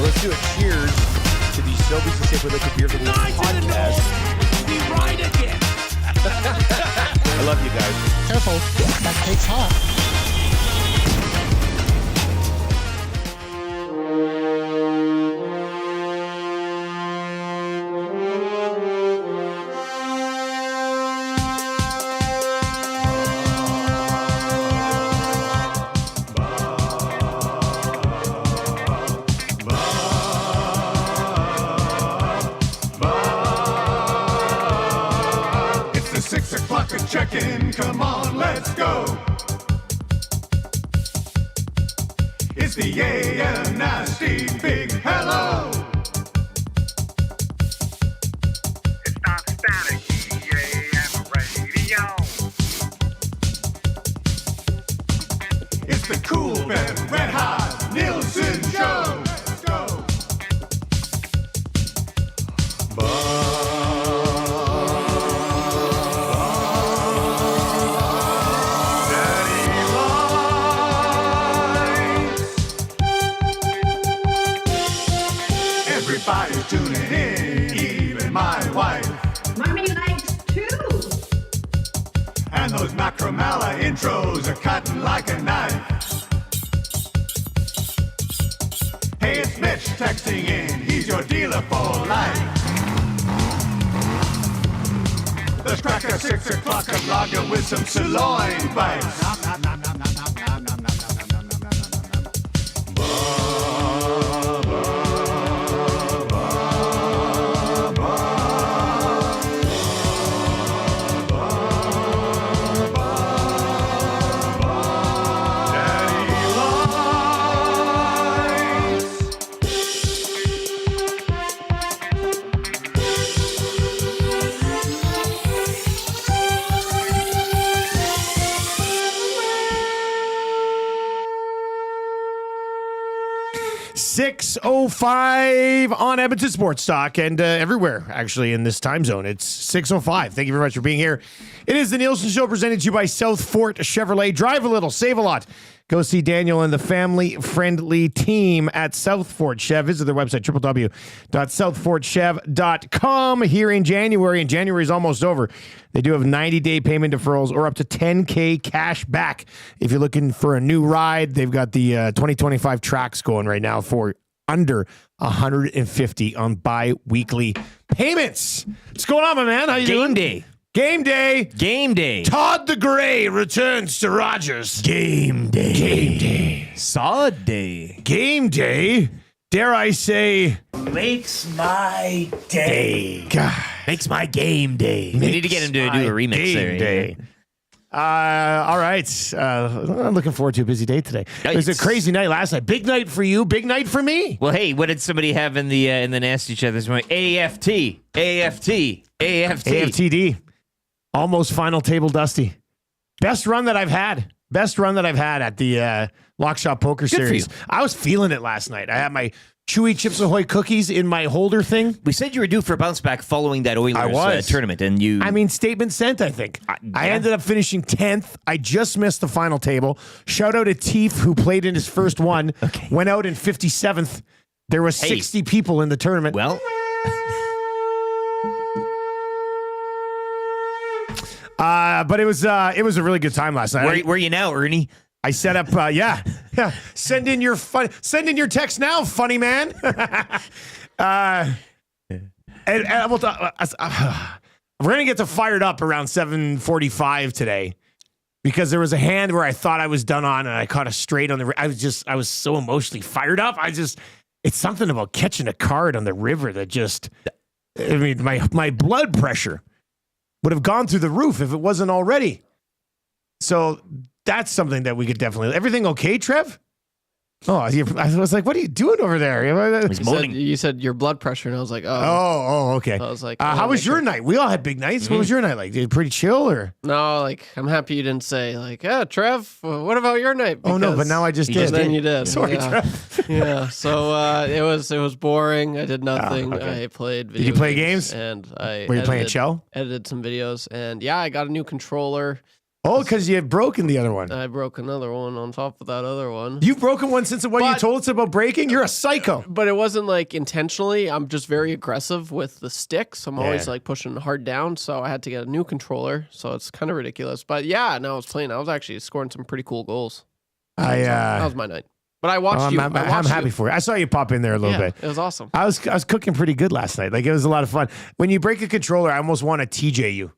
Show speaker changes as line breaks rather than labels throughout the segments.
let's do a cheers to the Sobeys and Safeway Liquid Beer for the podcast.
Be right again.
I love you guys.
Careful, that cake's hot.
Check-in, come on, let's go. It's the AM Nasty Big Hello.
It's not static, AM radio.
It's the Cool and Red Hot Nielson Show. Let's go. Everybody's tuning in, even my wife.
Mommy likes too.
And those Macromala intros are cutting like a knife. Hey, it's Mitch texting in, he's your dealer for life. Let's crack a 6 o'clock a lager with some sirloin bites.
.05 on Edmonton Sports Talk and everywhere, actually, in this time zone. It's 6:05. Thank you very much for being here. It is the Nielson Show presented to you by South Fort Chevrolet. Drive a little, save a lot. Go see Daniel and the family-friendly team at South Fort Chev. Visit their website, www.southfortchev.com. Here in January, and January is almost over, they do have 90-day payment deferrals or up to $10K cash back. If you're looking for a new ride, they've got the 2025 tracks going right now for under $150 on bi-weekly payments. What's going on, my man? How you doing?
Day.
Game day.
Game day.
Todd the Gray returns to Rogers.
Game day.
Game day.
Saad day.
Game day. Dare I say,
Makes my day.
God,
Makes my game day. We need to get him to do a remix
game
there.
day. All right. I'm looking forward to a busy day today. It was a crazy night last night. Big night for you. Big night for me.
Well, hey, what did somebody have in the nasty chat this morning? AFT.
AFTD. Almost final table dusty. Best run that I've had. Best run that I've had at the Lock Shop Poker Series. I was feeling it last night. I had my Chewy Chips Ahoy cookies in my holder thing.
We said you were due for a bounce back following that Oilers tournament, and you...
I mean, statement sent, I think. I ended up finishing 10th. I just missed the final table. Shout out to Teef, who played in his first one.
Okay.
Went out in 57th. There was 60 people in the tournament.
Well...
but it was a really good time last night.
Where are you now, Ernie?
I set up, yeah. Send in your text now, funny man. We're gonna get to fired up around 7:45 today because there was a hand where I thought I was done on, and I caught a straight on the. I was so emotionally fired up. It's something about catching a card on the river that just. I mean, my blood pressure would have gone through the roof if it wasn't already. So that's something that we could definitely. Everything okay, Trev? Oh, I was like, what are you doing over there?
You said your blood pressure, and I was like, oh.
Oh, okay.
So I was like,
how was your night? We all had big nights. Mm-hmm. What was your night like? Did you pretty chill or?
No, like, I'm happy you didn't say, like, yeah, Trev, what about your night?
Because no, but now I just did.
Then you did.
Sorry,
yeah.
Trev.
Yeah, so it was boring. I did nothing.
Okay.
I played video
Did you play games?
And I
Were you playing Shell?
Edited some videos, and yeah, I got a new controller.
Oh, because you had broken the other one.
I broke another one on top of that other one.
You've broken one since what you
But-
told us about breaking? You're a psycho.
But it wasn't like intentionally. I'm just very aggressive with the sticks. I'm always
Yeah.
like pushing hard down. So I had to get a new controller. So it's kind of ridiculous. But yeah, no, I was playing. I was actually scoring some pretty cool goals. That was my night. But I watched you.
I'm
I watched
happy
you.
for you. I saw you pop in there a little bit.
It was awesome.
I was cooking pretty good last night. Like, it was a lot of fun. When you break a controller, I almost want to TJ you.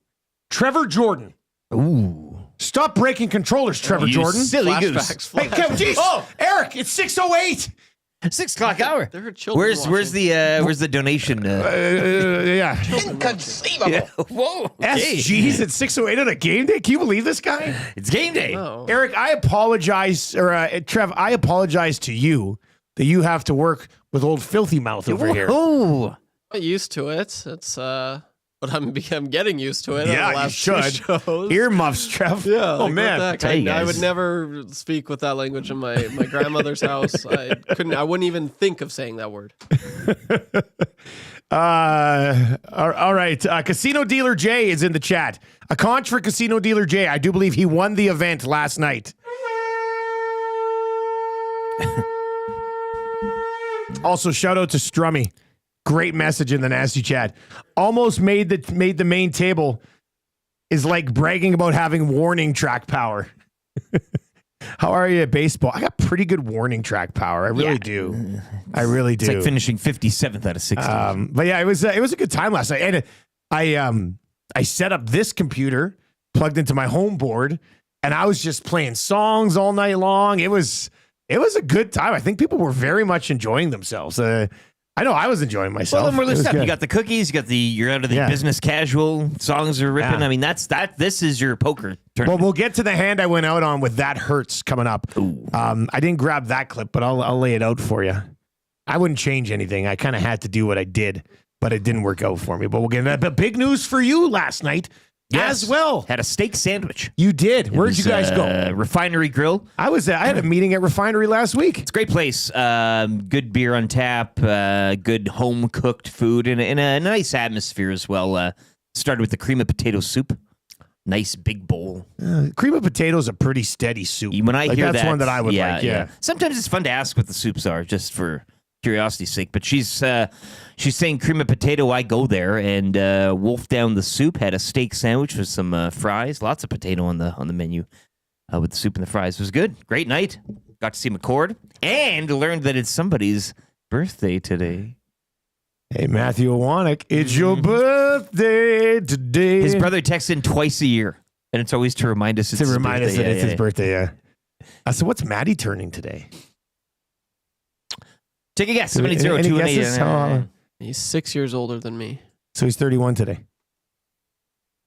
Trevor Jordan.
Ooh.
Stop breaking controllers, Trevor
You
Jordan.
silly goose.
Flashbacks.
Hey, Kevin, geez. Oh, Eric, it's 6:08.
6 o'clock hour.
There are children.
Where's the donation?
Yeah.
Yeah. Whoa. Hey.
SG's at 6:08 on a game day. Can you believe this guy?
It's game day.
Oh.
Eric, I apologize, or Trev, I apologize to you that you have to work with old filthy mouth over here.
Oh.
I'm used to it. It's but I'm getting used to it.
Yeah,
over the
you
last few
should.
shows.
Earmuffs, Trev.
Yeah.
Oh,
like,
man.
what the
Hey,
heck? I
guys.
would never speak with that language in my grandmother's house. I wouldn't even think of saying that word.
All right. Casino Dealer Jay is in the chat. A conch for Casino Dealer Jay. I do believe he won the event last night. Also, shout out to Strummy. Great message in the nasty chat. Almost made the main table is like bragging about having warning track power. How are you at baseball? I got pretty good warning track power. I really do. I really do.
It's like finishing 57th out of 60.
But yeah, it was a good time last night. And I set up this computer, plugged into my home board, and I was just playing songs all night long. It was a good time. I think people were very much enjoying themselves. I know I was enjoying myself.
Well, then we're
It was
loose up.
good.
You got the cookies. You're out of the
Yeah.
business casual. Songs are ripping.
Yeah.
I mean, this is your poker
Well,
tournament.
we'll get to the hand I went out on with That Hurts coming up. I didn't grab that clip, but I'll lay it out for you. I wouldn't change anything. I kind of had to do what I did, but it didn't work out for me. But we'll get into that. But big news for you last night as well.
Had a steak sandwich.
You did. Where'd you guys go?
Refinery Grill.
I had a meeting at Refinery last week.
It's a great place. Good beer on tap. Good home cooked food and a nice atmosphere as well. Started with the cream of potato soup. Nice big bowl.
Cream of potato is a pretty steady soup.
When I hear
that's
that,
one that I would like. Yeah.
Sometimes it's fun to ask what the soups are, just for curiosity's sake. But she's saying cream of potato. I go there and wolf down the soup. Had a steak sandwich with some fries. Lots of potato on the menu with the soup and the fries. It was good. Great night. Got to see McCord and learned that it's somebody's birthday today.
Hey, Matthew Owanek, it's your birthday today.
His brother texts in twice a year, and it's always to remind us it's
to
his
remind us
birthday.
that
Yeah,
it's
yeah,
his birthday. Yeah. So what's Maddie turning today?
Take a guess.
Any
780-218.
guesses?
He's 6 years older than me.
So he's 31 today.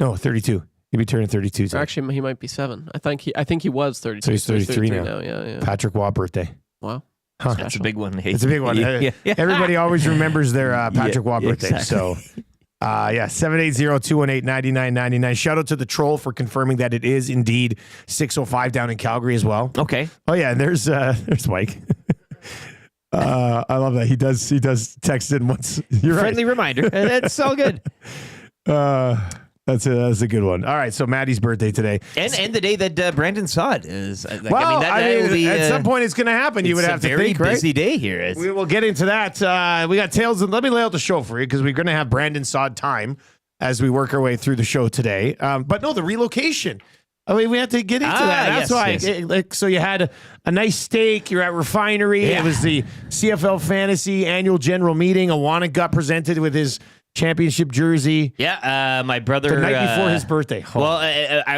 No, 32. He'd be turning 32 today.
Actually, he might be 7. I think he was 32.
So he's 33 now.
Yeah.
Patrick Waugh birthday.
Wow.
Huh.
That's a big one.
It's a big one.
Yeah.
Everybody always remembers their Patrick Waugh
yeah,
birthday.
exactly.
So, 780-218-9999. Shout out to the troll for confirming that it is indeed 6:05 down in Calgary as well.
Okay.
Oh yeah, and there's Mike. I love that he does text in once. You're
Friendly reminder. That's all good.
right. That's a good one. All right, so Maddie's birthday today.
And the day that Brandon Saad is.
Well,
will be,
at some point it's going to happen. You would have to
very
think, right?
busy day here. It's,
We will get into that. We got tales. Let me lay out the show for you because we're going to have Brandon Saad time as we work our way through the show today. But no, the relocation. I mean, we have to get into that. That's why. So you had a nice steak. You're at Refinery.
Yeah.
It was the CFL Fantasy Annual General Meeting. Awanek got presented with his championship jersey
my brother.
the night before his birthday. Oh.
Well,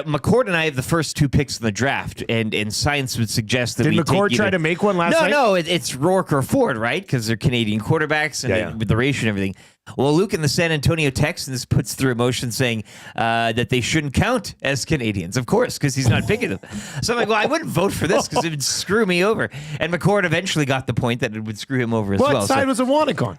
McCord and I have the first 2 picks in the draft, and science would suggest that
Did
we
McCord
take
try
either-
to make one last night?
No, it's Rourke or Ford, right? Because they're Canadian quarterbacks and with the ratio and everything. Well, Luke in the San Antonio Texans puts through a motion saying that they shouldn't count as Canadians, of course, because he's not picking them. So I'm like, well, I wouldn't vote for this because it would screw me over. And McCord eventually got the point that it would screw him over as
What
well.
side was Awanek on?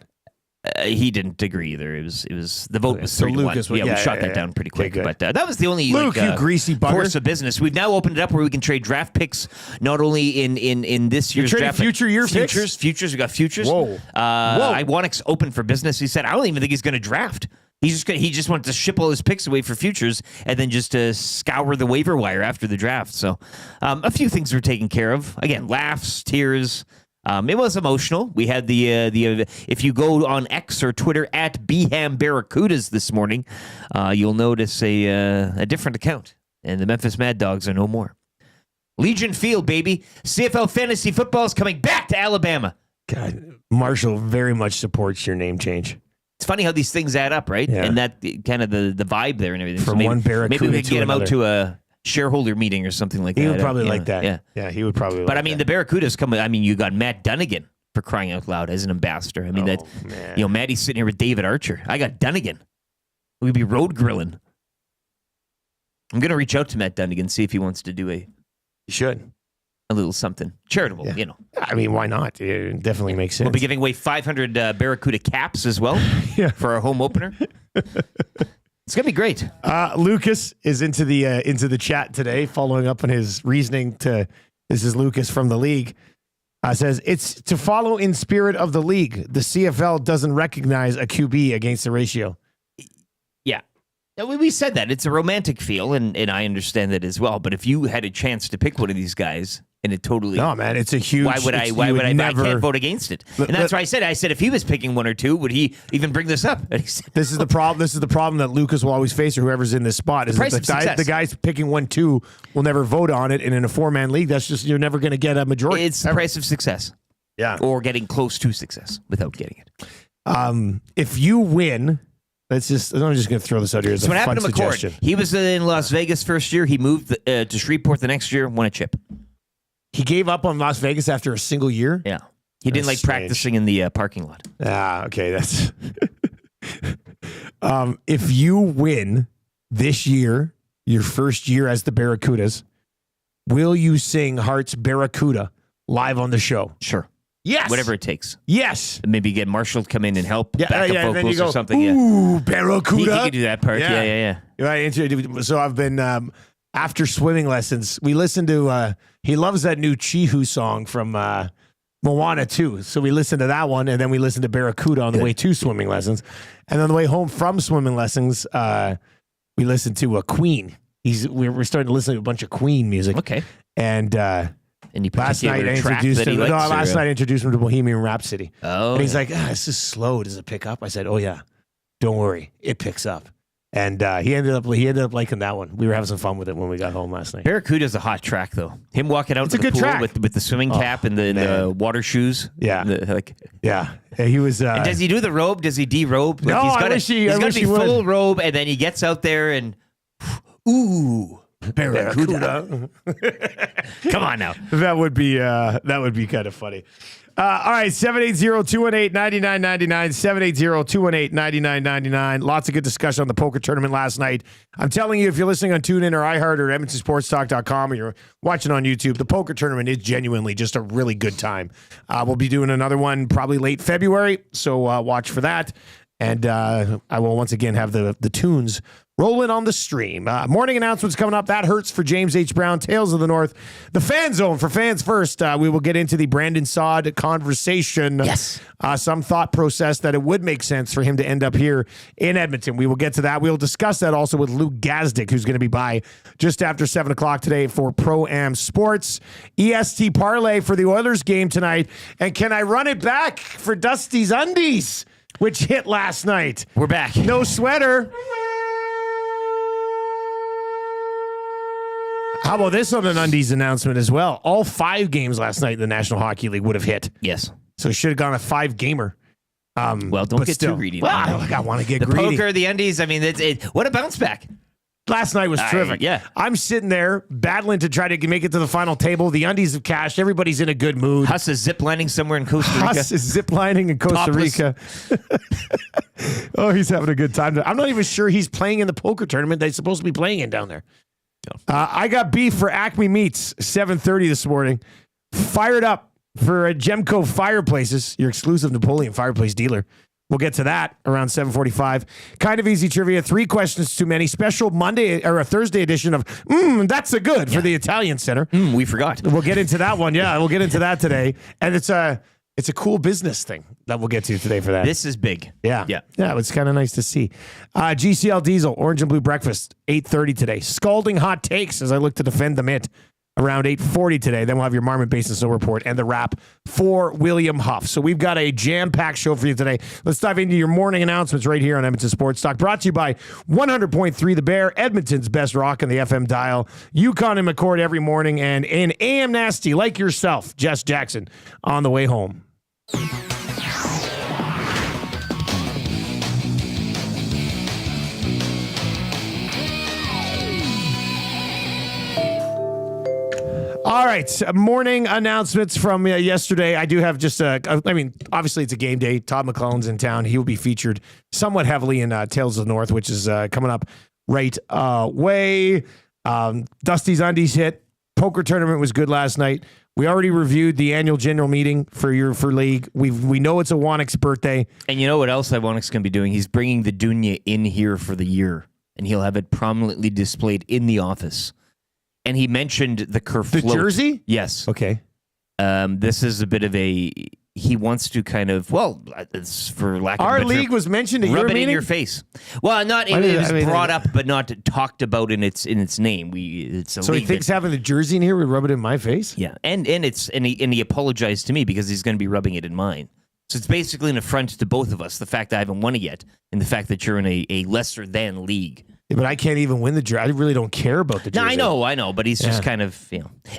He didn't agree either. It was the vote was
So
3-1.
Lucas was-
we
yeah,
shot that
yeah.
down pretty
Okay,
quick.
good.
But that was the only
Luke, you greasy bugger.
course of business. We've now opened it up where we can trade draft picks, not only in this year's
trading
draft, but
future year picks?
futures. We got futures.
Whoa.
I want open for business. He said, I don't even think he's going to draft. He just wanted to ship all his picks away for futures and then just scour the waiver wire after the draft. So a few things were taken care of. Again, laughs, tears. It was emotional. We had the if you go on X or Twitter at Beham Barracudas this morning, you'll notice a different account, and the Memphis Mad Dogs are no more. Legion Field, baby. CFL fantasy football is coming back to Alabama.
God, Marshall very much supports your name change.
It's funny how these things add up, right?
Yeah.
And that kind of the vibe there and everything.
From one Barracuda
maybe we could
to
get him out
another.
to a shareholder meeting or something like that.
He would probably
You
like
know,
that.
Yeah.
He would probably
But
like
I mean,
that.
the Barracudas coming. I mean, you got Matt Dunnigan for crying out loud as an ambassador. I mean,
man.
Matt's sitting here with David Archer. I got Dunnigan. We'd be road grilling. I'm going to reach out to Matt Dunnigan, see if he wants to do
You should.
a little something charitable,
Yeah.
you know.
I mean, why not? It definitely makes sense.
We'll be giving away 500 Barracuda caps as well
Yeah.
for our home opener. It's going to be great.
Lucas is into the chat today, following up on his reasoning to. This is Lucas from the league. Says it's to follow in spirit of the league. The CFL doesn't recognize a QB against the ratio.
Yeah. We said that. It's a romantic feel, and I understand that as well. But if you had a chance to pick one of these guys, and it totally...
No, man, it's a huge...
Why would I
never...
I can't vote against it. And that's why I said if he was picking one or two, would he even bring this up? And he said,
This is the problem. This is the problem that Lucas will always face, or whoever's in this spot. Is
price
that
of success.
the guys picking 1-2 will never vote on it, and in a 4-man league, that's just you're never going to get a majority.
It's the price of success.
Yeah,
or getting close to success without getting it.
If you win, I'm just going to throw this out here as
So
a
what
fun
happened to McCord?
suggestion.
He was in Las Vegas first year. He moved to Shreveport the next year, won a chip.
He gave up on Las Vegas after a single year.
Yeah. He didn't like
strange.
practicing in the parking lot.
Okay, that's... if you win this year, your first year as the Barracudas, will you sing Heart's Barracuda live on the show?
Sure.
Yes.
Whatever it takes.
Yes.
Maybe get Marshall to come in and help
Yeah,
back up
and then you
vocals
go,
or something.
Ooh,
Yeah.
Barracuda.
He could do that part. Yeah.
Right. So I've been after swimming lessons. We listened to. He loves that new Chihu song from Moana 2. So we listened to that one, and then we listened to Barracuda on the way to swimming lessons, and on the way home from swimming lessons, we listened to Queen. We're starting to listen to a bunch of Queen music.
Okay.
And
Any
last night
particular
I
track
introduced
that he
him.
likes?
Last night I introduced him to Bohemian Rhapsody.
Oh.
And he's like, this is slow. Does it pick up? I said, oh yeah, don't worry, it picks up. And he ended up liking that one. We were having some fun with it when we got home last night.
Barracuda's a hot track, though. Him walking out
It's
to
a
the
good
pool
track.
with the swimming cap and the
man.
water shoes.
Yeah.
Yeah,
He was.
and does he do the robe? Does he derobe?
No, I wish he- I
He's got
wish
to
he
be
would.
full robe, and then he gets out there and, ooh, Barracuda. Come on now.
That would be kind of funny. All right, 780-218-9999, 780-218-9999. Lots of good discussion on the poker tournament last night. I'm telling you, if you're listening on TuneIn or iHeart or EdmontonSportsTalk.com or you're watching on YouTube, the poker tournament is genuinely just a really good time. We'll be doing another one probably late February, so watch for that. And I will once again have the tunes rolling on the stream. Morning announcements coming up. That hurts for James H. Brown. Tales of the North. The Fan Zone for fans first. We will get into the Brandon Saad conversation.
Yes.
Some thought process that it would make sense for him to end up here in Edmonton. We will get to that. We'll discuss that also with Luke Gazdic, who's going to be by just after 7 o'clock today for Pro-Am Sports. EST parlay for the Oilers game tonight. And can I run it back for Dusty's Undies, which hit last night?
We're back.
No sweater. How about this on an Undies announcement as well? All 5 games last night in the National Hockey League would have hit.
Yes.
So it should have gone a 5-gamer.
Well, don't get too greedy.
Well, I want to get
The
greedy.
poker, the undies, I mean, what a bounce back.
Last night was terrific.
Yeah.
I'm sitting there battling to try to make it to the final table. The Undies have cashed. Everybody's in a good mood.
Huss is ziplining somewhere in Costa Rica.
Huss is ziplining in Costa
Topless.
Rica. Oh, he's having a good time. I'm not even sure he's playing in the poker tournament that he's supposed to be playing in down there. I got beef for Acme Meats, 7:30 this morning. Fired up for Gemco Fireplaces, your exclusive Napoleon fireplace dealer. We'll get to that around 7:45. Kind of easy trivia. 3 questions too many. Special Monday or a Thursday edition of That's a Good for the Italian Center.
We forgot.
We'll get into that one. Yeah, we'll get into that today. And it's it's a cool business thing that we'll get to today for that.
This is big.
Yeah.
Yeah.
It's kind of nice to see. GCL Diesel, Orange and Blue Breakfast, 8:30 today. Scalding hot takes as I look to defend the Mint around 8:40 today. Then we'll have your Marmot Basin Snow Report and the wrap for William Huff. So we've got a jam-packed show for you today. Let's dive into your morning announcements right here on Edmonton Sports Talk. Brought to you by 100.3 The Bear, Edmonton's best rock on the FM dial. Yukon and McCord every morning. And in AM Nasty, like yourself, Jess Jackson, on the way home. All right, morning announcements from yesterday. I do have just obviously it's a game day. Todd McClellan's in town. He will be featured somewhat heavily in Tales of the North, which is coming up right away. Dusty's Undies hit. Poker tournament was good last night. We already reviewed the annual general meeting for league. We know it's a Wannick's birthday.
And you know what else Wannick's going to be doing? He's bringing the Dunya in here for the year, and he'll have it prominently displayed in the office. And he mentioned the Kerfloat.
The jersey?
Yes.
Okay.
This is a bit of a... He wants to kind of, it's for lack of a
Our
better
league
term,
was mentioned at your
rub it
meeting?
in your face. Well, not it was brought up, but not talked about in its name. It's a
so
league
he thinks having the jersey in here would rub it in my face?
Yeah, and he apologized to me because he's going to be rubbing it in mine. So it's basically an affront to both of us, the fact that I haven't won it yet, and the fact that you're in a lesser than league.
Yeah, but I can't even win the jersey. I really don't care about the jersey.
No, I know, but he's just kind of,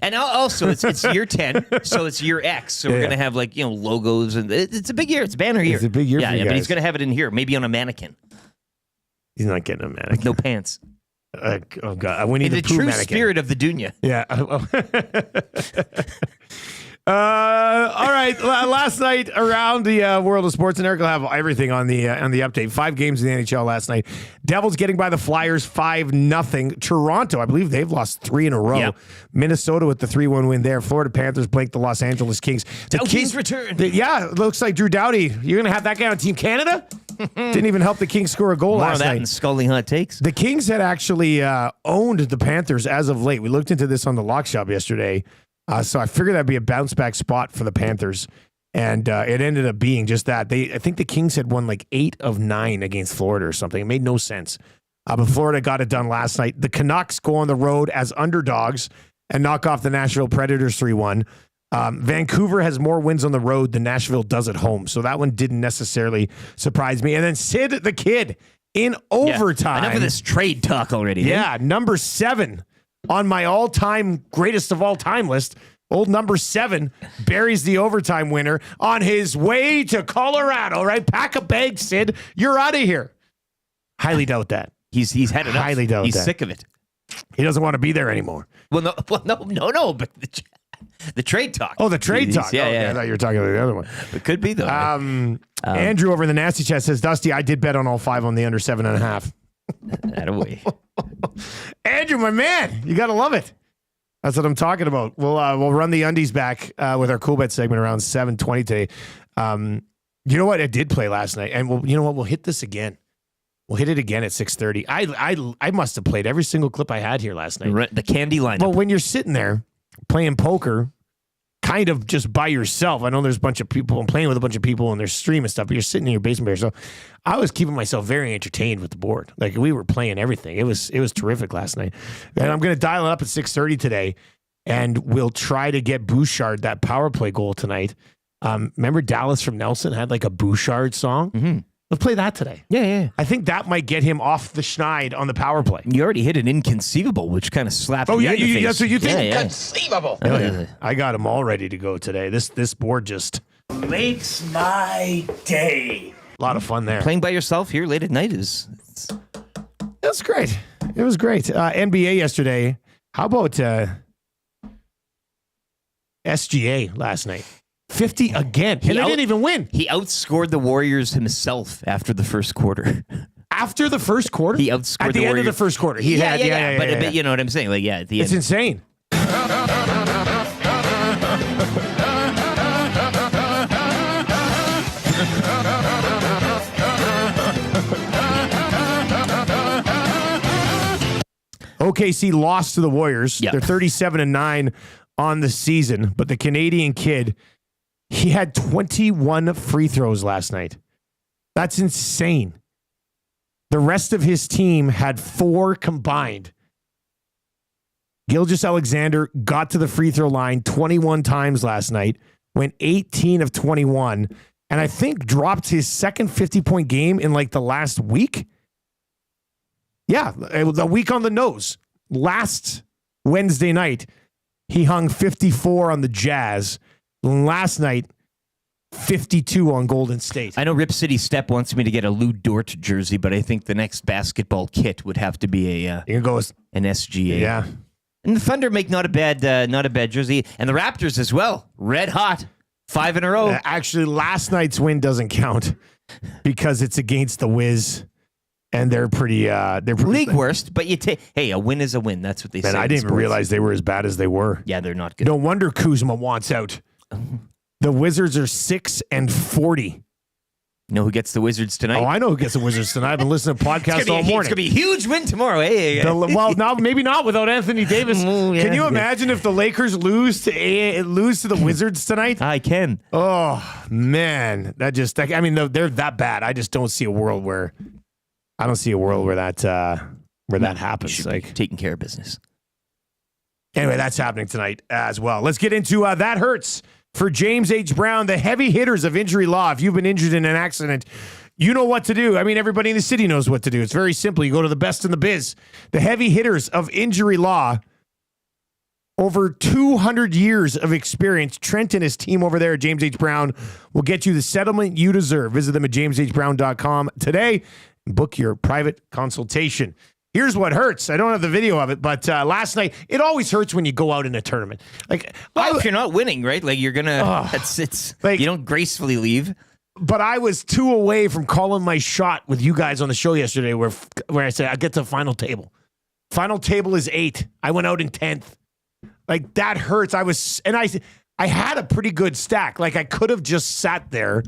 And also, it's year 10, so it's year X. So we're going to have, logos. And it's a big year. It's a banner year.
It's a big year for you
but he's
guys.
going to have it in here, maybe on a mannequin.
He's not getting a mannequin.
With no pants.
Oh, God. We need
In the
the
true
mannequin.
spirit of the Dunya.
Yeah. All right. Last night around the world of sports, and Eric will have everything on the update. 5 games in the NHL last night. Devils getting by the Flyers 5-0. Toronto, I believe they've lost 3 in a row.
Yep.
Minnesota with the 3-1 win there. Florida Panthers blanked the Los Angeles Kings. The
Kings return.
It looks like Drew Doughty. You're going to have that guy on Team Canada? Didn't even help the Kings score a goal
More
last
of that
night.
and scalding hot takes.
The Kings had actually owned the Panthers as of late. We looked into this on the Lock Shop yesterday. So I figured that'd be a bounce back spot for the Panthers. And it ended up being just that. I think the Kings had won 8 of 9 against Florida or something. It made no sense. But Florida got it done last night. The Canucks go on the road as underdogs and knock off the Nashville Predators 3-1. Vancouver has more wins on the road than Nashville does at home. So that one didn't necessarily surprise me. And then Sid the Kid in overtime.
Enough of this trade talk already.
Yeah, number 7 on my all-time greatest of all-time list. Old number 7 buries the overtime winner on his way to Colorado, right? Pack a bag, Sid. You're out of here. Highly doubt that.
He's had enough.
Highly doubt
He's
that.
sick of it.
He doesn't want to be there anymore.
No, but the trade talk.
Oh, the trade talk.
Yeah,
Okay,
yeah.
I thought you were talking about the other one.
It could be, though.
Andrew over in the Nasty Chat says, Dusty, I did bet on all 5 on the under 7.5.
Attaway.
Andrew, my man, you got to love it. That's what I'm talking about. We'll run the undies back with our Cool Bet segment around 7:20 today. You know what? I did play last night, and you know what? We'll hit this again. We'll hit it again at 6:30. I must have played every single clip I had here last night.
The candy lineup.
Well, when you're sitting there playing poker, kind of just by yourself. I know there's a bunch of people. I'm playing with a bunch of people and there's stream and stuff, but you're sitting in your basement by yourself. I was keeping myself very entertained with the board. We were playing everything. It was terrific last night. And I'm going to dial it up at 6:30 today, and we'll try to get Bouchard that power play goal tonight. Remember Dallas from Nelson had a Bouchard song? Mm-hmm. Let's play that today.
Yeah.
I think that might get him off the schneid on the power play.
You already hit an inconceivable, which kind of slapped
Oh,
me
yeah,
in the face.
that's what you think?
Yeah.
Conceivable.
Oh, yeah. I got them all ready to go today. This board just
Makes my day.
a lot of fun there.
Playing by yourself here late at night is...
That's great. It was great. NBA yesterday. How about SGA last night? 50 again. And they didn't even win.
He outscored the Warriors himself after the first quarter.
After the first quarter?
He outscored
at the
the
end of the
Warriors.
first quarter. He had,
But you know what I'm saying? At the
It's
end.
insane. OKC lost to the Warriors.
Yeah.
They're 37-9 on the season, but the Canadian kid He had 21 free throws last night. That's insane. The rest of his team had 4 combined. Gilgeous-Alexander got to the free throw line 21 times last night, went 18 of 21, and I think dropped his second 50-point game in like the last week. Yeah, the week on the nose. Last Wednesday night, he hung 54 on the Jazz. Last night, 52 on Golden State.
I know Rip City Step wants me to get a Lou Dort jersey, but I think the next basketball kit would have to be a
you can go with,
an SGA.
Yeah.
And the Thunder make not a bad jersey, and the Raptors as well. Red hot, 5 in a row.
Actually, last night's win doesn't count because it's against the Wiz, and they're pretty
league worst. But you take a win is a win. That's what they say.
And I didn't even realize they were as bad as they were.
Yeah, they're not good.
No wonder Kuzma wants out. The Wizards are 6-40.
You know who gets the Wizards tonight?
Oh, I know who gets the Wizards tonight. I've been listening to podcasts all morning.
It's going to be a huge win tomorrow. Hey.
Well, now maybe not without Anthony Davis. Can you imagine if the Lakers lose to the Wizards tonight?
I can.
Oh man, they're that bad. I just don't see a world where that happens.
Like taking care of business.
Anyway, that's happening tonight as well. Let's get into That Hurts for James H. Brown, the heavy hitters of injury law. If you've been injured in an accident, you know what to do. I mean, everybody in the city knows what to do. It's very simple. You go to the best in the biz. The heavy hitters of injury law, over 200 years of experience. Trent and his team over there at James H. Brown will get you the settlement you deserve. Visit them at jameshbrown.com today and book your private consultation. Here's what hurts. I don't have the video of it, but last night, it always hurts when you go out in a tournament. Like,
if you're not winning, right? Like you're gonna, it's like you don't gracefully leave.
But I was 2 away from calling my shot with you guys on the show yesterday, where I said I get to the final table. Final table is 8. I went out in 10th. Like that hurts. I had a pretty good stack. Like I could have just sat there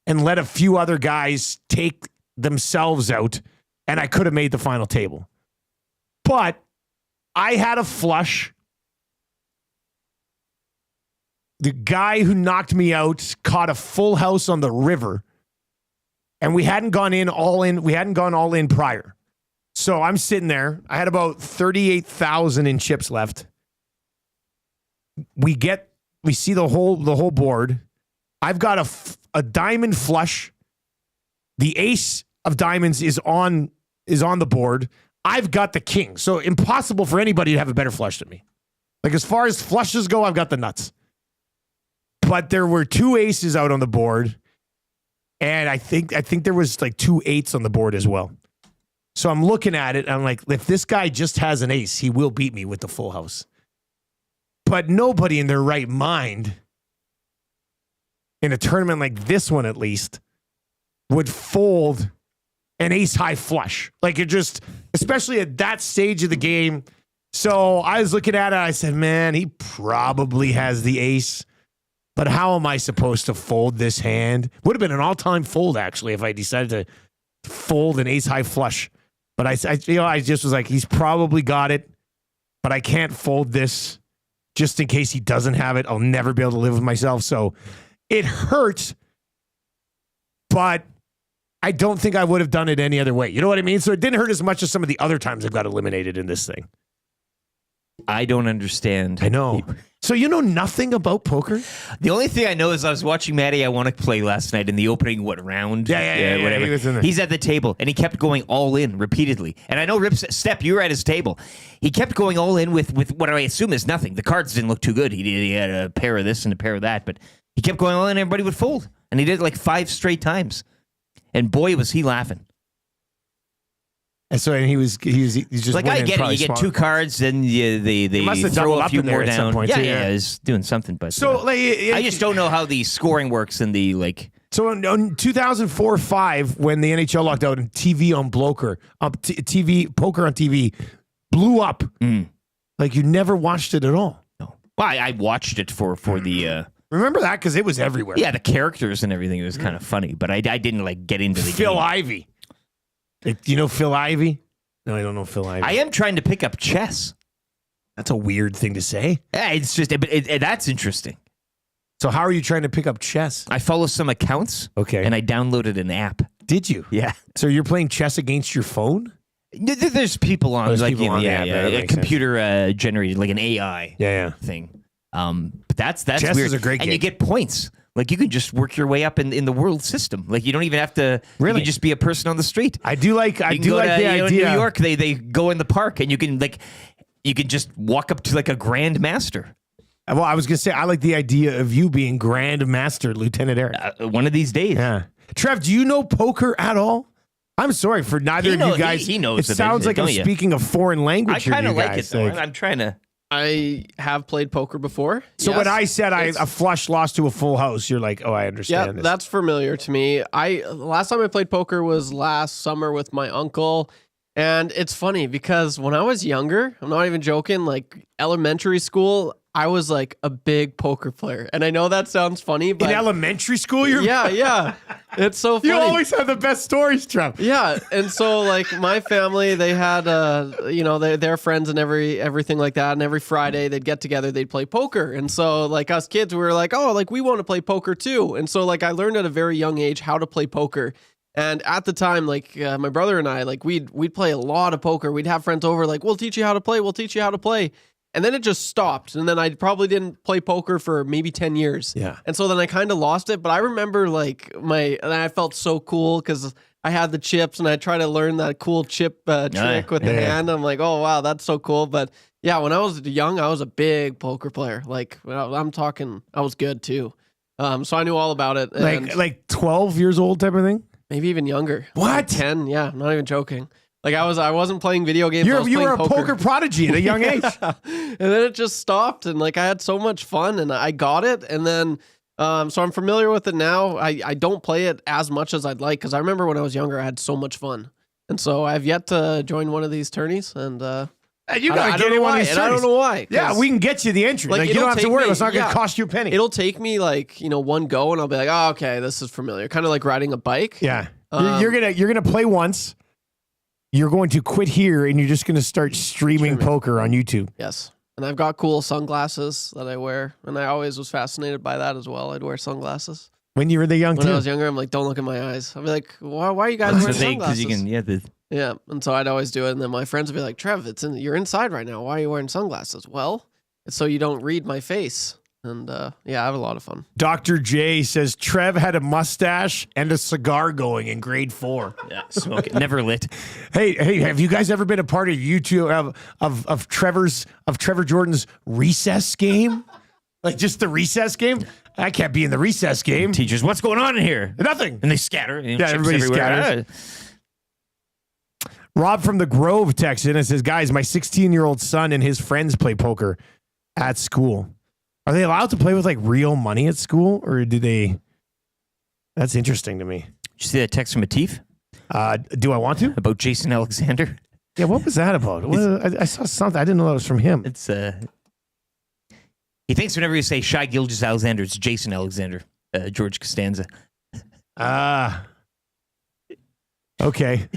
and let a few other guys take themselves out, and I could have made the final table. But I had a flush. The guy who knocked me out caught a full house on the river, and we hadn't gone all in prior. So I'm sitting there. I had about 38,000 in chips left. We see the whole board. I've got a diamond flush. The ace of diamonds is on the board. I've got the king. So impossible for anybody to have a better flush than me. Like as far as flushes go, I've got the nuts. But there were 2 aces out on the board. And I think there was like 2 8s on the board as well. So I'm looking at it. And I'm like, if this guy just has an ace, he will beat me with the full house. But nobody in their right mind, in a tournament like this one at least, would fold an ace-high flush. Like it just, especially at that stage of the game. So I was looking at it, I said, man, he probably has the ace. But how am I supposed to fold this hand? Would have been an all-time fold, actually, if I decided to fold an ace-high flush. But I just was like, he's probably got it, but I can't fold this. Just in case he doesn't have it, I'll never be able to live with myself. So it hurt, but I don't think I would have done it any other way. You know what I mean? So it didn't hurt as much as some of the other times I've got eliminated in this thing.
I don't understand.
I know. So you know nothing about poker?
The only thing I know is I was watching Matty I Want to Play last night in the opening, round?
Yeah,
whatever.
he was in there.
He's at the table, and he kept going all in repeatedly. And I know, Step, you were at his table. He kept going all in with what I assume is nothing. The cards didn't look too good. He had a pair of this and a pair of that, but he kept going all in, and everybody would fold. And he did it like 5 straight times. And boy, was he laughing.
And so he was just
like, I get it. You get 2 cards, then they
must have
throw
doubled
a
up
few
in there
more
at
down.
some point, too,
Yeah, he's doing something. But
so
I just don't know how the scoring works in the like.
So in 2004-05, when the NHL locked out and TV on poker on TV blew up, like you never watched it at all.
No, well, I watched it for the.
Remember that because it was everywhere.
Yeah, the characters and everything. It was kind of funny, but I didn't like get into the
Phil
game.
Ivey. Do you know Phil Ivey? No, I don't know Phil Ivey.
I am trying to pick up chess.
That's a weird thing to say.
Yeah, it's just, that's interesting.
So how are you trying to pick up chess?
I follow some accounts.
Okay.
And I downloaded an app.
Did you?
Yeah.
So you're playing chess against your phone?
There's people on,
There's
like,
people on the app, that
a
makes
computer generated, like an AI thing. But that's
Chess
weird.
is a great
and
game.
you get points. Like, you can just work your way up in the world system. Like, you don't even have to.
Really?
You can just be a person on the street.
I do like the
In New
idea.
York, they go in the park, and you can just walk up to like a grand master.
Well, I was gonna say I like the idea of you being Grand Master Lieutenant Eric.
One of these days.
Yeah. Trev, do you know poker at all? I'm sorry for neither of you guys.
He knows
it
of
sounds like I'm
don't you?
speaking a foreign language.
I
here to
kind of
you
like
guys.
it though.
Like-
I'm trying to.
I have played poker before.
So
yes.
when I said a flush lost to a full house, you're like, oh, I
Yeah,
understand this.
that's familiar to me. Last time I played poker was last summer with my uncle. And it's funny because when I was younger, I'm not even joking, like elementary school, I was like a big poker player. And I know that sounds funny, but
In elementary school, you're
yeah. It's so funny.
You always have the best stories, Trev.
Yeah, and so like my family, they had their friends and everything like that, and every Friday they'd get together, they'd play poker, and so like us kids, we were like, oh, like we want to play poker too, and so like I learned at a very young age how to play poker, and at the time, like my brother and I, like we'd play a lot of poker. We'd have friends over, like we'll teach you how to play. And then it just stopped. And then I probably didn't play poker for maybe 10 years.
Yeah.
And so then I kind of lost it. But I remember like and I felt so cool because I had the chips and I tried to learn that cool chip trick with the hand. I'm like, oh, wow, that's so cool. But yeah, when I was young, I was a big poker player. Like I'm talking, I was good too. So I knew all about it. And
Like 12 years old type of thing?
maybe even younger.
What?
Like 10. Yeah, I'm not even joking. Like I wasn't playing video games.
You were a poker prodigy at a young age.
And then it just stopped, and like I had so much fun, and I got it, and then so I'm familiar with it now. I don't play it as much as I'd like because I remember when I was younger, I had so much fun, and so I've yet to join one of these tourneys, and
You gotta get in one of these
I don't know why.
Yeah, we can get you the entry. Like you
it'll
don't have to
take
worry.
me-
It's not going to
yeah.
cost you a penny.
It'll take me like one go, and I'll be like, oh, okay, this is familiar, kind of like riding a bike.
Yeah. You're gonna play once. You're going to quit here, and you're just going to start streaming poker on YouTube.
Yes. And I've got cool sunglasses that I wear, and I always was fascinated by that as well. I'd wear sunglasses.
When you were the young
When I
too.
was younger, I'm like, don't look in my eyes. I'd be like, why are you guys wearing sunglasses?
Because you can,
Yeah, and so I'd always do it, and then my friends would be like, Trev, you're inside right now. Why are you wearing sunglasses? Well, it's so you don't read my face. And yeah, I have a lot of fun.
Dr. J says Trev had a mustache and a cigar going in grade 4.
yeah, smoke it. Never lit.
Hey, have you guys ever been a part of YouTube of Trevor Jordan's recess game? Like just the recess game? I can't be in the recess game.
Teachers, what's going on in here?
Nothing.
And they scatter.
Yeah,
chips
everybody
everywhere.
scatters. Rob from the Grove texts in and says, guys, my 16-year-old son and his friends play poker at school. Are they allowed to play with like real money at school, or do they? That's interesting to me.
Did you see that text from Atif
Do I want to?
about Jason Alexander?
Yeah, what was that about? I saw something. I didn't know that was from him.
It's he thinks whenever you say Shai Gilgeous Alexander, it's Jason Alexander, George Costanza.
Okay.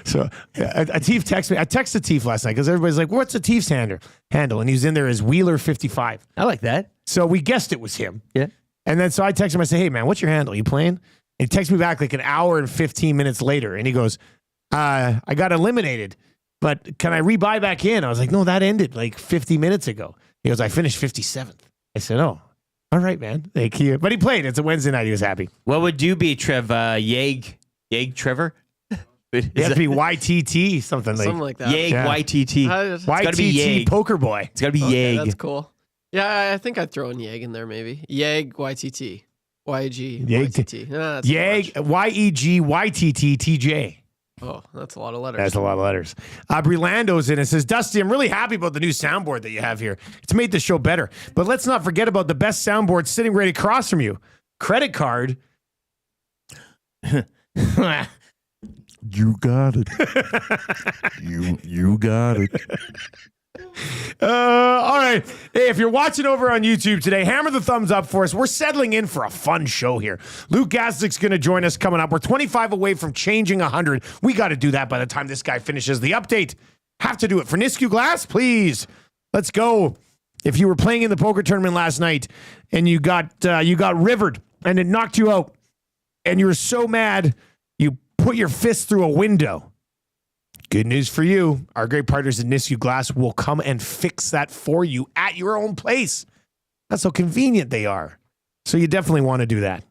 So Atif texted me. I texted Atif last night because everybody's like, what's Atif's handle? And he was in there as Wheeler55.
I like that.
So we guessed it was him.
Yeah.
And then so I texted him. I said, hey, man, what's your handle? You playing? And he texts me back like an hour and 15 minutes later. And he goes, I got eliminated, but can I rebuy back in? I was like, no, that ended like 50 minutes ago. He goes, I finished 57th. I said, oh, all right, man. Thank you. But he played. It's a Wednesday night. He was happy.
What would you be, Trev? Yeg Trevor?
You have to be YTT, something like
that.
Yeg
Yeah.
YTT.
It's
gotta be
YTT
Yeg.
Poker Boy.
It's got to be
Okay,
Yeg.
that's cool. Yeah, I think I'd throw in Yeg in there maybe. Yeg, YTT. YG,
Yeg-
YTT. Nah, that's too
Yeg,
much.
YEG, YTT, TJ.
Oh, that's a lot of letters.
That's a lot of letters. Brelando's in it. Says, Dusty, I'm really happy about the new soundboard that you have here. It's made the show better. But let's not forget about the best soundboard sitting right across from you. Credit card.
You got it. you got it.
All right. Hey, if you're watching over on YouTube today, hammer the thumbs up for us. We're settling in for a fun show here. Luke Gazdic's going to join us coming up. We're 25 away from changing 100. We got to do that by the time this guy finishes the update. Have to do it. For Nisku Glass, please. Let's go. If you were playing in the poker tournament last night and you got rivered and it knocked you out and you were so mad you put your fist through a window, good news for you. Our great partners at Nisku Glass will come and fix that for you at your own place. That's how convenient they are. So you definitely want to do that.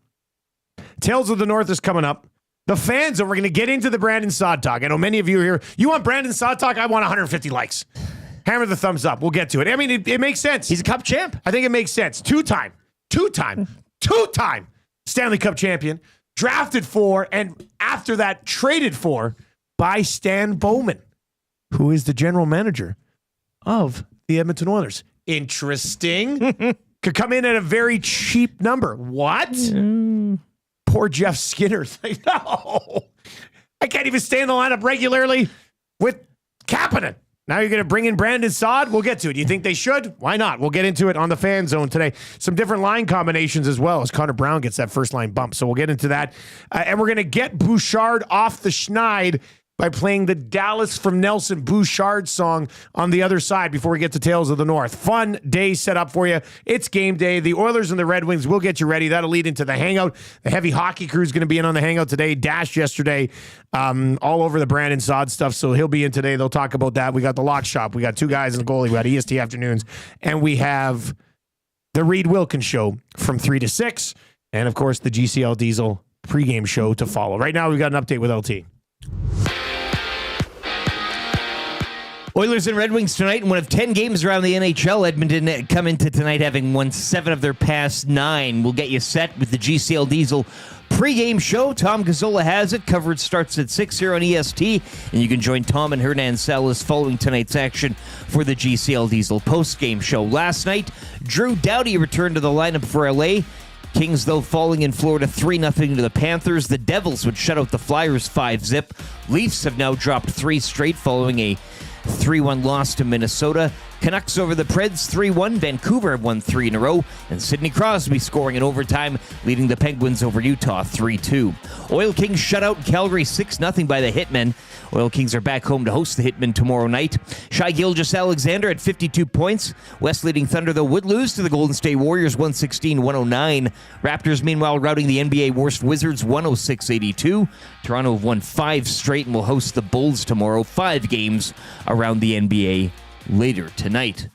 Tales of the North is coming up. The fans, and we're going to get into the Brandon Saad talk. I know many of you are here. You want Brandon Saad talk? I want 150 likes. Hammer the thumbs up. We'll get to it. I mean, it makes sense.
He's a cup champ.
I think it makes sense. Two-time Stanley Cup champion, drafted for, and after that, traded for by Stan Bowman, who is the general manager of the Edmonton Oilers. Interesting. Could come in at a very cheap number. What? Poor Jeff Skinner. No. I can't even stay in the lineup regularly with Kapanen. Now you're going to bring in Brandon Saad? We'll get to it. Do you think they should? Why not? We'll get into it on the Fan Zone today. Some different line combinations as well as Connor Brown gets that first line bump. So we'll get into that. And we're going to get Bouchard off the schneid by playing the Dallas from Nelson Bouchard song on the other side before we get to Tales of the North. Fun day set up for you. It's game day. The Oilers and the Red Wings will get you ready. That'll lead into the hangout. The heavy hockey crew is going to be in on the hangout today. Dash yesterday, all over the Brandon Saad stuff, so he'll be in today. They'll talk about that. We got the lock shop. We got two guys in the goalie. We got EST afternoons. And we have the Reed Wilkins show from 3 to 6. And, of course, the GCL Diesel pregame show to follow. Right now, we've got an update with LT.
Oilers and Red Wings tonight in one of 10 games around the NHL. Edmonton come into tonight having won 7 of their past 9. We'll get you set with the GCL Diesel pregame show. Tom Gazzola has it. Coverage starts at 6 here on EST, and you can join Tom and Hernan Salas following tonight's action for the GCL Diesel postgame show. Last night, Drew Doughty returned to the lineup for LA. Kings, though, falling in Florida 3-0 to the Panthers. The Devils would shut out the Flyers 5-zip. Leafs have now dropped 3 straight following a 3-1 loss to Minnesota. Canucks over the Preds 3-1. Vancouver have won 3 in a row. And Sidney Crosby scoring in overtime, leading the Penguins over Utah 3-2. Oil Kings shut out Calgary 6-0 by the Hitmen. Oil Kings are back home to host the Hitmen tomorrow night. Shai Gilgeous-Alexander at 52 points. West leading Thunder, though, would lose to the Golden State Warriors 116-109. Raptors, meanwhile, routing the NBA worst Wizards 106-82. Toronto have won 5 straight and will host the Bulls tomorrow. 5 games around the NBA later tonight.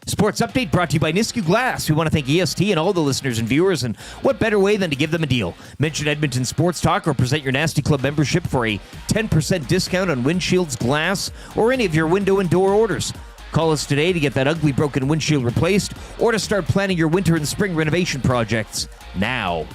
Sports Update brought to you by Nisku Glass. We want to thank EST and all the listeners and viewers, and what better way than to give them a deal? Mention Edmonton Sports Talk or present your Nasty Club membership for a 10% discount on windshields, glass, or any of your window and door orders. Call us today to get that ugly broken windshield replaced or to start planning your winter and spring renovation projects now.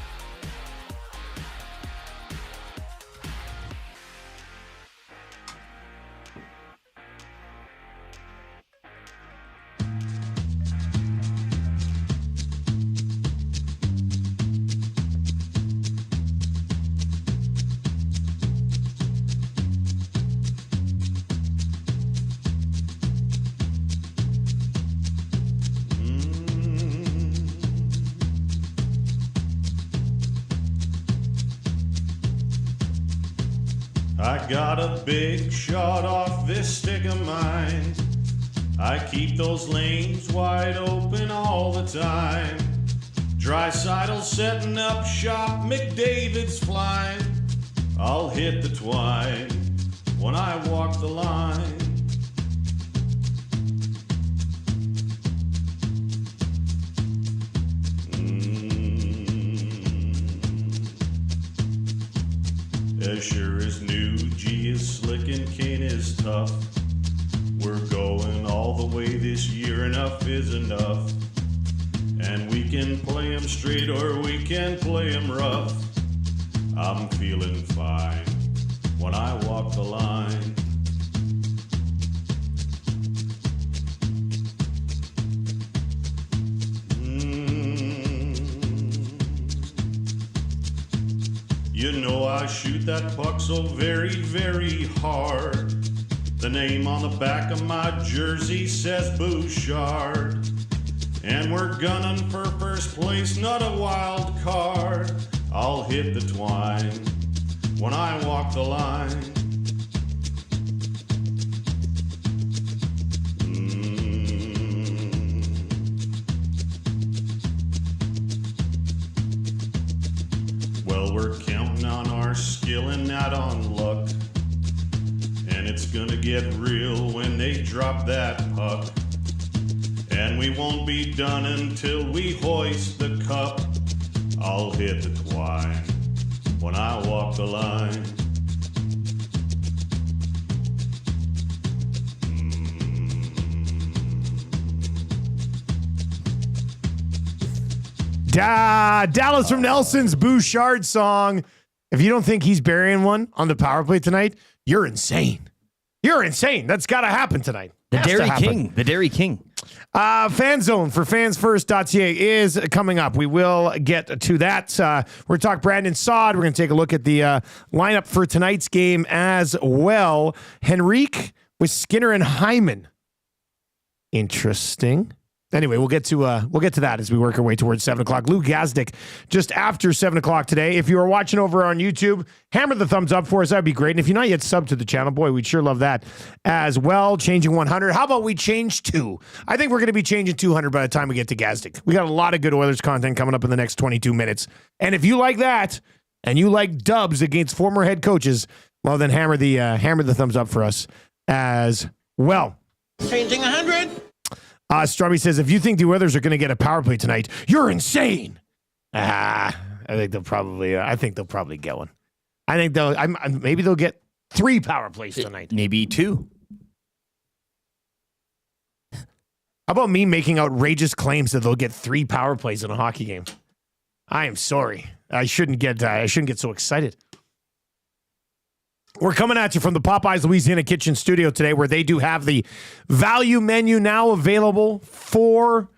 I got a big shot off this stick of mine. I keep those lanes wide open all the time. Drysidle setting up shop, McDavid's flying. I'll hit the twine when I walk the line. As sure as new G is slick and Kane is tough. We're going all the way this year, enough is enough. And we can play 'em straight or we can play 'em rough. I'm feeling fine when I walk the line. You know I shoot that puck so very, very hard. The name on the back of my jersey says Bouchard. And we're gunning for first place, not a wild card. I'll hit the twine when I walk the line. Well, we're counting on our skill and not on luck. And it's gonna get real when they drop that puck. And we won't be done until we hoist the cup. I'll hit the twine when I walk the line.
Dallas from Nelson's Bouchard song. If you don't think he's burying one on the power play tonight, you're insane. You're insane. That's got to happen tonight.
The
Has to
Dairy
happen.
King. The Dairy King.
Fan Zone for fansfirst.ca is coming up. We will get to that. We're going to talk Brandon Saad. We're going to take a look at the lineup for tonight's game as well. Henrique with Skinner and Hyman. Interesting. Anyway, we'll get to that as we work our way towards 7 o'clock. Lou Gazdic just after 7 o'clock today. If you are watching over on YouTube, hammer the thumbs up for us. That'd be great. And if you're not yet subbed to the channel, boy, we'd sure love that as well. Changing 100. How about we change 2? I think we're going to be changing 200 by the time we get to Gazdic. We got a lot of good Oilers content coming up in the next 22 minutes. And if you like that and you like dubs against former head coaches, well, then hammer the thumbs up for us as well.
Changing 100.
Strubby says, if you think the Oilers are going to get a power play tonight, you're insane. I think they'll probably get one. I think maybe they'll get 3 power plays tonight.
Maybe 2.
How about me making outrageous claims that they'll get 3 power plays in a hockey game? I am sorry. I shouldn't get so excited. We're coming at you from the Popeyes Louisiana Kitchen Studio today, where they do have the value menu now available. $4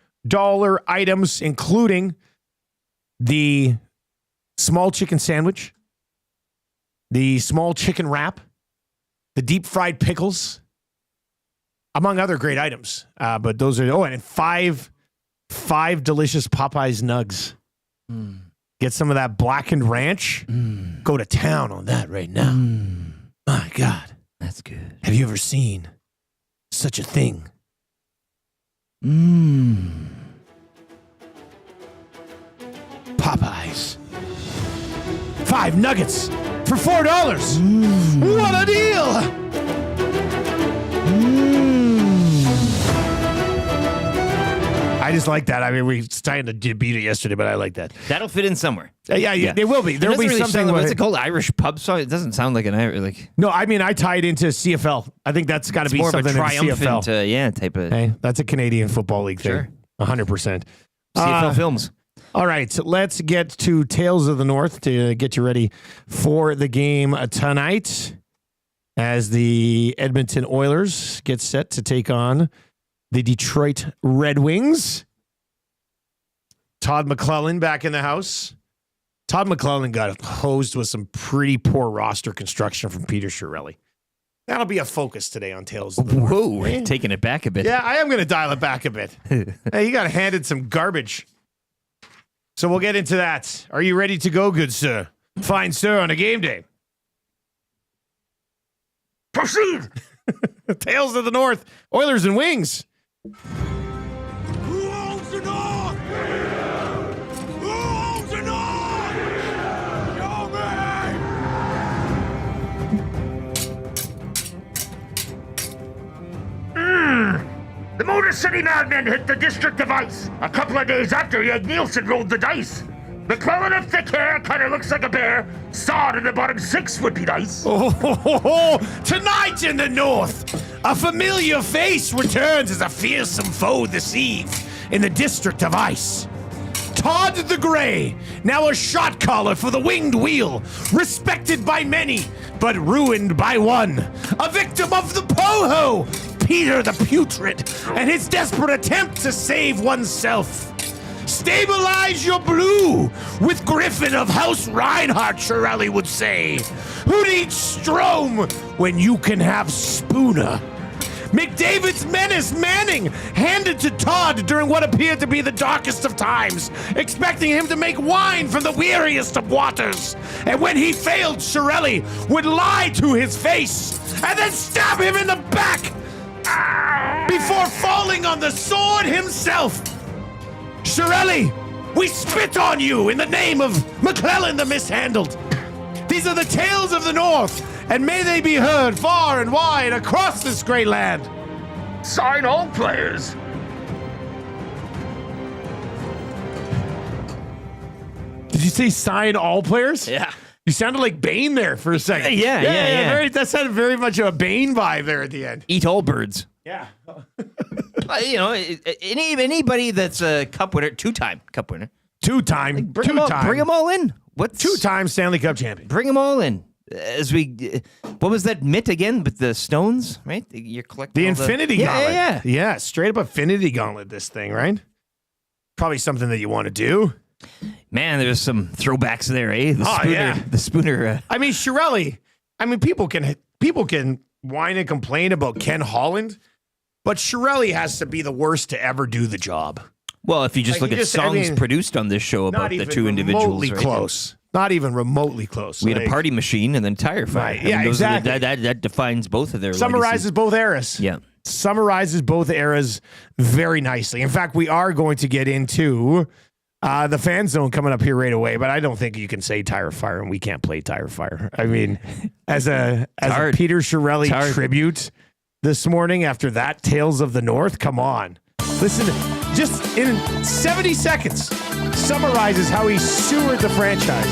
items, including the small chicken sandwich, the small chicken wrap, the deep fried pickles, among other great items. But those are, and 5 delicious Popeyes nugs. Get some of that blackened ranch. Go to town on that right now. My God.
That's good.
Have you ever seen such a thing? Popeyes. 5 nuggets for $4. What a deal! I just like that. I mean, we started to debate it yesterday, but I like that.
That'll fit in somewhere.
Yeah, there will be. There will be something.
What's it called? Irish pub song? It doesn't sound like an Irish. Like,
no, I mean, I tie it into CFL. I think that's got to be
more of
something
a triumphant,
in CFL.
type of.
Hey, that's a Canadian Football League
Sure.
thing. 100%.
CFL films.
All right, let's get to Tales of the North to get you ready for the game tonight as the Edmonton Oilers get set to take on the Detroit Red Wings. Todd McClellan back in the house. Todd McClellan got hosed with some pretty poor roster construction from Peter Chiarelli. That'll be a focus today on Tales of the North.
Whoa, taking it back a bit.
Yeah, I am going to dial it back a bit. Hey, you got handed some garbage. So we'll get into that. Are you ready to go, good sir? Fine, sir, on a game day. Proceed! Tales of the North, Oilers and Wings.
Who owns the North? Who owns the North? Show me!
The Motor City Madmen hit the District of Ice a couple of days after Yeg Nielsen rolled the dice. McClellan of thick hair kind of looks like a bear. Sod in the bottom 6 would be nice.
Tonight in the North, a familiar face returns as a fearsome foe this eve in the District of Ice. Todd the Grey, now a shot caller for the Winged Wheel, respected by many, but ruined by one. A victim of the Poho, Peter the Putrid, and his desperate attempt to save oneself. Stabilize your blue with Griffin of House Reinhardt, Chiarelli would say. Who needs Strome when you can have Spooner? McDavid's menace Manning handed to Todd during what appeared to be the darkest of times, expecting him to make wine from the weariest of waters. And when he failed, Chiarelli would lie to his face and then stab him in the back before falling on the sword himself. Chiarelli We spit on you in the name of McClellan the Mishandled. These are the tales of the North, and may they be heard far and wide across this great land.
Sign all players.
Did you say sign all players?
Yeah.
You sounded like Bane there for a second.
Yeah.
That sounded very much a Bane vibe there at the end.
Eat all birds.
Yeah.
Anybody that's a cup winner, two-time cup winner.
Two-time.
Bring them all in. What's
Two-time Stanley Cup champion.
Bring them all in. What was that mitt again? With the stones, right? You're collecting
The Infinity Gauntlet.
Yeah.
Straight up Infinity Gauntlet, this thing, right? Probably something that you want to do.
Man, there's some throwbacks there, eh? The Spooner.
I mean, Chiarelli. I mean, people can whine and complain about Ken Holland, but Chiarelli has to be the worst to ever do the job.
Well, if you just look at songs produced on this show about the two individuals,
remotely close. Not even remotely close.
We had a party machine and then tire fire.
Right. Yeah, exactly.
That defines both of their
Summarizes
legacies.
both eras.
Yeah.
Summarizes both eras very nicely. In fact, we are going to get into the fan zone coming up here right away, but I don't think you can say tire fire and we can't play tire fire. I mean, as a Peter Chiarelli tribute this morning after that Tales of the North, come on. Listen, just in 70 seconds, summarizes how he sewered the franchise.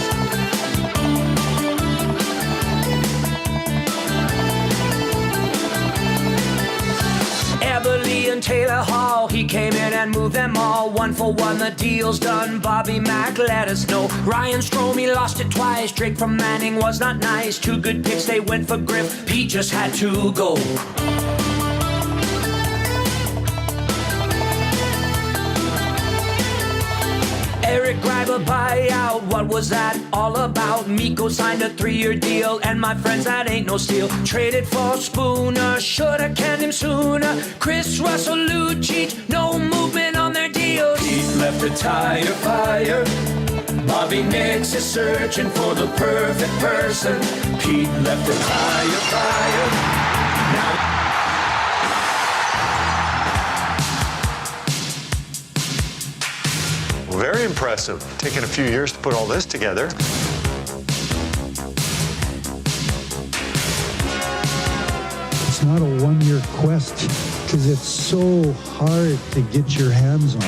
Everly and Taylor Hall, he came in and moved them all. 1-for-1, the deal's done. Bobby Mack let us know. Ryan Stromey lost it twice. Drake from Manning was not nice. Two good picks, they went for Griff. Pete just had to go. Eric Greiber buyout, what was that all about? Miko signed a 3-year deal, and my friends, that ain't no steal. Traded for Spooner, shoulda canned him sooner. Chris Russell, Lucic, no movement on their deals. Pete left a tire fire. Bobby Nix is searching for the perfect person. Pete left a tire fire. Now
very impressive. Taken a few years to put all this together.
It's not a one-year quest because it's so hard to get your hands on.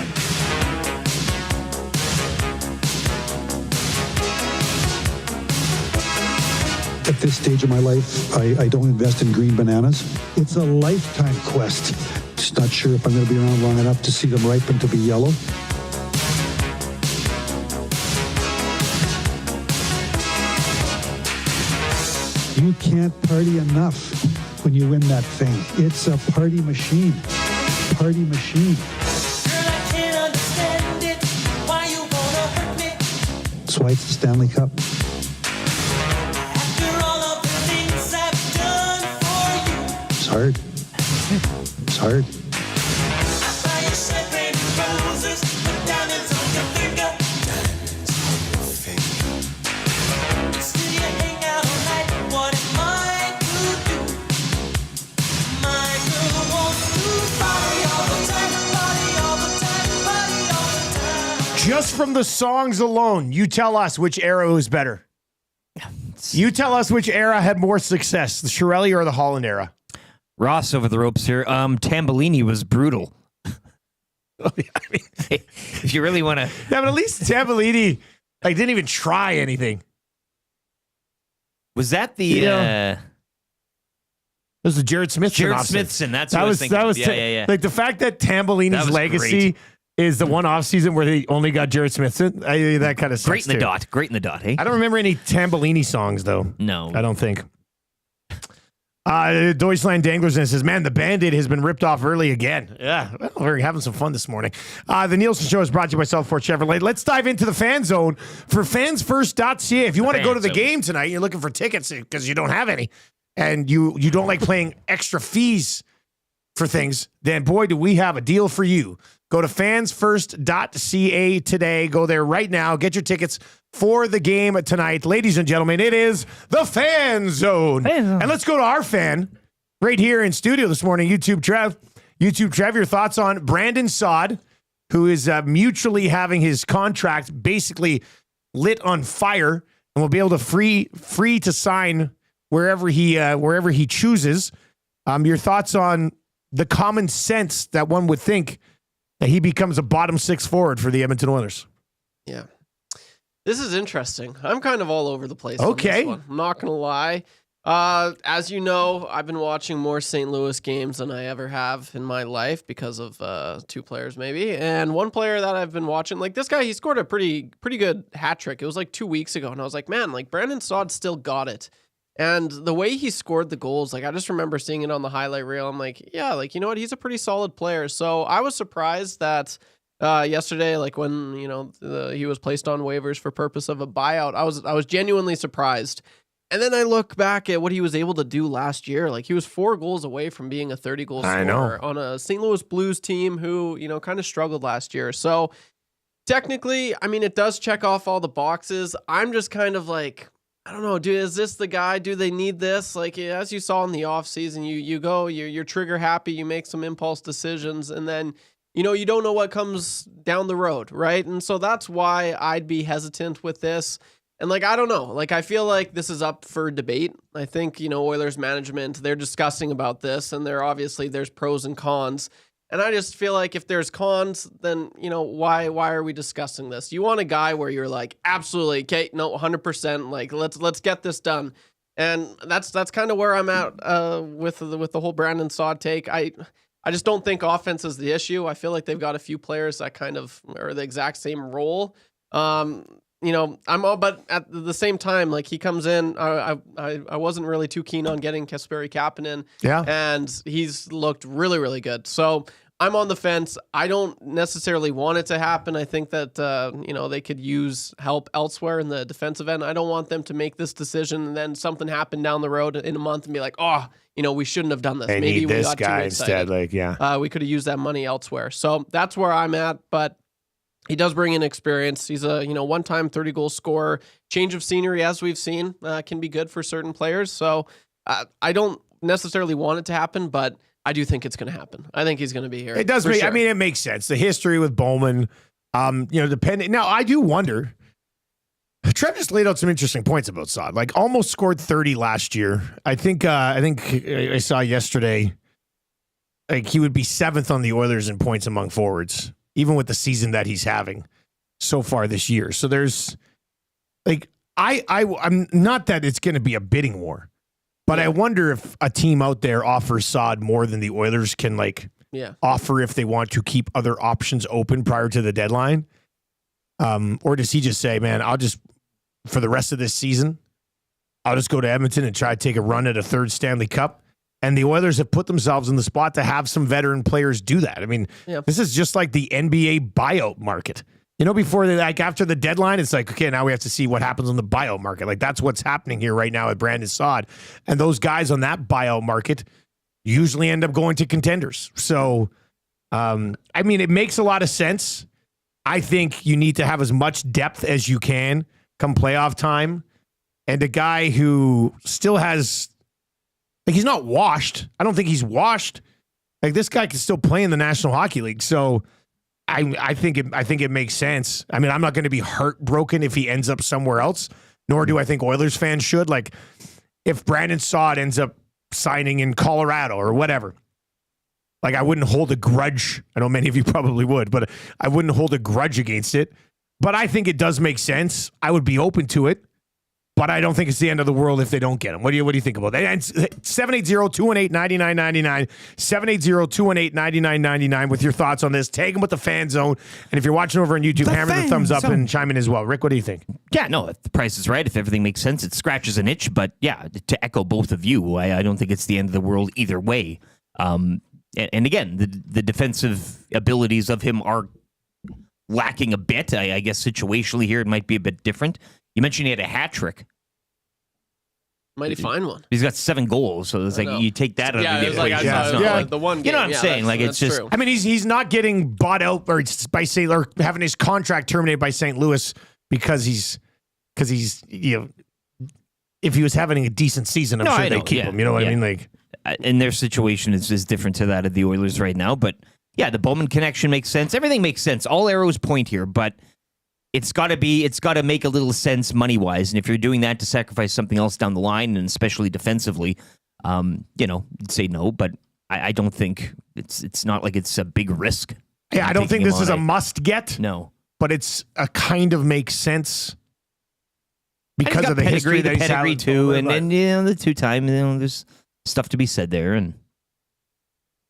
At this stage of my life, I don't invest in green bananas. It's a lifetime quest. Just not sure if I'm going to be around long enough to see them ripen to be yellow. You can't party enough when you win that thing. It's a party machine. Party machine.
Girl, I can't understand it. Why you wanna hurt me?
That's why it's the Stanley Cup.
After all of the things I've done for you.
It's hard. It's hard.
I buy you champagne and roses, put diamonds on your finger. Still you hang out all night. What am I to do? My girl wants to party all the time, party all the time, party all the time.
Just from the songs alone, you tell us which era was better. You tell us which era had more success, the Chiarelli or the Holland era.
Ross over the ropes here. Tambellini was brutal. If you really want to.
Yeah, but at least Tambellini didn't even try anything.
Was that the?
It was the Jared Smithson.
Jared
offseason.
Smithson. That's what I was thinking.
That was
Yeah.
like the fact that Tambellini's legacy is the one off season where they only got Jared Smithson. That kind of sucks
Great in the
too.
dot. Great in the dot. Hey.
I don't remember any Tambellini songs though.
No,
I don't think. Deutschland Danglerson says, man, the Band-Aid has been ripped off early again. Yeah, well, we're having some fun this morning. The Nielsen Show is brought to you by Southport Chevrolet. Let's dive into the fan zone for fansfirst.ca. If you want to go to the game tonight, you're looking for tickets because you don't have any, and you don't like paying extra fees for things, then boy, do we have a deal for you. Go to fansfirst.ca today. Go there right now. Get your tickets for the game tonight. Ladies and gentlemen, it is the Fan Zone. And let's go to our fan right here in studio this morning, YouTube Trev, your thoughts on Brandon Saad, who is mutually having his contract basically lit on fire and will be able to free to sign wherever he chooses. Your thoughts on the common sense that one would think that he becomes a bottom six forward for the Edmonton Oilers?
Yeah. This is interesting. I'm kind of all over the place.
Okay.
On this one. I'm not going to lie. As you know, I've been watching more St. Louis games than I ever have in my life because of two players maybe. And one player that I've been watching, like this guy, he scored a pretty good hat trick. It was like 2 weeks ago. And I was like, man, like Brandon Saad still got it. And the way he scored the goals, like I just remember seeing it on the highlight reel. I'm like, yeah, like, you know what? He's a pretty solid player. So I was surprised that yesterday, like when, he was placed on waivers for purpose of a buyout, I was genuinely surprised. And then I look back at what he was able to do last year. Like he was 4 goals away from being a 30-goal scorer on a St. Louis Blues team who, kind of struggled last year. So technically, I mean, it does check off all the boxes. I'm just kind of like, I don't know, is this the guy? Do they need this? Like, as you saw in the offseason, you're trigger happy, you make some impulse decisions, and then, you don't know what comes down the road, right? And so that's why I'd be hesitant with this. And, like, I don't know. Like, I feel like this is up for debate. I think, Oilers management, they're discussing about this, and there's pros and cons. And I just feel like if there's cons, then, why are we discussing this? You want a guy where you're like, absolutely, okay, no, 100%, like, let's get this done. And that's kind of where I'm at with the whole Brandon Saad take. I just don't think offense is the issue. I feel like they've got a few players that kind of are the exact same role. But at the same time, like he comes in, I wasn't really too keen on getting Kasperi Kapanen.
Yeah.
And he's looked really, really good. So I'm on the fence. I don't necessarily want it to happen. I think that, they could use help elsewhere in the defensive end. I don't want them to make this decision and then something happen down the road in a month and be like, oh, we shouldn't have done this.
They
Maybe
need
we
this
got
guy
too excited.
instead.
We could have used that money elsewhere. So that's where I'm at. But he does bring in experience. He's a one-time 30-goal scorer. Change of scenery, as we've seen, can be good for certain players. So I don't necessarily want it to happen, but I do think it's going to happen. I think he's going to be here.
It does make. Sure. I mean, it makes sense. The history with Bowman, depending. Now, I do wonder. Trev just laid out some interesting points about Saad. Like, almost scored 30 last year. I think I saw yesterday. Like, he would be 7th on the Oilers in points among forwards, even with the season that he's having so far this year. So there's, like, I'm not that it's going to be a bidding war. But I wonder if a team out there offers Saad more than the Oilers can offer if they want to keep other options open prior to the deadline. Or does he just say, man, for the rest of this season, I'll just go to Edmonton and try to take a run at a 3rd Stanley Cup? And the Oilers have put themselves in the spot to have some veteran players do that. I mean, This is just like the NBA buyout market. Before after the deadline, it's like, okay, now we have to see what happens on the buyout market. Like, that's what's happening here right now at Brandon Saad. And those guys on that buyout market usually end up going to contenders. So, it makes a lot of sense. I think you need to have as much depth as you can come playoff time. And a guy who still has, like, he's not washed. I don't think he's washed. Like, this guy can still play in the National Hockey League. So, I think it makes sense. I mean, I'm not going to be heartbroken if he ends up somewhere else, nor do I think Oilers fans should. Like, if Brandon Saad ends up signing in Colorado or whatever, like, I wouldn't hold a grudge. I know many of you probably would, but I wouldn't hold a grudge against it. But I think it does make sense. I would be open to it. But I don't think it's the end of the world if they don't get him. What do you think about that? 780-218-9999. 780-218-9999 with your thoughts on this. Tag them with the Fan Zone. And if you're watching over on YouTube, hammer the thumbs up and chime in as well. Rick, what do you think?
Yeah, no, if the price is right, if everything makes sense, it scratches an itch. But yeah, to echo both of you, I don't think it's the end of the world either way. And again, the defensive abilities of him are lacking a bit. I guess situationally here, it might be a bit different. You mentioned he had a hat trick.
Might he find one?
He's got 7 goals, so it's like you take that out of the equation.
The one game.
You know what I'm saying? Like, it's just.
True.
I mean, he's not getting bought out or having his contract terminated by St. Louis because he's if he was having a decent season, I'm sure they'd keep him. You know what I mean? Like,
and their situation is different to that of the Oilers right now, but Yeah, the Bowman connection makes sense. Everything makes sense. All arrows point here, but it's got to make a little sense money-wise. And if you're doing that to sacrifice something else down the line, and especially defensively, you'd say no. But I don't think it's not like it's a big risk.
Yeah, I don't think this is a must get.
No,
but it's a kind of makes sense because of the
pedigree,
history that he's had
too, and then the 2-time. There's stuff to be said there, and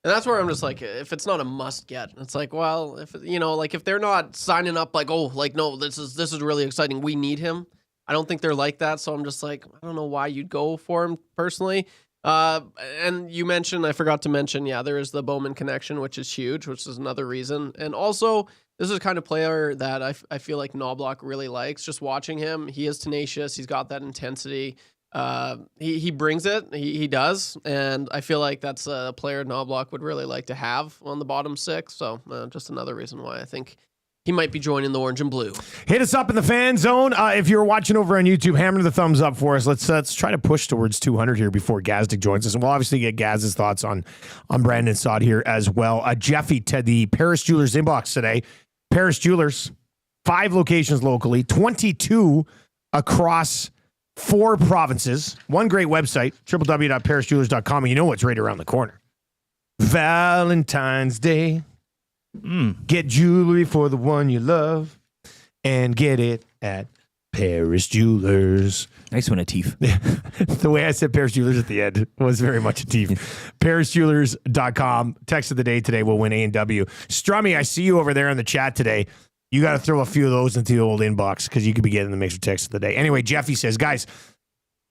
that's where I'm just like, if it's not a must get, it's like, well, if if they're not signing up, like, oh, like, no, this is really exciting, we need him. I don't think they're like that, so I'm just like, I don't know why you'd go for him personally. And you mentioned, I forgot to mention, there is the Bowman connection, which is huge, which is another reason. And also, this is the kind of player that I feel like Knobloch really likes. Just watching him, he is tenacious. He's got that intensity. He brings it. He does. And I feel like that's a player Knobloch would really like to have on the bottom six. So just another reason why I think he might be joining the orange and blue.
Hit us up in the fan zone. If you're watching over on YouTube, hammer the thumbs up for us. Let's try to push towards 200 here before Gazdic joins us. And we'll obviously get Gaz's thoughts on Brandon Saad here as well. Jeffy to the Paris Jewelers inbox today. Paris Jewelers, 5 locations locally, 22 across 4 provinces. One great website, www.parisjewelers.com. And you know what's right around the corner. Valentine's Day. Get jewelry for the one you love and get it at Paris Jewelers.
Nice one, Atif.
The way I said Paris Jewelers at the end was very much Atif. ParisJewelers.com. Text of the day today will win A&W. Strummy, I see you over there in the chat today. You got to throw a few of those into the old inbox because you could be getting the mixer text of the day. Anyway, Jeffy says, guys,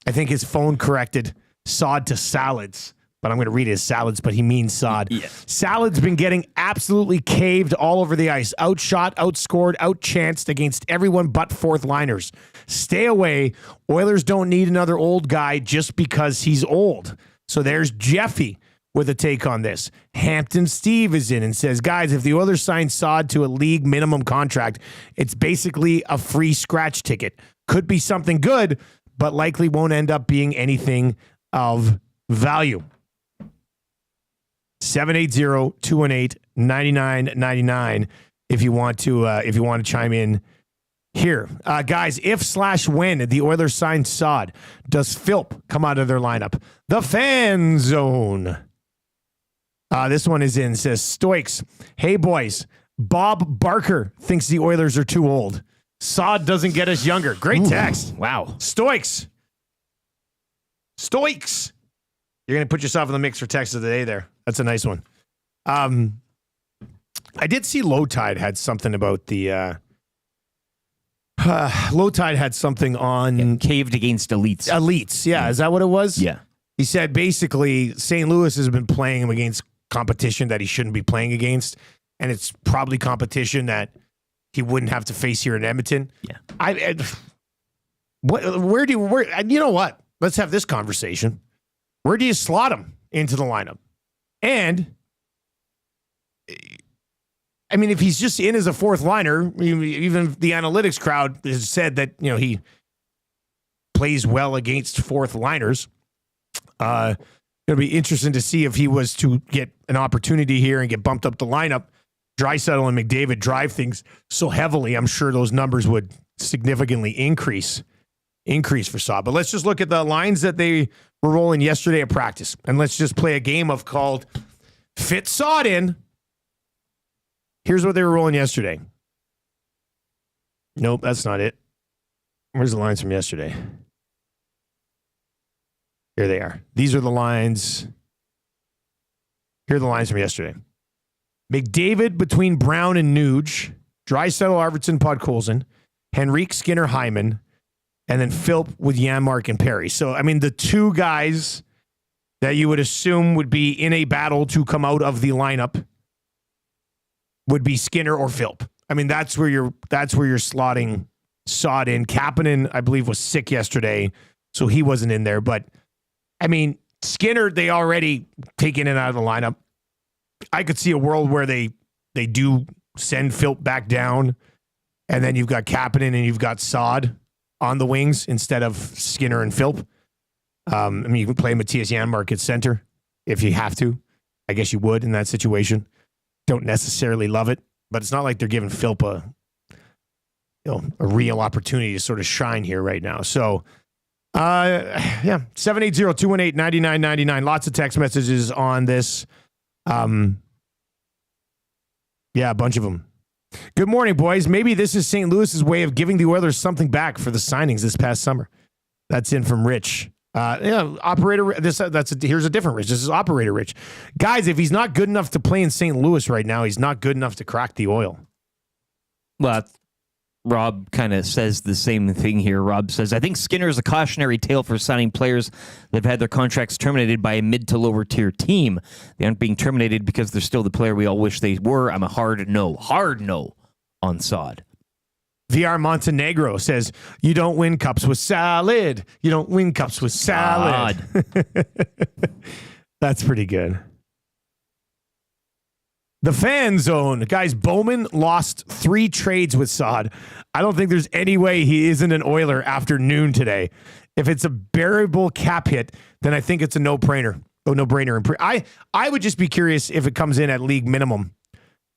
I think his phone corrected Saad to salads. But I'm going to read it as salads, but he means Saad. Yeah. Salad's been getting absolutely caved all over the ice. Outshot, outscored, outchanced against everyone but fourth liners. Stay away. Oilers don't need another old guy just because he's old. So there's Jeffy with a take on this. Hampton Steve is in and says, guys, if the Oilers sign Saad to a league minimum contract, it's basically a free scratch ticket. Could be something good, but likely won't end up being anything of value. 780-218-9999 if you want to chime in here. Guys, if/when the Oilers sign Saad, does Philp come out of their lineup? The fan zone. This one is in, says Stoics. Hey boys, Bob Barker thinks the Oilers are too old. Saad doesn't get us younger. Great text.
Wow.
Stoics. You're going to put yourself in the mix for text of the day there. That's a nice one. I did see Low Tide had something about the... Low Tide had something on...
caved against elites.
Elites, yeah. Is that what it was?
Yeah.
He said basically St. Louis has been playing him against competition that he shouldn't be playing against, and it's probably competition that he wouldn't have to face here in Edmonton.
Yeah.
You know what? Let's have this conversation. Where do you slot him into the lineup? And, I mean, if he's just in as a fourth liner, even the analytics crowd has said that, he plays well against fourth liners. It'll be interesting to see if he was to get an opportunity here and get bumped up the lineup. Draisaitl and McDavid drive things so heavily, I'm sure those numbers would significantly increase for Saad. But let's just look at the lines that they were rolling yesterday at practice. And let's just play a game called Fit Saad in. Here's what they were rolling yesterday. Nope, that's not it. Where's the lines from yesterday? Here they are. These are the lines. Here are the lines from yesterday. McDavid between Brown and Nuge. Draisaitl, Arvidsson, Podkolzin. Henrique, Skinner, Hyman. And then Philp with Janmark and Perry. So, I mean, the two guys that you would assume would be in a battle to come out of the lineup would be Skinner or Philp. I mean, that's where you're slotting Saad in. Kapanen, I believe, was sick yesterday, so he wasn't in there. But, I mean, Skinner, they already taken it out of the lineup. I could see a world where they do send Philp back down, and then you've got Kapanen and you've got Saad on the wings instead of Skinner and Philp. I mean, you can play Matthias Janmark at center if you have to. I guess you would in that situation. don't necessarily love it, but it's not like they're giving Philp a real opportunity to sort of shine here right now. So, 780-218-9999. Lots of text messages on this. A bunch of them. Good morning, boys. Maybe this is St. Louis's way of giving the Oilers something back for the signings this past summer. That's in from Rich. Operator. Here's a different Rich. This is Operator Rich. Guys, if he's not good enough to play in St. Louis right now, he's not good enough to crack the Oil.
Well, Rob kind of says the same thing here. Rob says, I think Skinner is a cautionary tale for signing players that have had their contracts terminated by a mid to lower tier team. They aren't being terminated because they're still the player we all wish they were. I'm a hard no on Saad.
VR Montenegro says, you don't win cups with salad. You don't win cups with salad. That's pretty good. The Fan Zone. Guys, Bowman lost 3 trades with Saad. I don't think there's any way he isn't an Oiler after noon today. If it's a bearable cap hit, then I think it's a no-brainer. I would just be curious if it comes in at league minimum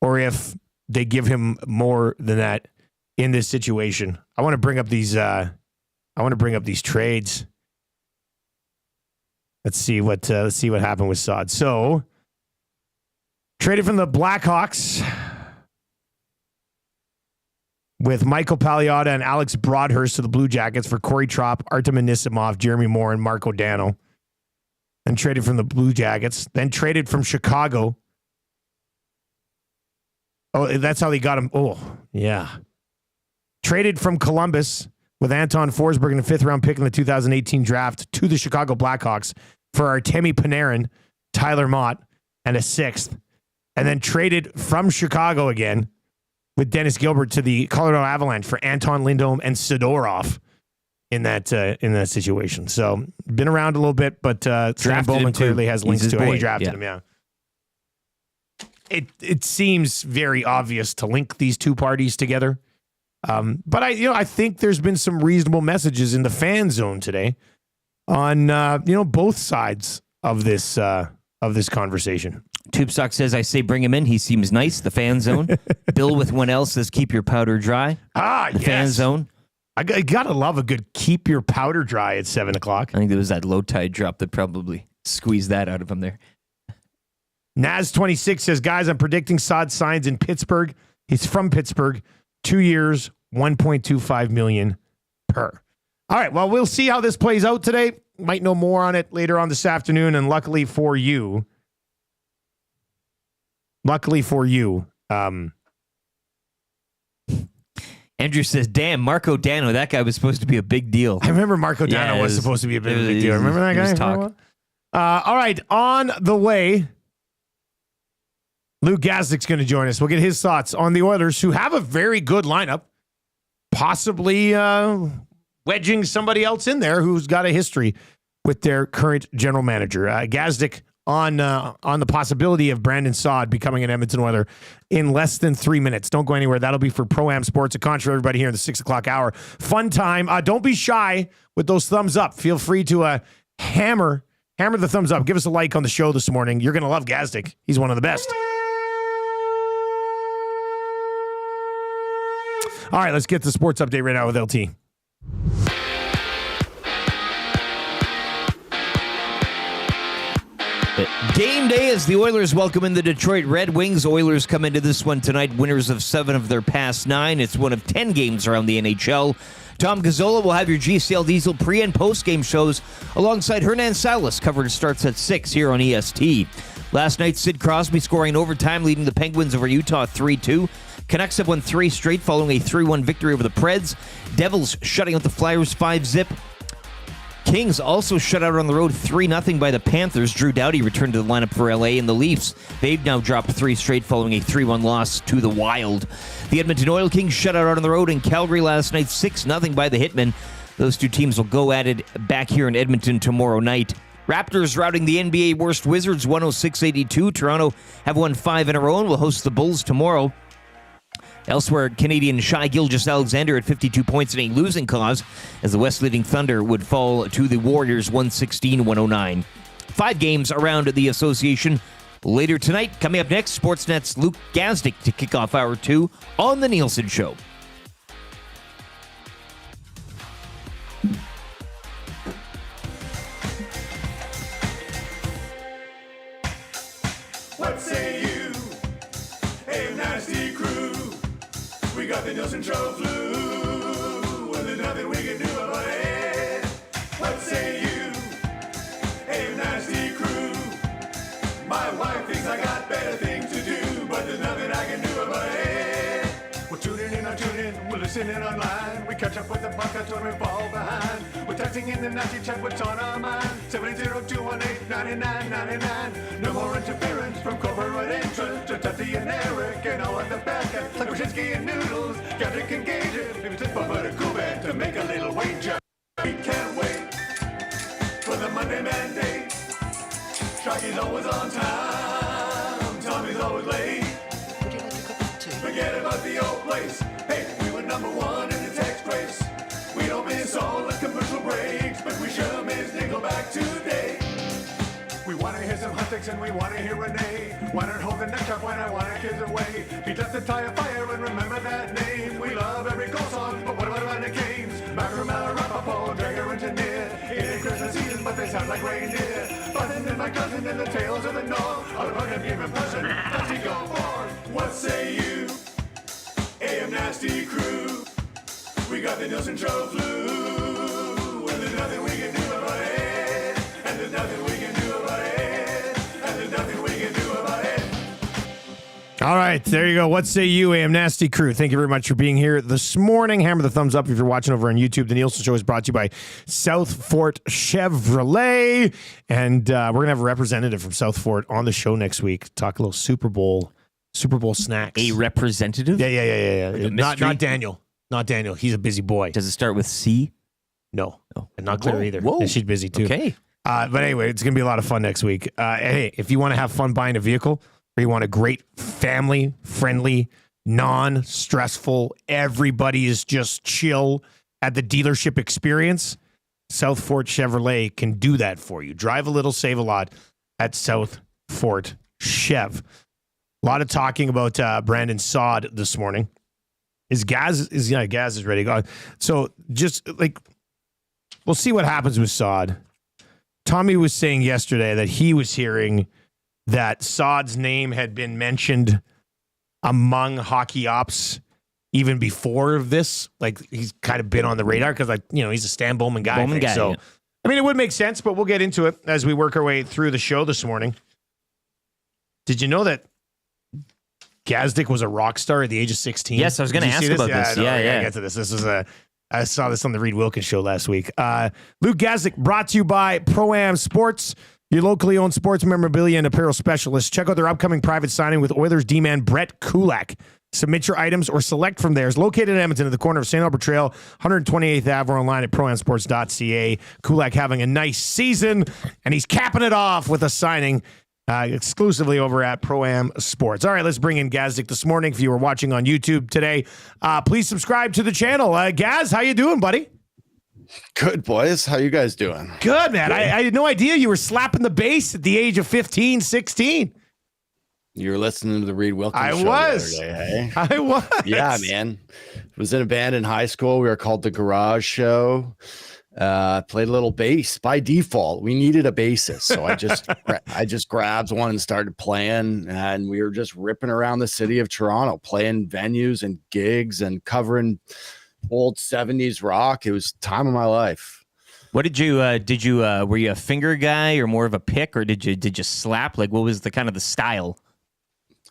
or if they give him more than that in this situation. I want to bring up these trades. Let's see what happened with Saad. So, traded from the Blackhawks with Michael Paliotta and Alex Broadhurst to the Blue Jackets for Corey Tropp, Artem Anisimov, Jeremy Moore, and Marco Dano. And traded from the Blue Jackets. Then traded from Chicago. Oh, that's how they got him. Oh, yeah. Traded from Columbus with Anton Forsberg and a 5th-round pick in the 2018 draft to the Chicago Blackhawks for Artemi Panarin, Tyler Mott, and a 6th. And then traded from Chicago again with Dennis Gilbert to the Colorado Avalanche for Anton Lindholm and Sidorov in that situation. So been around a little bit, but Sam Bowman clearly has links to it. He drafted him, yeah. It seems very obvious to link these two parties together. But I think there's been some reasonable messages in the Fan Zone today on both sides of this conversation.
TubeStock says, I say bring him in. He seems nice. The Fan Zone. Bill with one L says, keep your powder dry.
The
Fan Zone.
I gotta love a good keep your powder dry at 7 o'clock.
I think there was that low tide drop that probably squeezed that out of him there.
Naz26 says, guys, I'm predicting Saad signs in Pittsburgh. He's from Pittsburgh. 2 years, $1.25 million per. All right, well, we'll see how this plays out today. Might know more on it later on this afternoon, and luckily for you,
Andrew says, damn, Marco Dano, that guy was supposed to be a big deal.
I remember Marco Dano was supposed to be a big deal. Remember that guy?
Talk.
All right, on the way, Lou Gazdic's going to join us. We'll get his thoughts on the Oilers, who have a very good lineup, possibly wedging somebody else in there who's got a history with their current general manager. Gazdic on the possibility of Brandon Saad becoming an Edmonton Oiler in less than 3 minutes. Don't go anywhere. That'll be for Pro-Am Sports, a contract for everybody here in the 6 o'clock hour. Fun time. Don't be shy with those thumbs up. Feel free to hammer the thumbs up. Give us a like on the show this morning. You're going to love Gazdic. He's one of the best. All right, let's get the sports update right now with LT.
Game day as the Oilers welcome in the Detroit Red Wings. Oilers come into this one tonight, winners of 7 of their past 9. It's one of 10 games around the NHL. Tom Gazzola will have your GCL Diesel pre- and post-game shows alongside Hernan Salas. Coverage starts at 6 here on EST. Last night, Sid Crosby scoring in overtime, leading the Penguins over Utah 3-2. Canucks have won 3 straight following a 3-1 victory over the Preds. Devils shutting out the Flyers 5-0. Kings also shut out on the road 3-0 by the Panthers. Drew Doughty returned to the lineup for LA, and the Leafs, they've now dropped 3 straight following a 3-1 loss to the Wild. The Edmonton Oil Kings shut out on the road in Calgary last night 6-0 by the Hitmen. Those two teams will go at it back here in Edmonton tomorrow night. Raptors routing the NBA worst Wizards 106-82. Toronto have won 5 in a row and will host the Bulls tomorrow. Elsewhere, Canadian Shai Gilgeous-Alexander at 52 points in a losing cause as the West leading Thunder would fall to the Warriors 116-109. 5 games around the association. later tonight. Coming up next, Sportsnet's Luke Gazdic to kick off Hour 2 on The Nielson Show.
What say you? Hey, nasty crew. We got the Nielson Show flu. Well, there's nothing we can do about it. What say you? Hey, nasty crew. My wife thinks I got better things to do, but there's nothing I can do about it. We're tuning in, we're listening online. We catch up with the podcast when we fall behind. We're texting in the nasty chat, what's on our mind. 780-218-9999. No more interference from corporate entrance to Tutti and Eric and all of the bad guys like Brzezinski and Noodles. Gazdic and Gage it. Maybe it's but a cool band to make a little wager. We can't wait for the Monday Mandate. Sharky's always on time. Tommy's always late. Forget about the old place. Hey, we were number one in the text race. We don't miss all the commercial breaks, but we sure miss Nickelback today. We want to hear some hot takes and we want to hear Renee. Why not hold the neck up when I want our kids away? He left the tire fire and remember that name. We love every goal song, but what about the games? Macramel, Rapaport, Drager, and Tanier. It ain't Christmas season, but they sound like reindeer. Button and my cousin and the tales of the North. I'll run a game in person. Does he go for? What say you? AM Nasty Crew. We got the Nielson Show flu. And there's nothing we can do about it. And there's nothing we can do about it. And there's nothing we can do about it.
All right, there you go. What say you, AM Nasty Crew? Thank you very much for being here this morning. Hammer the thumbs up if you're watching over on YouTube. The Nielson Show is brought to you by South Fort Chevrolet. And we're going to have a representative from South Fort on the show next week. Talk a little Super Bowl snacks.
A representative?
Yeah.
Like
Not Daniel. Not Daniel. He's a busy boy.
Does it start with C?
No. And not Claire either.
Whoa.
Yeah, she's busy too.
Okay.
But anyway, it's going to be a lot of fun next week. Hey, if you want to have fun buying a vehicle, or you want a great family-friendly, non-stressful, everybody is just chill at the dealership experience, South Fort Chevrolet can do that for you. Drive a little, save a lot at South Fort Chev. A lot of talking about Brandon Saad this morning. Gaz is ready to go. So just like, we'll see what happens with Saad. Tommy was saying yesterday that he was hearing that Saad's name had been mentioned among hockey ops even before this. Like, he's kind of been on the radar because, he's a Stan Bowman guy. So, yeah. I mean, it would make sense, but we'll get into it as we work our way through the show this morning. Did you know that Gazdic was a rock star at the age of 16?
Yes, I was going to ask about this. Yeah.
Get to this. I saw this on the Reed Wilkins show last week. Luke Gazdic, brought to you by Pro-Am Sports, your locally owned sports memorabilia and apparel specialist. Check out their upcoming private signing with Oilers D-man Brett Kulak. Submit your items or select from theirs. Located in Edmonton at the corner of St. Albert Trail, 128th Ave, or online at proamsports.ca. Kulak having a nice season, and he's capping it off with a signing exclusively over at Pro-Am Sports. All right, let's bring in Gazdic this morning. If you were watching on YouTube today, please subscribe to the channel. Gaz, how you doing, buddy?
Good, boys. How you guys doing?
Good, man. I had no idea you were slapping the bass at the age of 15, 16.
You were listening to the Reed Wilkins show
the other
day, hey?
I was.
Yeah, man. Was in a band in high school. We were called the Garage Show. Played a little bass by default. We needed a bassist, so I just grabbed one and started playing, and we were just ripping around the city of Toronto, playing venues and gigs and covering old 70s rock. It was time of my life.
What did you were you a finger guy or more of a pick, or did you slap? Like, what was the kind of the style?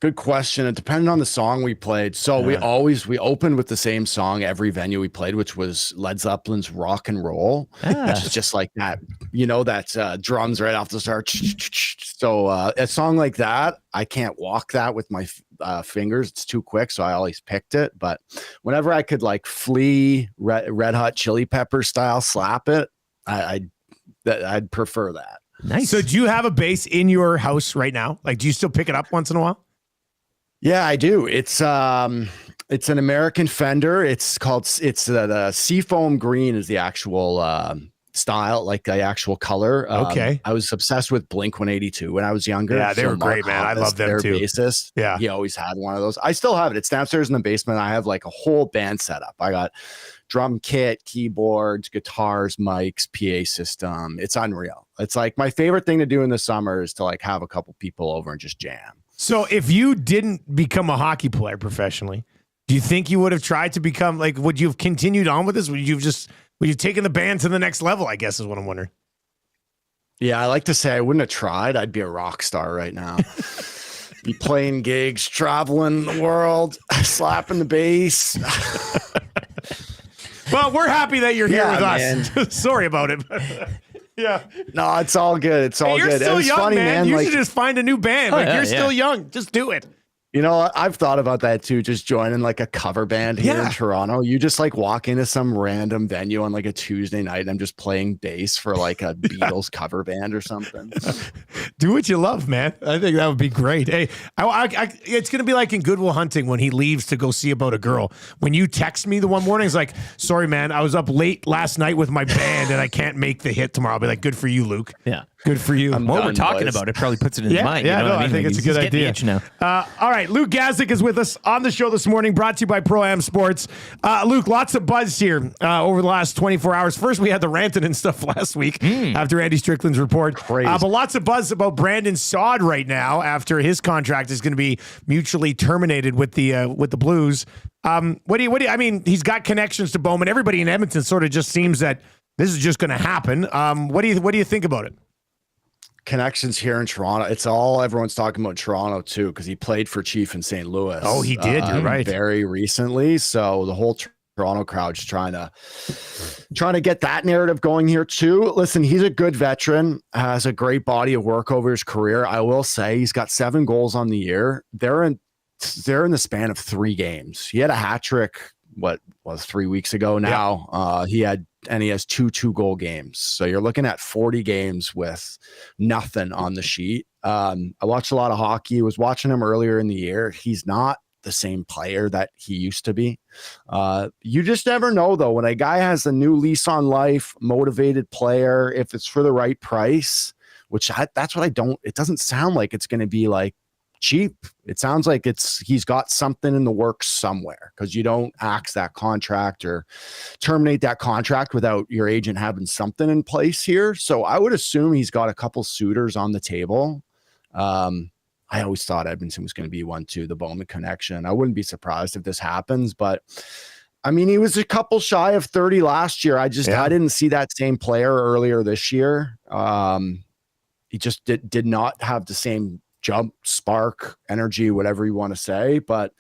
Good question. It depended on the song we played. So we opened with the same song every venue we played, which was Led Zeppelin's Rock and Roll, which is just like that, that drums right off the start. So a song like that, I can't walk that with my fingers. It's too quick. So I always picked it. But whenever I could like Flea, Red Hot Chili Pepper style slap it, I'd prefer that.
Nice. So do you have a bass in your house right now? Like, do you still pick it up once in a while?
Yeah, I do. It's an American Fender. It's the Seafoam Green is the actual style, like the actual color.
Okay.
I was obsessed with Blink 182 when I was younger.
Yeah, they were great, man. I love them
their
too.
bassist.
Yeah.
He always had one of those. I still have it. It's downstairs in the basement. I have like a whole band setup. I got drum kit, keyboards, guitars, mics, PA system. It's unreal. It's like my favorite thing to do in the summer is to like have a couple people over and just jam.
So if you didn't become a hockey player professionally, do you think you would have tried to become like, would you have continued on with this? Would you have taken the band to the next level, I guess is what I'm wondering.
Yeah, I like to say I wouldn't have tried. I'd be a rock star right now. Be playing gigs, traveling the world, slapping the bass.
Well, we're happy that you're here with
man.
us. Sorry about it. Yeah.
No, it's all good. It's all
you're
good.
still
It's
young,
funny,
man. You
like,
should just find a new band. You're still young. Just do it.
you know, I've thought about that too, just joining like a cover band here in Toronto. You just like walk into some random venue on like a Tuesday night and I'm just playing bass for like a Beatles cover band or something.
Do what you love, man. I think that would be great. Hey, it's going to be like in Good Will Hunting when he leaves to go see about a girl. When you text me the one morning, it's like, sorry, man, I was up late last night with my band and I can't make the hit tomorrow. I'll be like, good for you, Luke.
Yeah.
Good for you.
What we're talking about, it probably puts it in his mind.
Yeah,
you know
no,
what I mean?
think it's a good idea.
Now.
All right, Luke Gazdic is with us on the show this morning, brought to you by Pro-Am Sports. Luke, lots of buzz here over the last 24 hours. First, we had the ranting and stuff last week after Andy Strickland's report.
Crazy.
But lots of buzz about Brandon Saad right now after his contract is going to be mutually terminated with the Blues. What do you? I mean, he's got connections to Bowman. Everybody in Edmonton sort of just seems that this is just going to happen. What do you think about it?
Connections here in Toronto. It's all everyone's talking about Toronto too, because he played for Chief in St. Louis.
Oh, he did. You're right.
Very recently. So the whole Toronto crowd's trying to get that narrative going here too. Listen, he's a good veteran, has a great body of work over his career. I will say he's got 7 goals on the year. They're in the span of 3 games. He had a hat trick. What was 3 weeks ago now? He has 2 2-goal games. So you're looking at 40 games with nothing on the sheet. I watched a lot of hockey, was watching him earlier in the year. He's not the same player that he used to be. You just never know though, when a guy has a new lease on life, motivated player, if it's for the right price, that's what it doesn't sound like it's going to be like cheap. It sounds like he's got something in the works somewhere, because you don't axe that contract or terminate that contract without your agent having something in place here. So I would assume he's got a couple suitors on the table. I always thought Edmonton was going to be one too, the Bowman connection. I wouldn't be surprised if this happens, but I mean, he was a couple shy of 30 last year. I didn't see that same player earlier this year. He just did not have the same jump, spark, energy, whatever you want to say. But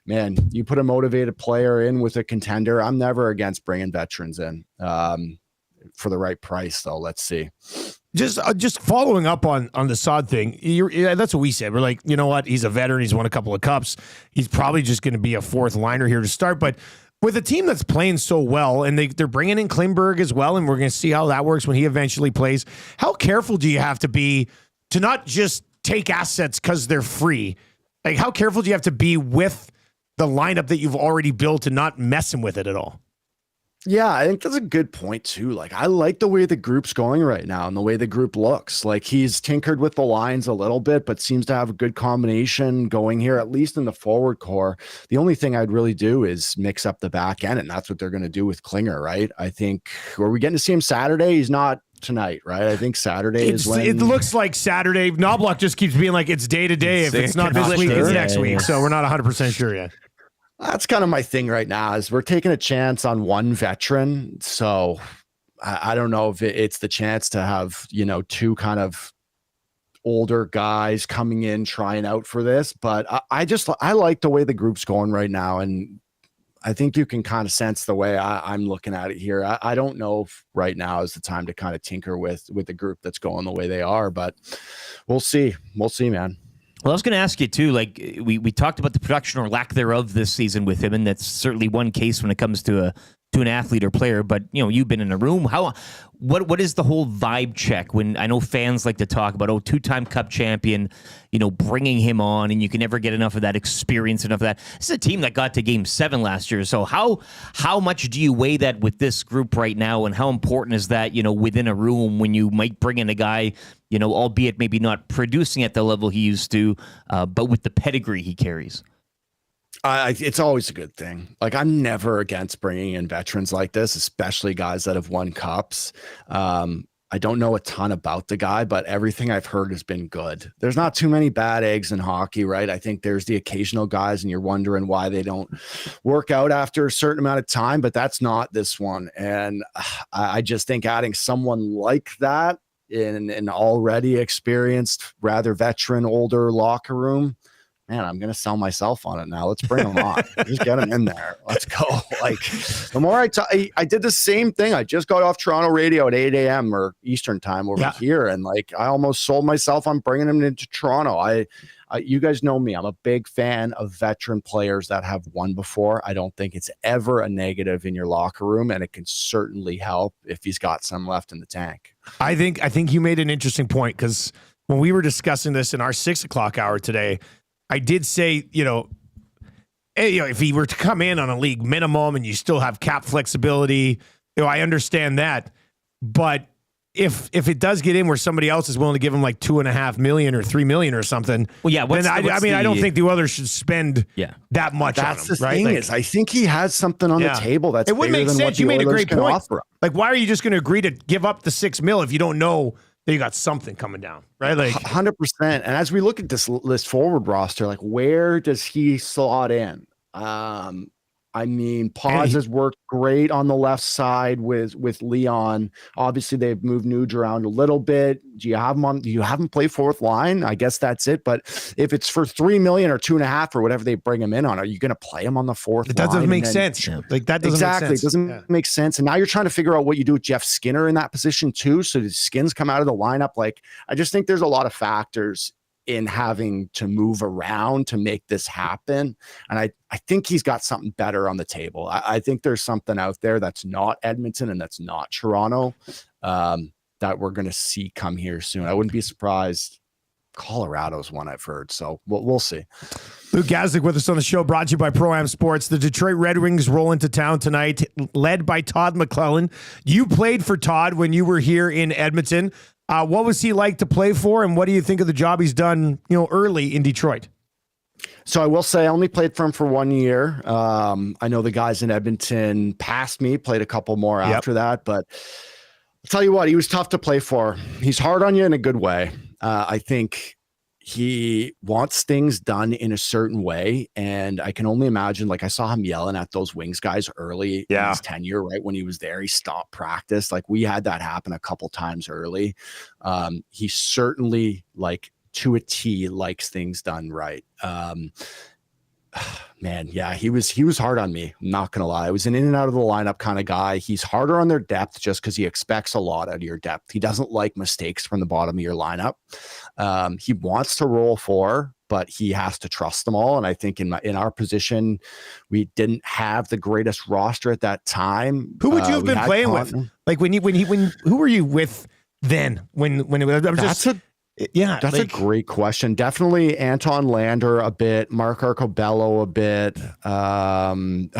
man, you put a motivated player in with a contender. I'm never against bringing veterans in for the right price, though. Let's see.
Just following up on the Saad thing, that's what we said. We're like, you know what? He's a veteran. He's won a couple of cups. He's probably just going to be a 4th liner here to start. But with a team that's playing so well, and they're bringing in Klingberg as well, and we're going to see how that works when he eventually plays. How careful do you have to be to not just take assets because they're free? Like, how careful do you have to be with the lineup that you've already built and not messing with it at all?
Yeah, I think that's a good point too. Like, I like the way the group's going right now and the way the group looks. Like, he's tinkered with the lines a little bit, but seems to have a good combination going here, at least in the forward core. The only thing I'd really do is mix up the back end, and that's what they're going to do with Klinger, right? I think, are we getting to see him Saturday? He's not tonight, right? I think Saturday is when
it looks like Saturday. Knobloch just keeps being like, it's day to day. If it's not this week, it's next week. So we're not 100% sure yet.
That's kind of my thing right now, is we're taking a chance on one veteran. So I don't know if it's the chance to have, 2 kind of older guys coming in, trying out for this. But I like the way the group's going right now. And I think you can kind of sense the way I'm looking at it here. I don't know if right now is the time to kind of tinker with the group that's going the way they are, but we'll see. We'll see, man.
Well, I was going to ask you too, like we talked about the production or lack thereof this season with him, and that's certainly one case when it comes to to an athlete or player, but you've been in a room. What is the whole vibe check when I know fans like to talk about, two-time Cup champion, bringing him on, and you can never get enough of that experience, enough of that. This is a team that got to Game 7 last year. So how much do you weigh that with this group right now, and how important is that, within a room when you might bring in a guy, albeit maybe not producing at the level he used to, but with the pedigree he carries?
It's always a good thing. Like, I'm never against bringing in veterans like this, especially guys that have won cups. I don't know a ton about the guy, but everything I've heard has been good. There's not too many bad eggs in hockey, right? I think there's the occasional guys and you're wondering why they don't work out after a certain amount of time, but that's not this one. And I just think adding someone like that in an already experienced, rather veteran, older locker room, man, I'm going to sell myself on it now. Let's bring them on. Just get them in there. Let's go. Like, the more I did the same thing. I just got off Toronto radio at 8 a.m. or Eastern time over here. And I almost sold myself on bringing them into Toronto. You guys know me. I'm a big fan of veteran players that have won before. I don't think it's ever a negative in your locker room, and it can certainly help if he's got some left in the tank.
I think you made an interesting point, because when we were discussing this in our 6 o'clock hour today, I did say, if he were to come in on a league minimum and you still have cap flexibility, I understand that. But if it does get in where somebody else is willing to give him like $2.5 million or $3 million or something, then I don't think the others should spend that much.
That's
on him,
the
right?
thing is, I think he has something on the table that's
it would make sense. You made a great point.
Offer.
Like, why are you just going to agree to give up the $6 million if you don't know that you got something coming down, right? Like
100%. And as we look at this forward roster, like, where does he slot in? Paz has worked great on the left side with Leon. Obviously, they've moved Nuge around a little bit. Do you have him play fourth line? I guess that's it. But if it's for $3 million or $2.5 million or whatever they bring him in on, are you going to play him on the fourth line?
That doesn't make sense. Like, that doesn't make sense.
It doesn't make sense. And now you're trying to figure out what you do with Jeff Skinner in that position too. So does Skins come out of the lineup? Like, I just think there's a lot of factors in having to move around to make this happen. And I think he's got something better on the table. I think there's something out there that's not Edmonton and that's not Toronto that we're going to see come here soon. I wouldn't be surprised. Colorado's one I've heard. So we'll see.
Luke Gazdic with us on the show, brought to you by Pro-Am Sports. The Detroit Red Wings roll into town tonight, led by Todd McClellan. You played for Todd when you were here in Edmonton. What was he like to play for, and what do you think of the job he's done, early in Detroit?
So I will say I only played for him for 1 year. I know the guys in Edmonton passed me, played a couple more after that, but I'll tell you what, he was tough to play for. He's hard on you in a good way. I think he wants things done in a certain way. And I can only imagine, like, I saw him yelling at those Wings guys early in his tenure, right? When he was there, he stopped practice. Like, we had that happen a couple times early. He certainly, like, to a T, likes things done right. Man, yeah, he was hard on me. I'm not gonna lie. I was an in and out of the lineup kind of guy. He's harder on their depth just because he expects a lot out of your depth. He doesn't like mistakes from the bottom of your lineup. He wants to roll four, but he has to trust them all. And I think in our position, we didn't have the greatest roster at that time.
Who would you have been playing with? Like who were you with then? When it was
That's a great question. Definitely Anton Lander a bit, Mark Arcobello a bit. Eero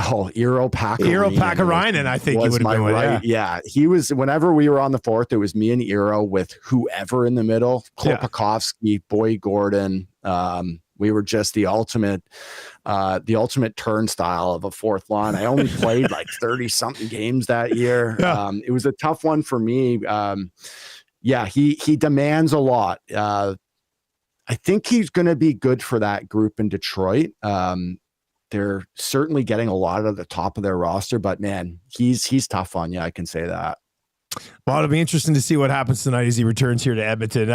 Pakarainen, I think he would have been
right. Yeah, he was. Whenever we were on the fourth, it was me and Eero with whoever in the middle. Klopakovsky, Boy Gordon. We were just the ultimate turnstile of a fourth line. I only played like 30 something games that year. It was a tough one for me. Yeah, he demands a lot. I think he's going to be good for that group in Detroit. They're certainly getting a lot at the top of their roster, but man, he's tough on you. I can say that.
Well, it'll be interesting to see what happens tonight as he returns here to Edmonton.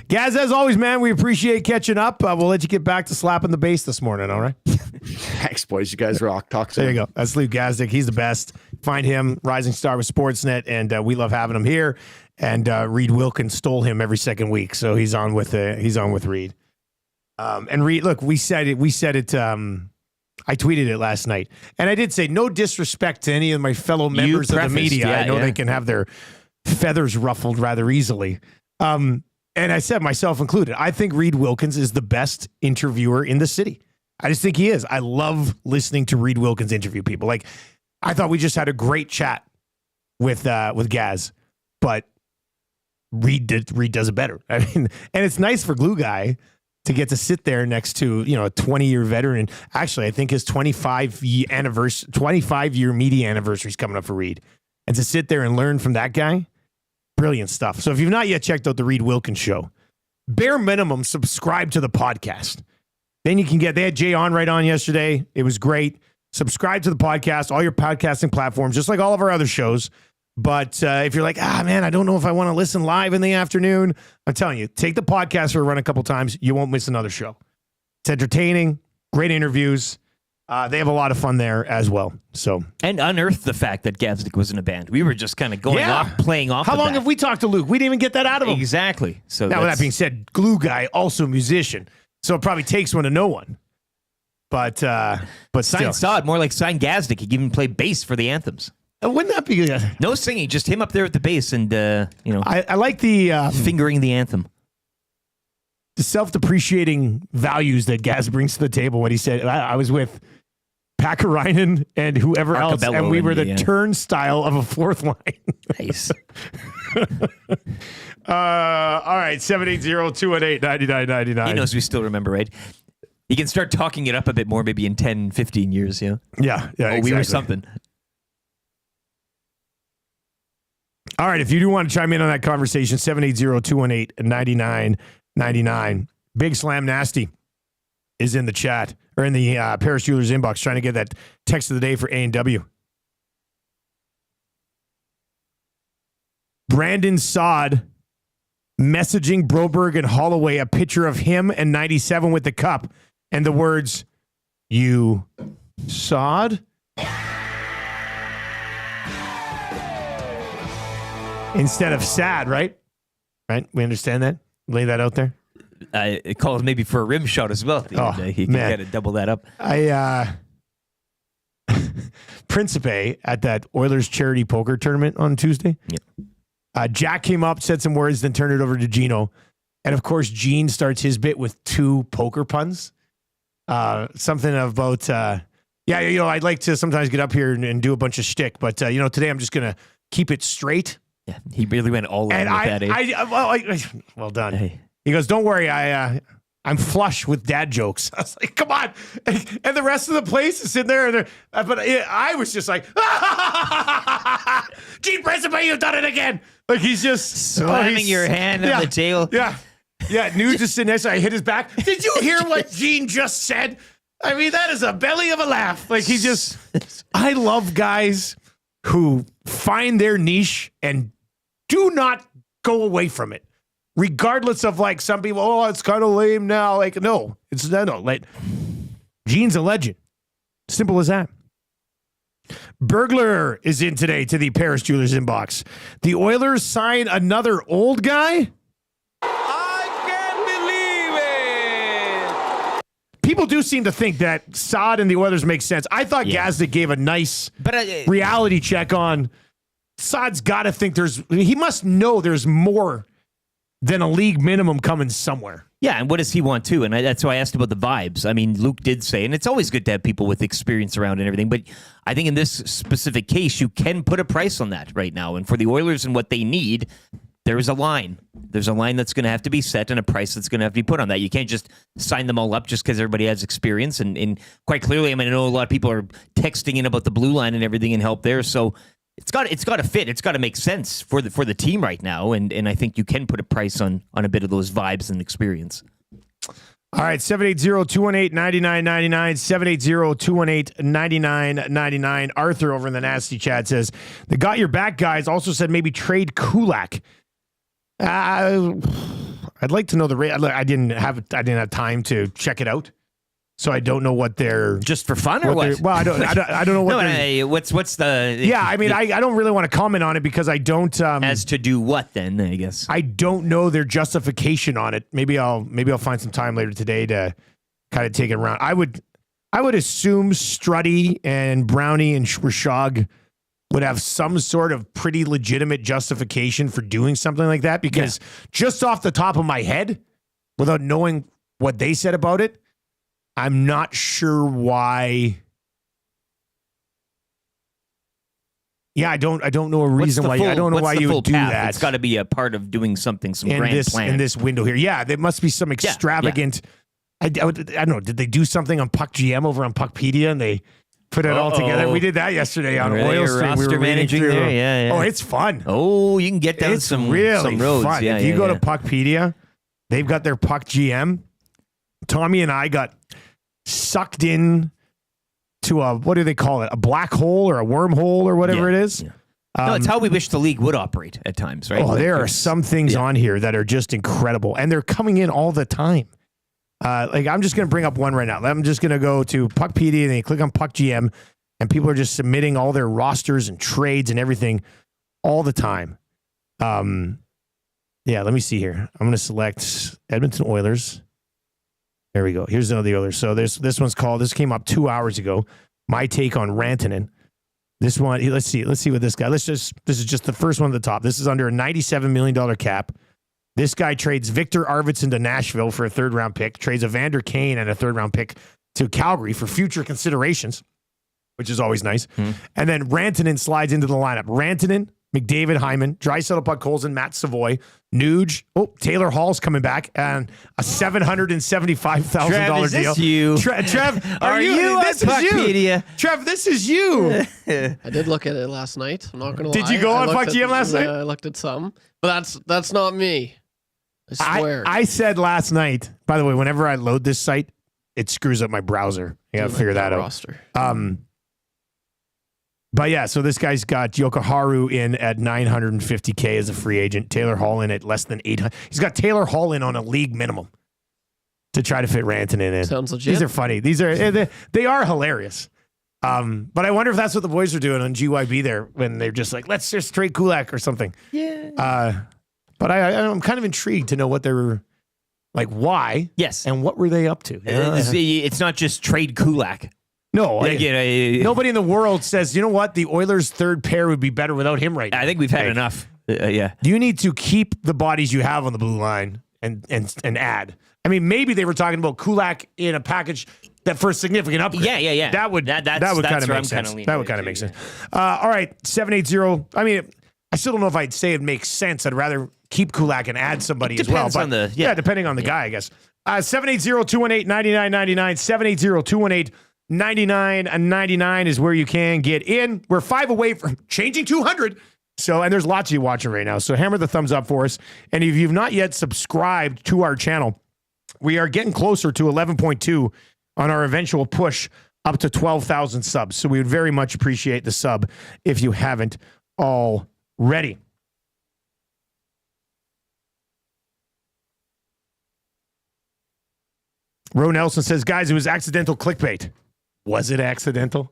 Gaz, as always, man, we appreciate catching up. We'll let you get back to slapping the bass this morning, all right?
Thanks, boys. You guys rock. Talk soon.
There you go. That's Luke Gazdic. He's the best. Find him, Rising Star with Sportsnet, and we love having him here. And Reed Wilkins stole him every second week, so he's on with Reed. And Reed, look, we said it. I tweeted it last night. And I did say, no disrespect to any of my fellow members of the media. I know they can have their feathers ruffled rather easily. And I said, myself included, I think Reed Wilkins is the best interviewer in the city. I just think he is. I love listening to Reed Wilkins interview people. Like, I thought we just had a great chat with Gaz, but Reed does it better. I mean, and it's nice for Glue Guy to get to sit there next to, a 20-year veteran. Actually, I think his 25-year media anniversary is coming up for Reed. And to sit there and learn from that guy, brilliant stuff. So if you've not yet checked out the Reed Wilkins Show, bare minimum, subscribe to the podcast. Then you can they had Jay on yesterday. It was great. Subscribe to the podcast, all your podcasting platforms, just like all of our other shows. But if you're like, man, I don't know if I want to listen live in the afternoon, I'm telling you, take the podcast for a run a couple times. You won't miss another show. It's entertaining, great interviews. They have a lot of fun there as well. So,
and unearthed the fact that Gazdic was in a band. We were just kind of playing off.
How long have we talked to Luke? We didn't even get that out of him.
Exactly. So
now, with that being said, Glue Guy, also musician. So it probably takes one to know one. But
sign Saad, more like sign Gazdic. He can even play bass for the anthems.
Wouldn't that be good?
No singing, just him up there at the bass and,
I like the
fingering the anthem.
The self-depreciating values that Gaz brings to the table when he said, I was with Pakarainen and whoever else, and we were the turnstile of a fourth line.
Nice.
All right, 780-218-9999.
He knows we still remember, right? You can start talking it up a bit more maybe in 10, 15 years,
Yeah,
exactly. We were something.
All right, if you do want to chime in on that conversation, 780-218-9999. Big Slam Nasty is in the chat, or in the Paris Jewelers inbox, trying to get that text of the day for A&W. Brandon Saad messaging Broberg and Holloway a picture of him and 97 with the cup and the words, "You Saad?" Instead of sad, right? Right? We understand that? Lay that out there.
It calls maybe for a rim shot as well. He can get it, double that up.
Principe at that Oilers charity poker tournament on Tuesday.
Yeah.
Jack came up, said some words, then turned it over to Gino. And of course, Gene starts his bit with 2 poker puns. Something about, I'd like to sometimes get up here and do a bunch of shtick, but, today I'm just going to keep it straight.
Yeah, he really went all in with that.
Well done. Hey. He goes, don't worry, I'm flush with dad jokes. I was like, come on. And the rest of the place is sitting there. But I was just like, Gene Principe, you've done it again. Like, he's just
slamming your hand on the table.
Yeah. Yeah. Nude just sitting next to him. I hit his back. Did you hear what Gene just said? I mean, that is a belly of a laugh. Like, I love guys who find their niche and do not go away from it. Regardless of, like, some people, it's kind of lame now. Like, no, it's no. Like, Gene's a legend. Simple as that. Burglar is in today to the Paris Jewelers inbox. The Oilers sign another old guy? I can't believe it. People do seem to think that Saad and the Oilers make sense. I thought Gazdic gave a nice reality check on Saad's got to think he must know there's more than a league minimum coming somewhere.
Yeah, and what does he want too? And that's why I asked about the vibes. I mean, Luke did say, and it's always good to have people with experience around and everything, but I think in this specific case, you can put a price on that right now. And for the Oilers and what they need, there is a line. There's a line that's going to have to be set and a price that's going to have to be put on that. You can't just sign them all up just because everybody has experience. And quite clearly, I mean, I know a lot of people are texting in about the blue line and everything and help there. So it's got to fit. It's got to make sense for the team right now, and I think you can put a price on a bit of those vibes and experience.
All right, 780-218-9999, 780-218-9999. Arthur over in the Nasty Chat says, the got your back guys also said maybe trade Kulak. I'd like to know the rate. I didn't have time to check it out. So I don't know what they're
just for fun or what?
Well, I don't know what.
What's the?
Yeah, I mean, I don't really want to comment on it because I don't.
As to do what then? I guess
I don't know their justification on it. Maybe I'll find some time later today to kind of take it around. I would assume Struddy and Brownie and Rashog would have some sort of pretty legitimate justification for doing something like that, because just off the top of my head, without knowing what they said about it, I'm not sure why. Yeah, I don't know a reason why. I don't know why you would do that.
It's got to be a part of doing something, some grand plan
in this window here. Yeah, there must be some extravagant. I don't know. Did they do something on Puck GM over on Puckpedia and they put it all together? We did that yesterday on Oil Stream. We were managing there. Yeah.
Oh,
it's fun.
Oh, you can get down some roads.
Fun.
Yeah,
if you go to Puckpedia, they've got their Puck GM. Tommy and I got sucked in to a, what do they call it? A black hole or a wormhole or whatever it is.
Yeah. No, it's how we wish the league would operate at times, right?
Oh, there are some things on here that are just incredible, and they're coming in all the time. Like, I'm just going to bring up one right now. I'm just going to go to Puckpedia and then you click on Puck GM, and people are just submitting all their rosters and trades and everything all the time. Yeah, let me see here. I'm going to select Edmonton Oilers. There we go. Here's another Oilers. So this one's called, this came up 2 hours ago. My take on Rantanen. This one, let's see what this guy, this is just the first one at the top. This is under a $97 million cap. This guy trades Victor Arvidsson to Nashville for a third-round pick, trades Evander Kane and a third-round pick to Calgary for future considerations, which is always nice. And then Rantanen slides into the lineup. Rantanen, McDavid, Hyman, Draisaitl, Podkolzin, Matt Savoy, Nuge. Oh, Taylor Hall's coming back, and a $775,000 deal.
Is this you?
Trev,
are you
this is you? Trev, this is you.
I did look at it last night. I'm not going to lie.
Did you go on Puck GM last night?
I looked at some, but that's not me. I swear.
I said last night, by the way, whenever I load this site, it screws up my browser. You got to figure that out.
Roster.
But yeah, so this guy's got Jokiharju in at $950K as a free agent. Taylor Hall in at less than $800. He's got Taylor Hall in on a league minimum to try to fit Rantanen in.
Sounds legit.
These are funny. They are hilarious. But I wonder if that's what the boys are doing on GYB there when they're just like, let's just trade Kulak or something.
Yeah.
But I'm kind of intrigued to know what they were like. Why?
Yes.
And what were they up to?
It's not just trade Kulak.
No, nobody in the world says, you know what, the Oilers' third pair would be better without him right now.
I think we've had enough. Yeah.
You need to keep the bodies you have on the blue line and add. I mean, maybe they were talking about Kulak in a package that for a significant upgrade.
Yeah.
That would kind of make sense. That would kind of make sense. All right, 780. I mean, I still don't know if I'd say it makes sense. I'd rather keep Kulak and add somebody as well. But depending on the guy, I guess. 780-218-9999. 780-218-9999 is where you can get in. We're 5 away from changing 200. So, and there's lots of you watching right now. So hammer the thumbs up for us. And if you've not yet subscribed to our channel, we are getting closer to 11.2 on our eventual push up to 12,000 subs. So we would very much appreciate the sub if you haven't already. Ro Nelson says, guys, it was accidental clickbait. Was it accidental?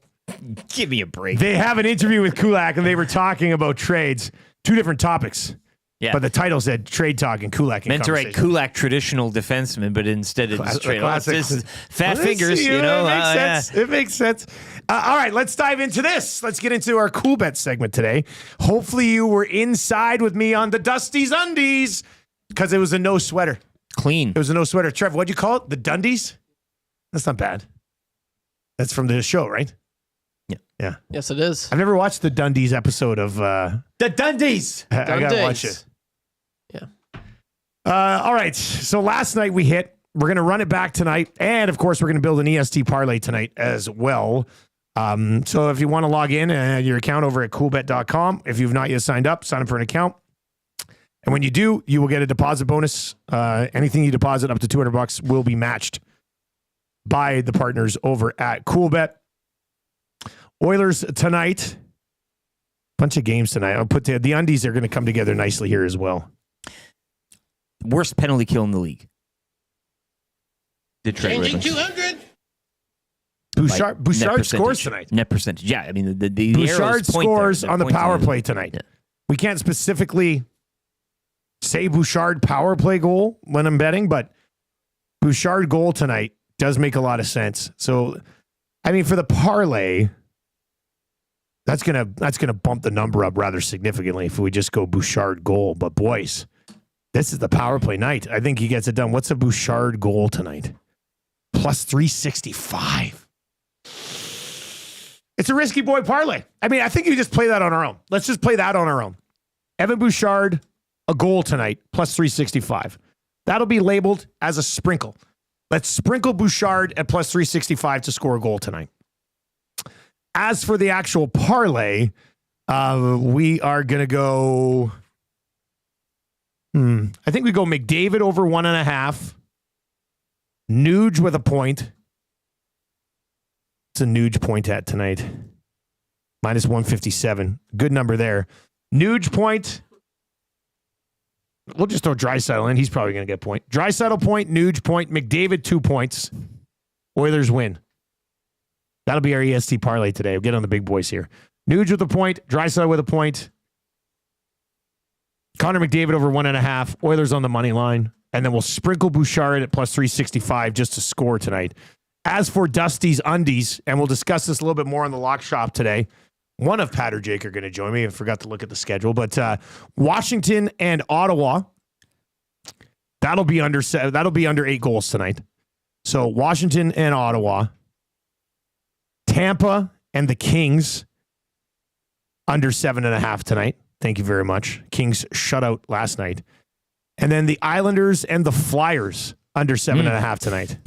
Give me a break.
They have an interview with Kulak, and they were talking about trades. 2 different topics. Yeah. But the title said trade talk and Kulak.
Meant to write Kulak traditional defenseman, but instead it's trade. This is fat fingers, you know.
It makes sense. It makes sense. All right, let's dive into this. Let's get into our Cool Bet segment today. Hopefully you were inside with me on the Dusty's Undies because it was a no sweater.
Clean.
It was a no sweater. Trev, what'd you call it? The Dundies? That's not bad. That's from the show, right? Yeah.
Yes, it is.
I've never watched the Dundies episode of
The Dundies.
I gotta watch it.
Yeah.
All right. So last night we hit. We're gonna run it back tonight, and of course we're gonna build an EST parlay tonight as well. So if you want to log in your account over at coolbet.com, if you've not yet signed up, sign up for an account. And when you do, you will get a deposit bonus. Anything you deposit up to $200 will be matched by the partners over at CoolBet. Oilers tonight. Bunch of games tonight. I'll put the Undies are going to come together nicely here as well.
Worst penalty kill in the league.
Changing 200.
Bouchard scores tonight.
Net percentage. Yeah, I mean the
Bouchard scores on the power play tonight. Yeah. We can't specifically say Bouchard power play goal when I'm betting, but Bouchard goal tonight does make a lot of sense. So I mean, for the parlay, that's gonna bump the number up rather significantly if we just go Bouchard goal. But boys, this is the power play night. I think he gets it done. What's a Bouchard goal tonight? Plus 365. It's a risky boy parlay. I mean, I think you just play that on our own. Let's just play that on our own. Evan Bouchard, a goal tonight, plus 365. That'll be labeled as a sprinkle. Let's sprinkle Bouchard at plus 365 to score a goal tonight. As for the actual parlay, we are going to go... I think we go McDavid over 1.5. Nuge with a point. It's a Nuge point at tonight. Minus 157. Good number there. Nuge point. We'll just throw Draisaitl in. He's probably going to get a point. Draisaitl point, Nuge point, McDavid 2 points. Oilers win. That'll be our EST parlay today. We'll get on the big boys here. Nuge with a point, Draisaitl with a point. Connor McDavid over 1.5. Oilers on the money line. And then we'll sprinkle Bouchard at plus 365 just to score tonight. As for Dusty's undies, and we'll discuss this a little bit more in the lock shop today. One of Pat or Jake are going to join me. I forgot to look at the schedule. But Washington and Ottawa, that'll be under 8 goals tonight. So Washington and Ottawa. Tampa and the Kings, under 7.5 tonight. Thank you very much. Kings shutout last night. And then the Islanders and the Flyers under 7.5 tonight.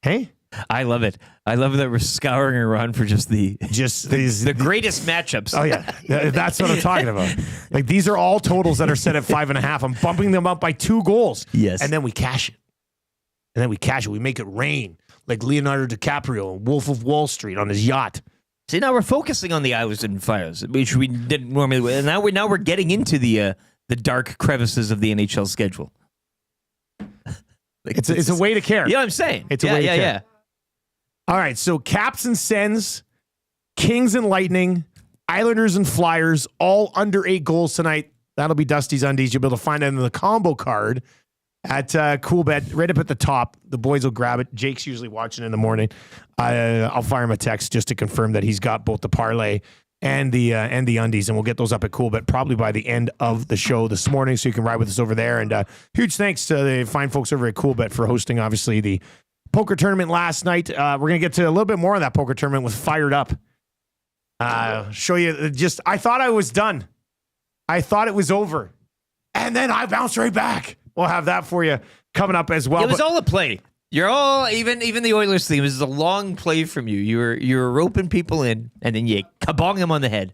Hey?
I love it. I love that we're scouring around for just the greatest matchups.
Oh, yeah. That's what I'm talking about. Like, these are all totals that are set at 5.5. I'm bumping them up by 2 goals.
Yes.
And then we cash it. We make it rain like Leonardo DiCaprio and Wolf of Wall Street on his yacht.
See, now we're focusing on the Islanders and Flyers, which we didn't normally. And now we're getting into the dark crevices of the NHL schedule.
It's a way to care.
You know what I'm saying?
It's a way to care.
Yeah.
All right, so Caps and Sens, Kings and Lightning, Islanders and Flyers, all under 8 goals tonight. That'll be Dusty's Undies. You'll be able to find it in the combo card at CoolBet, right up at the top. The boys will grab it. Jake's usually watching in the morning. I'll fire him a text just to confirm that he's got both the parlay and the undies, and we'll get those up at CoolBet probably by the end of the show this morning, so you can ride with us over there. And huge thanks to the fine folks over at CoolBet for hosting, obviously, the poker tournament last night. We're going to get to a little bit more on that poker tournament with Fired Up. Show you I thought I was done. I thought it was over. And then I bounced right back. We'll have that for you coming up as well.
It was all a play. You're all, even the Oilers thing, this is a long play from you. You're roping people in, and then you kabong them on the head.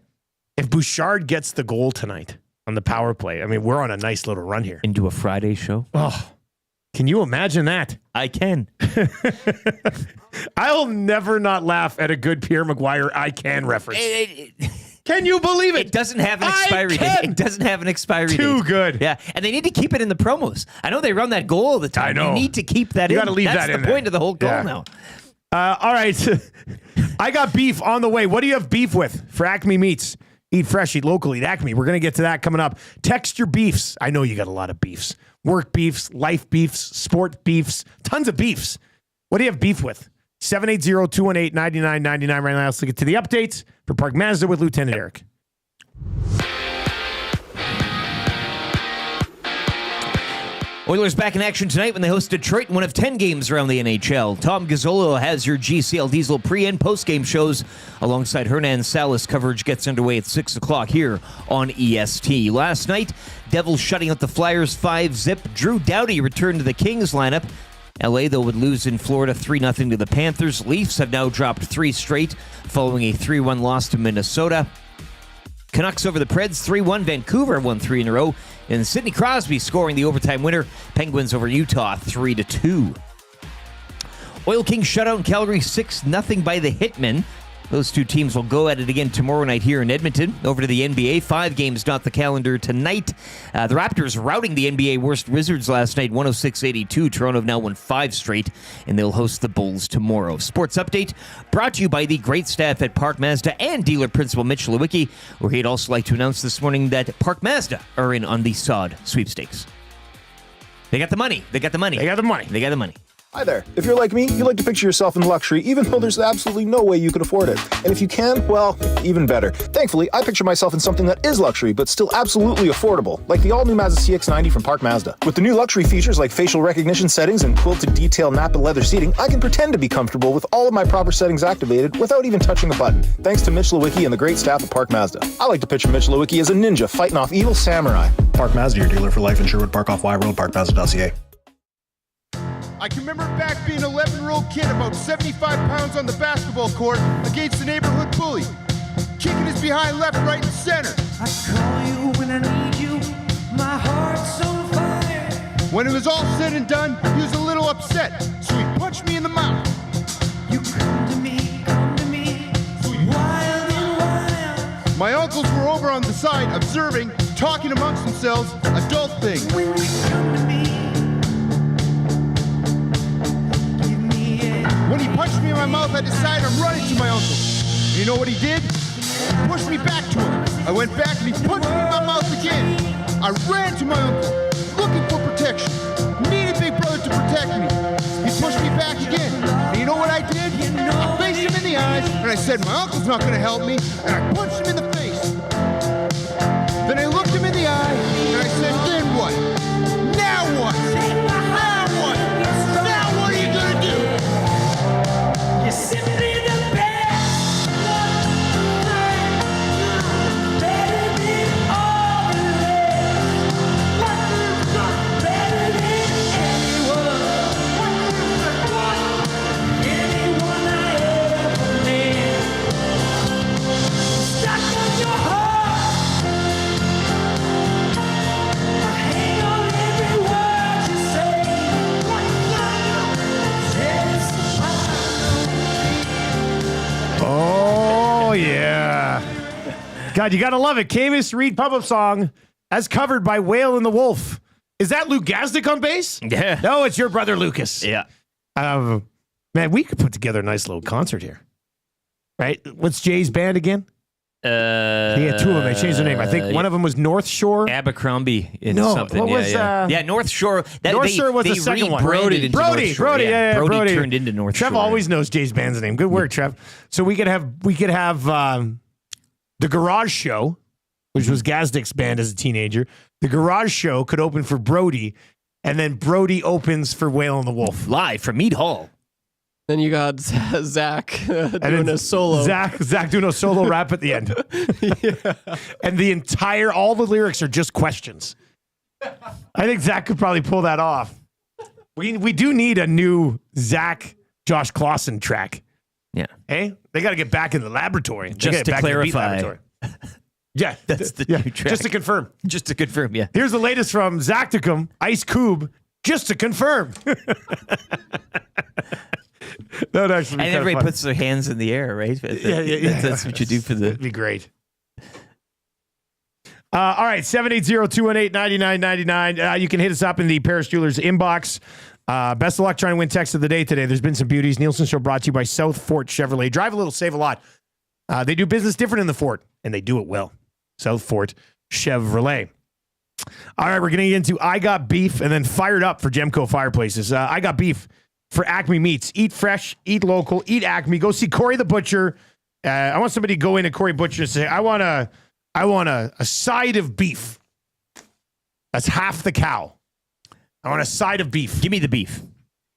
If Bouchard gets the goal tonight on the power play, I mean, we're on a nice little run here.
Into a Friday show?
Oh, can you imagine that?
I can.
I'll never not laugh at a good Pierre Maguire I can reference. Can you believe it?
It doesn't have an expiry date. It doesn't have an expiry date.
Too good.
Yeah, and they need to keep it in the promos. I know they run that goal all the time.
I know.
You need to keep that in.
You got to leave
That's
that in
the point of the whole goal now.
All right. I got beef on the way. What do you have beef with for Acme Meats? Eat fresh, eat local, eat Acme. We're going to get to that coming up. Text your beefs. I know you got a lot of beefs. Work beefs, life beefs, sport beefs, tons of beefs. What do you have beef with? 780-218-9999 right now. Let's get to the updates for Park Mazda with Lieutenant Eric.
Oilers back in action tonight when they host Detroit in one of 10 games around the NHL. Tom Gazzolo has your GCL Diesel pre- and post-game shows alongside Hernan Salas. Coverage gets underway at 6 o'clock here on EST. Last night, Devils shutting out the Flyers 5-0. Drew Doughty returned to the Kings lineup. LA, though, would lose in Florida 3-0 to the Panthers. Leafs have now dropped 3 straight following a 3-1 loss to Minnesota. Canucks over the Preds 3-1. Vancouver won 3 in a row. And Sidney Crosby scoring the overtime winner. Penguins over Utah 3-2. Oil Kings shutout in Calgary 6-0 by the Hitmen. Those two teams will go at it again tomorrow night here in Edmonton. Over to the NBA. 5 games dot the calendar tonight. The Raptors routing the NBA worst Wizards last night, 106-82. Toronto have now won 5 straight, and they'll host the Bulls tomorrow. Sports Update brought to you by the great staff at Park Mazda and dealer principal Mitch Lewicki, where he'd also like to announce this morning that Park Mazda are in on the Saad sweepstakes. They got the money. They got the money.
They got the money.
They got the money.
Hi there. If you're like me, you like to picture yourself in luxury even though there's absolutely no way you could afford it. And if you can, well, even better. Thankfully, I picture myself in something that is luxury but still absolutely affordable, like the all-new Mazda CX-90 from Park Mazda. With the new luxury features like facial recognition settings and quilted detail Napa leather seating, I can pretend to be comfortable with all of my proper settings activated without even touching a button, thanks to Mitch Lewicki and the great staff at Park Mazda. I like to picture Mitch Lewicki as a ninja fighting off evil samurai.
Park Mazda, your dealer for life in Sherwood Park off Y Road, parkmazda.ca.
I can remember back being an 11-year-old kid, about 75 pounds on the basketball court against the neighborhood bully, kicking his behind left, right, and center.
I call you when I need you, my heart's on fire.
When it was all said and done, he was a little upset, so he punched me in the mouth.
You come to me, wild and wild.
My uncles were over on the side, observing, talking amongst themselves, adult things.
When you come to me,
when he punched me in my mouth, I decided I'm running to my uncle. You know what he did? He pushed me back to him. I went back and he punched me in my mouth again. I ran to my uncle, looking for protection. Needed Big Brother to protect me. He pushed me back again. And you know what I did? I faced him in the eyes and I said, my uncle's not going to help me. And I punched him in the face. Then I looked him in the eye and I said, then what? Now what? Now what? Now what are you going to do?
you're simply the best. Better than all the rest. Better than anyone. Anyone I ever met. Stuck on your heart. I hang on every word you say.
Oh, yeah. God, you got to love it. Camus Reed pub-up song as covered by Whale and the Wolf. Is that Luke Gazdic on bass?
Yeah.
No, it's your brother Lucas.
Yeah.
Man, we could put together a nice little concert here. Right? What's Jay's band again? He had two of them. They changed their name. I think one of them was North Shore.
Abercrombie.
No,
something.
what was,
yeah, North Shore.
North Shore was the second one.
Brody,
Brody, yeah,
Brody turned into North
Trev
Shore.
always knows Jay's band's name. Good work, Trev. So we could have the Garage Show, which was Gazdic's band as a teenager. The Garage Show could open for Brody, and then Brody opens for Whale and the Wolf.
Live from Mead Hall.
Then you got Zach doing a solo.
Zach doing a solo rap at the end.
Yeah.
And all the lyrics are just questions. I think Zach could probably pull that off. We do need a new Zach Josh Clausen track.
Yeah.
Hey, they got to get back in the laboratory.
Just to clarify.
Yeah,
that's the new track.
Just to confirm.
Just to confirm, yeah.
Here's the latest from Zacticum, Ice Cube, just to confirm. That would actually be
and
kind of
everybody
fun.
puts their hands in the air, right?
Yeah.
That's what you do for the.
It'd be great. All right, 780-218-9999. You can hit us up in the Paris Jewelers inbox. Best of luck trying to win text of the day today. There's been some beauties. Nielsen Show brought to you by South Fort Chevrolet. Drive a little, save a lot. They do business different in the Fort, and they do it well. South Fort Chevrolet. All right, we're going to get into I Got Beef and then Fired Up for Gemco Fireplaces. I Got Beef for Acme Meats. Eat fresh, eat local, eat Acme. Go see Corey the Butcher. I want somebody to go in to Corey Butcher and say, I want a side of beef. That's half the cow. I want a side of beef.
Give me the beef.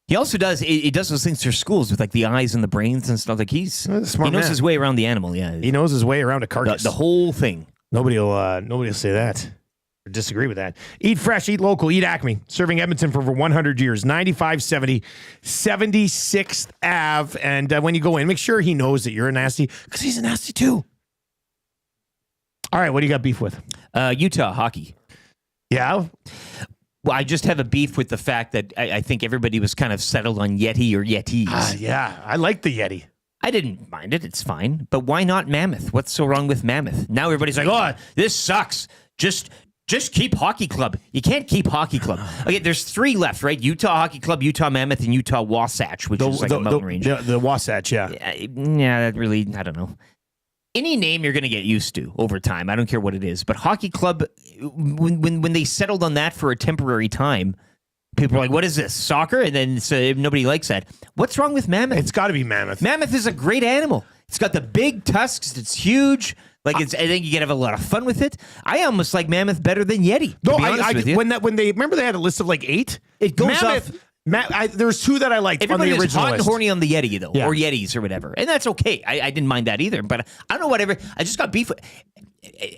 He also does. He does those things for schools with like the eyes and the brains and stuff. Like he knows his way around the animal. Yeah,
he knows his way around a carcass.
The whole thing.
Nobody will say that or disagree with that. Eat fresh, eat local, eat Acme. Serving Edmonton for over 100 years. 9570 76th Ave. And when you go in, make sure he knows that you're a nasty because he's a nasty too. All right, what do you got beef with?
Utah hockey.
Yeah.
Well, I just have a beef with the fact that I think everybody was kind of settled on Yeti or Yetis.
Yeah, I like the Yeti.
I didn't mind it. It's fine. But why not Mammoth? What's so wrong with Mammoth? Now everybody's like, oh, this sucks. Just keep Hockey Club. You can't keep Hockey Club. Okay, there's three left, right? Utah Hockey Club, Utah Mammoth, and Utah Wasatch, which is like a mountain range.
The Wasatch, yeah.
Yeah, that really, I don't know. Any name you're going to get used to over time. I don't care what it is. But Hockey Club, when they settled on that for a temporary time, People are like, what is this, soccer? And then so nobody likes that. What's wrong with mammoth?
It's got to be mammoth.
Mammoth is a great animal. It's got the big tusks. It's huge. Like I think you can have a lot of fun with it. I almost like mammoth better than Yeti.
No,
to be honest with you.
when they remember they had a list of like 8.
It goes
mammoth. There's 2 that I liked
Everybody
on the
was
original
hot
list.
and horny on the Yeti though,
Yeah.
or Yetis or whatever, and that's okay. I didn't mind that either. But I don't know whatever. I just got beef with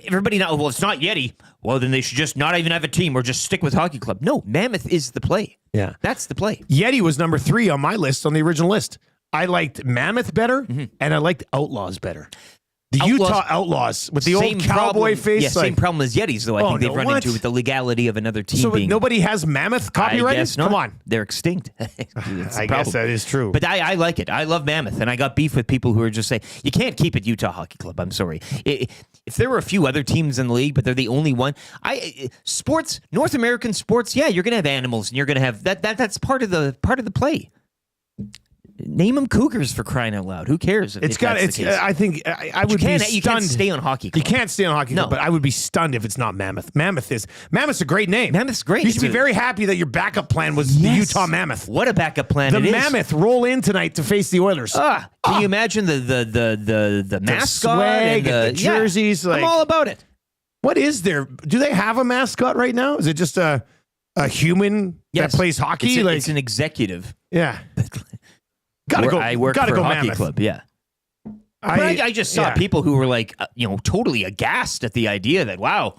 everybody now. Well, it's not Yeti. Well, then they should just not even have a team or just stick with Hockey Club. No, mammoth is the play.
Yeah,
that's the play.
Yeti was number 3 on my list on the original list. I liked mammoth better,
Mm-hmm.
and I liked outlaws better. The Utah Outlaws with the
Same
old cowboy
problem,
face.
Yeah, same problem as Yetis, though. I think they've run into with the legality of another team.
So
being,
nobody has mammoth copyrighted?
I guess not.
Come on.
They're extinct.
I guess that is true.
But I like it. I love mammoth, and I got beef with people who are just saying, you can't keep it Utah Hockey Club. I'm sorry. If there were a few other teams in the league, but they're the only one. Sports, North American sports, yeah, you're going to have animals, and you're going to have that's part of the play. Name them Cougars for crying out loud. Who cares?
It's got. It's. I think I would be stunned.
You can't stay on Hockey Club.
You can't stay on Hockey Club, but I would be stunned if it's not Mammoth. Mammoth's a great name.
Mammoth's great.
You should be very happy that your backup plan was the Utah Mammoth.
What a backup plan!
The
it is.
Mammoth roll in tonight to face the Oilers.
Can you imagine the mascot
swag
and
the jerseys?
I'm all about it.
What is there? Do they have a mascot right now? Is it just a human that plays hockey?
It's an executive.
Yeah.
I work for a hockey
Mammoth.
club, yeah. But I just saw people who were like, totally aghast at the idea that, wow,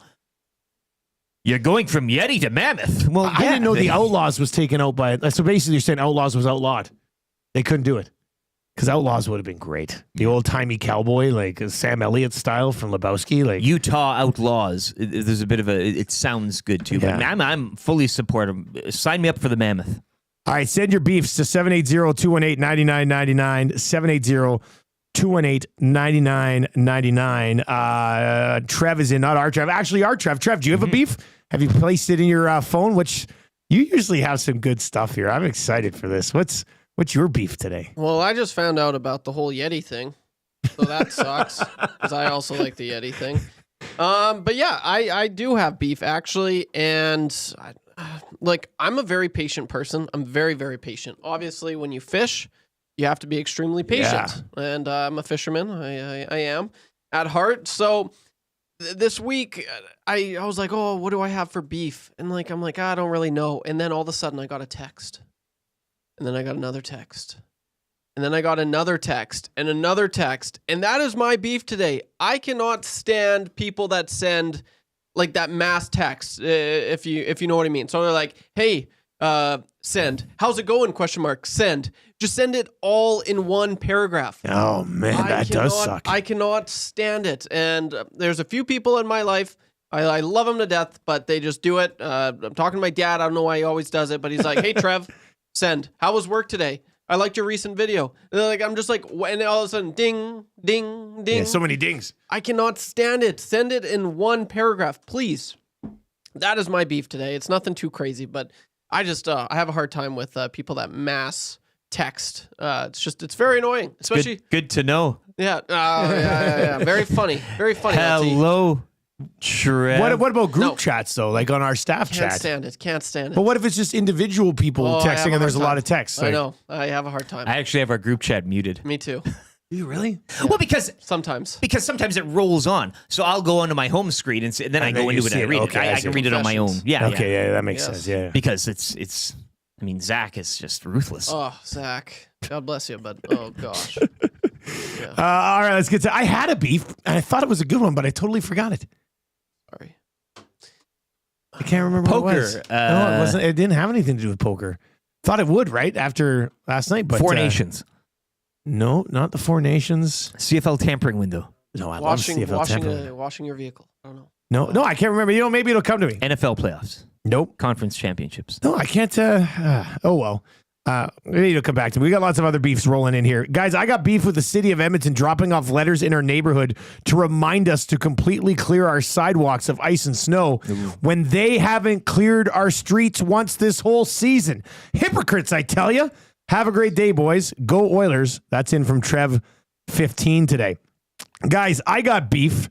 you're going from Yeti to Mammoth. Well,
I didn't know the Outlaws was taken out by it. So basically you're saying Outlaws was outlawed. They couldn't do it. Because Outlaws would have been great. The old-timey cowboy, like Sam Elliott style from Lebowski. Like
Utah Outlaws. There's a bit of it sounds good, too. But I'm fully supportive. Sign me up for the Mammoth.
All right, send your beefs to 780-218-9999, 780-218-9999. Trev is in, not our Trev. Actually, our Trev. Trev, do you have a beef? Have you placed it in your phone? Which you usually have some good stuff here. I'm excited for this. What's your beef today?
Well, I just found out about the whole Yeti thing, so that sucks because I also like the Yeti thing. But yeah, I do have beef actually, and I'm a very patient person. I'm very, very patient. Obviously, when you fish, you have to be extremely patient. Yeah. And I'm a fisherman. I am at heart. So this week, I was like, oh, what do I have for beef? And I'm like, I don't really know. And then all of a sudden, I got a text. And then I got another text. And then I got another text and another text. And that is my beef today. I cannot stand people that send like that mass text, if you know what I mean. So they're like, hey, send. How's it going? ? Send. Just send it all in one paragraph.
Oh, man, that does suck.
I cannot stand it. And there's a few people in my life, I love them to death, but they just do it. I'm talking to my dad. I don't know why he always does it, but he's like, hey, Trev, send. How was work today? I liked your recent video. And I'm just like, and all of a sudden, ding, ding, ding.
Yeah, so many dings.
I cannot stand it. Send it in one paragraph, please. That is my beef today. It's nothing too crazy, but I just I have a hard time with people that mass text. It's very annoying, especially.
Good to know.
Yeah, yeah. Very funny. Very funny.
Hello, Trev.
What about group chats though? Like on our staff chat.
Can't stand it.
But what if it's just individual people texting and there's a lot of text?
I know. I have a hard time.
I actually have our group chat muted.
Me too.
Do you really?
Yeah.
Well, because
sometimes
it rolls on. So I'll go onto my home screen and then I go into it and I read it. I can read it on my own. Yeah.
Okay. Yeah, that makes sense. Yeah.
Because it's. I mean, Zach is just ruthless.
Oh, Zach. God bless you, but oh gosh.
Yeah. All right, let's get to. I had a beef and I thought it was a good one, but I totally forgot it.
Sorry.
I can't remember
poker.
What it was. No, it wasn't. It didn't have anything to do with poker. Thought it would, right? After last night, but
Four Nations.
No, not the Four Nations.
CFL tampering window.
No, I love CFL tampering.
Washing your vehicle. I don't know.
No, I can't remember. Maybe it'll come to me.
NFL playoffs.
Nope.
Conference championships.
No, I can't. Oh well. Maybe it'll come back to me. We got lots of other beefs rolling in here. Guys, I got beef with the city of Edmonton dropping off letters in our neighborhood to remind us to completely clear our sidewalks of ice and snow when they haven't cleared our streets once this whole season. Hypocrites, I tell you. Have a great day, boys. Go Oilers. That's in from Trev 15 today. Guys, I got beef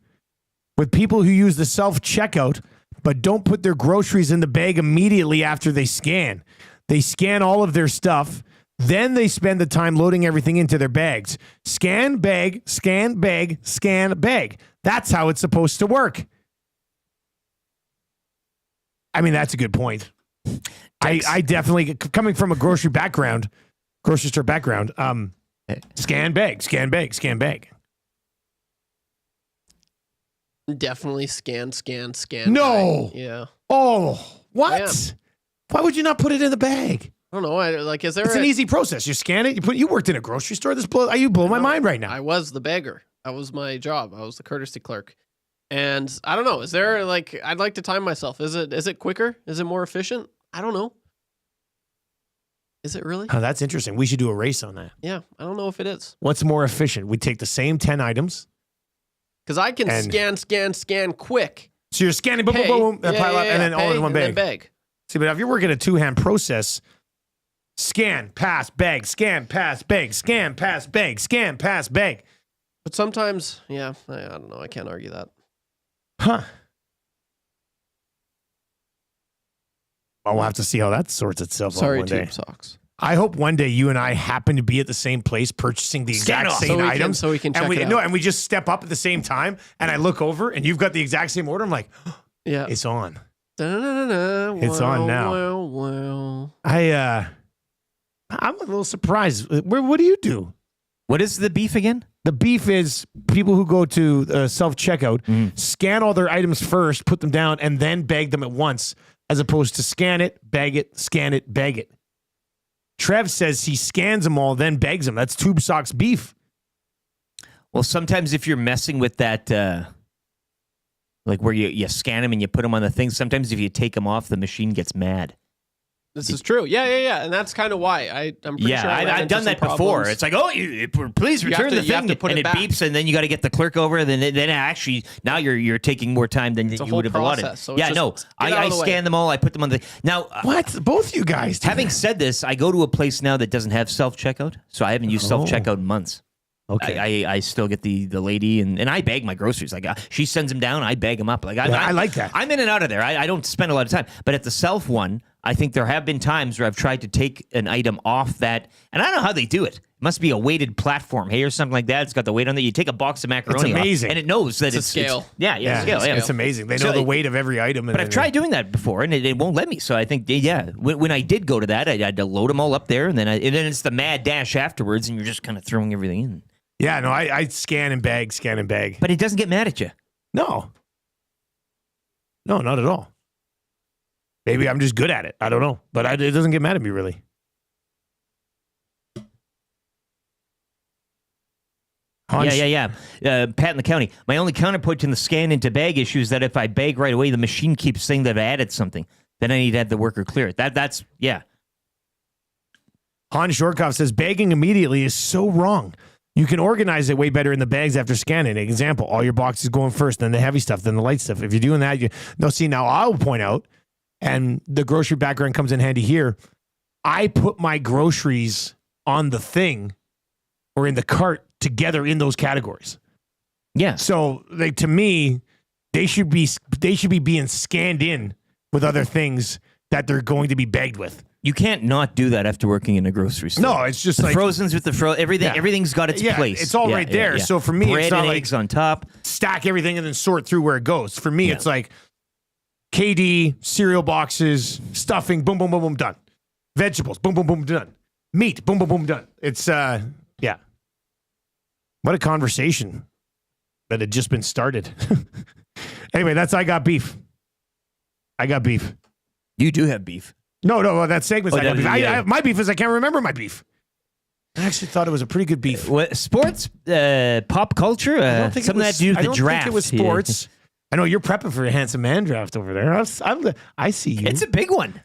with people who use the self-checkout but don't put their groceries in the bag immediately after they scan. They scan all of their stuff. Then they spend the time loading everything into their bags. Scan, bag, scan, bag, scan, bag. That's how it's supposed to work. I mean, that's a good point. I definitely, coming from a grocery store background, scan, bag, scan, bag, scan, bag.
Definitely scan.
No.
Bag. Yeah.
Oh, what?
Yeah.
Why would you not put it in the bag?
I don't know. Is there?
It's an easy process. You scan it. You worked in a grocery store. You blow my mind right now.
I was the bagger. That was my job. I was the courtesy clerk. And I don't know. Is there I'd like to time myself. Is it quicker? Is it more efficient? I don't know. Is it really?
Oh, that's interesting. We should do a race on that.
Yeah, I don't know if it is.
What's more efficient? We take the same 10 items.
Because I can scan quick.
So you're scanning, boom, boom, boom, pile up, and then all in one bag. See, but if you're working a 2-hand process, scan, pass, bag, scan, pass, bag, scan, pass, bag, scan, pass, bag.
But sometimes, I don't know. I can't argue that.
Huh. Well, we'll have to see how that sorts itself out one day.
Tube Socks.
I hope one day you and I happen to be at the same place purchasing the exact same items.
So we can check it out.
No, and we just step up at the same time, and I look over, and you've got the exact same order. I'm like,
yeah,
it's on.
It's
on now.
Well.
I'm a little surprised. What do you do?
What is the beef again?
The beef is people who go to self-checkout, scan all their items first, put them down, and then bag them at once, as opposed to scan it, bag it, scan it, bag it. Trev says he scans them all, then bags them. That's Tube Socks beef.
Well, sometimes if you're messing with that, like where you scan them and you put them on the thing, sometimes if you take them off, the machine gets mad.
This is true. Yeah. And that's kind of why. I'm pretty sure
I've done that before. It's like, please return the thing. And it beeps, and then you got to get the clerk over, and then actually, now you're taking more time than you would have allotted.
So
I scan them all. I put them on the... Now,
what? Both you guys do
Having said this, I go to a place now that doesn't have self-checkout, so I haven't used self-checkout in months.
Okay.
I still get the lady, and I bag my groceries. Like she sends them down, I bag them up. Like I
like that.
I'm in and out of there. I don't spend a lot of time. But at the self one, I think there have been times where I've tried to take an item off that, and I don't know how they do it. It must be a weighted platform, or something like that. It's got the weight on it. You take a box of macaroni
it's amazing.
off, and it knows that
it's a scale.
Scale.
It's amazing. They know the weight of every item.
But I've tried doing that before, and it won't let me. So I think, when I did go to that, I had to load them all up there, and then it's the mad dash afterwards, and you're just kind of throwing everything in.
Yeah, no, I scan and bag.
But it doesn't get mad at you.
No, not at all. Maybe I'm just good at it. I don't know. But it doesn't get mad at me, really.
Yeah. Pat in the county. My only counterpoint to the scan into bag issue is that if I bag right away, the machine keeps saying that I added something. Then I need to have the worker clear it. That's.
Han Shortkoff says bagging immediately is so wrong. You can organize it way better in the bags after scanning. Example, all your boxes going first, then the heavy stuff, then the light stuff. If you're doing that, now I'll point out, and the grocery background comes in handy here. I put my groceries on the thing or in the cart together in those categories.
Yeah.
So to me, they should be being scanned in with other things that they're going to be bagged with.
You can't not do that after working in a grocery store.
No, it's just
the
like
frozen's with the everything. Yeah. Everything's got its place.
It's all right there. So for me,
bread
it's not
and
like
eggs on top.
Stack everything and then sort through where it goes. For me, it's like KD, cereal boxes, stuffing, boom, boom, boom, boom, done. Vegetables, boom, boom, boom, done. Meat, boom, boom, boom, done. It's what a conversation that had just been started. Anyway, I got beef.
You do have beef.
No, that segment's I got beef. My beef is I can't remember my beef. I actually thought it was a pretty good beef.
What, sports, pop culture, something that to do with the draft.
I don't think it was sports. I know you're prepping for a handsome man draft over there. I see you.
It's a big one.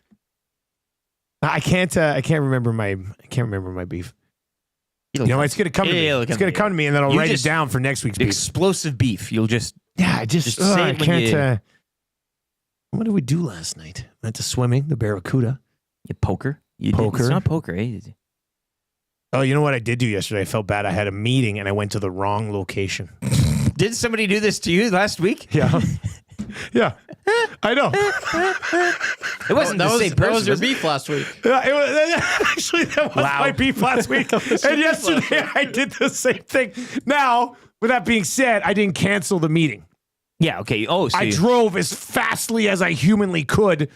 I can't remember my beef. It's going to come to me. It's going to come to me, and then I'll write it down for next week's beef.
Explosive beef. You'll just
say it when you... What did we do last night? Went to swimming, the Barracuda.
Poker.
Poker.
It's not poker, eh?
Oh, you know what I did do yesterday? I felt bad. I had a meeting and I went to the wrong location.
Did somebody do this to you last week?
Yeah. Yeah. I know.
It wasn't the same person.
That was your
was it?
beef last week.
Yeah, it was, actually, that was my beef last week. And yesterday, I did the same thing. Now, with that being said, I didn't cancel the meeting.
Yeah, okay. Oh, so
I drove as fastly as I humanly could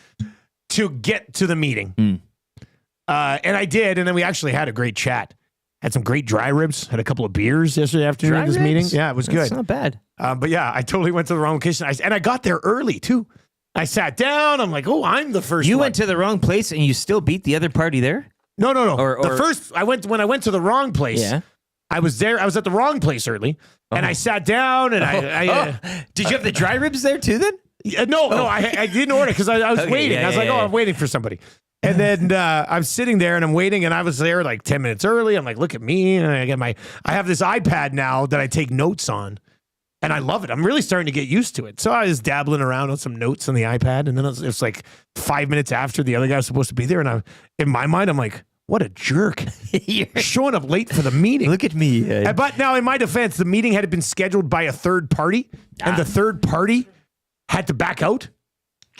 to get to the meeting. And I did, and then we actually had a great chat. Had some great dry ribs. Had a couple of beers yesterday afternoon at this meeting. Yeah, it was good.
That's not bad.
But yeah, I totally went to the wrong location. And I got there early, too. I sat down. I'm like, oh, I'm the first
You
one.
went to the wrong place and you still beat the other party there?
No.
Or-
the first, when I went to the wrong place,
Yeah.
I was at the wrong place early. And I sat down and
Did you have the dry ribs there too then?
No, I didn't order because I was
Okay,
waiting. I was like, I'm waiting for somebody. And then I'm sitting there and I'm waiting, and I was there like 10 minutes early. I'm like, look at me. And I have this iPad now that I take notes on, and I love it. I'm really starting to get used to it. So I was dabbling around on some notes on the iPad, and then it's like 5 minutes after the other guy was supposed to be there. And in my mind, I'm like, what a jerk. You're showing up late for the meeting.
Look at me.
But now, in my defense, the meeting had been scheduled by a third party, and the third party had to back out.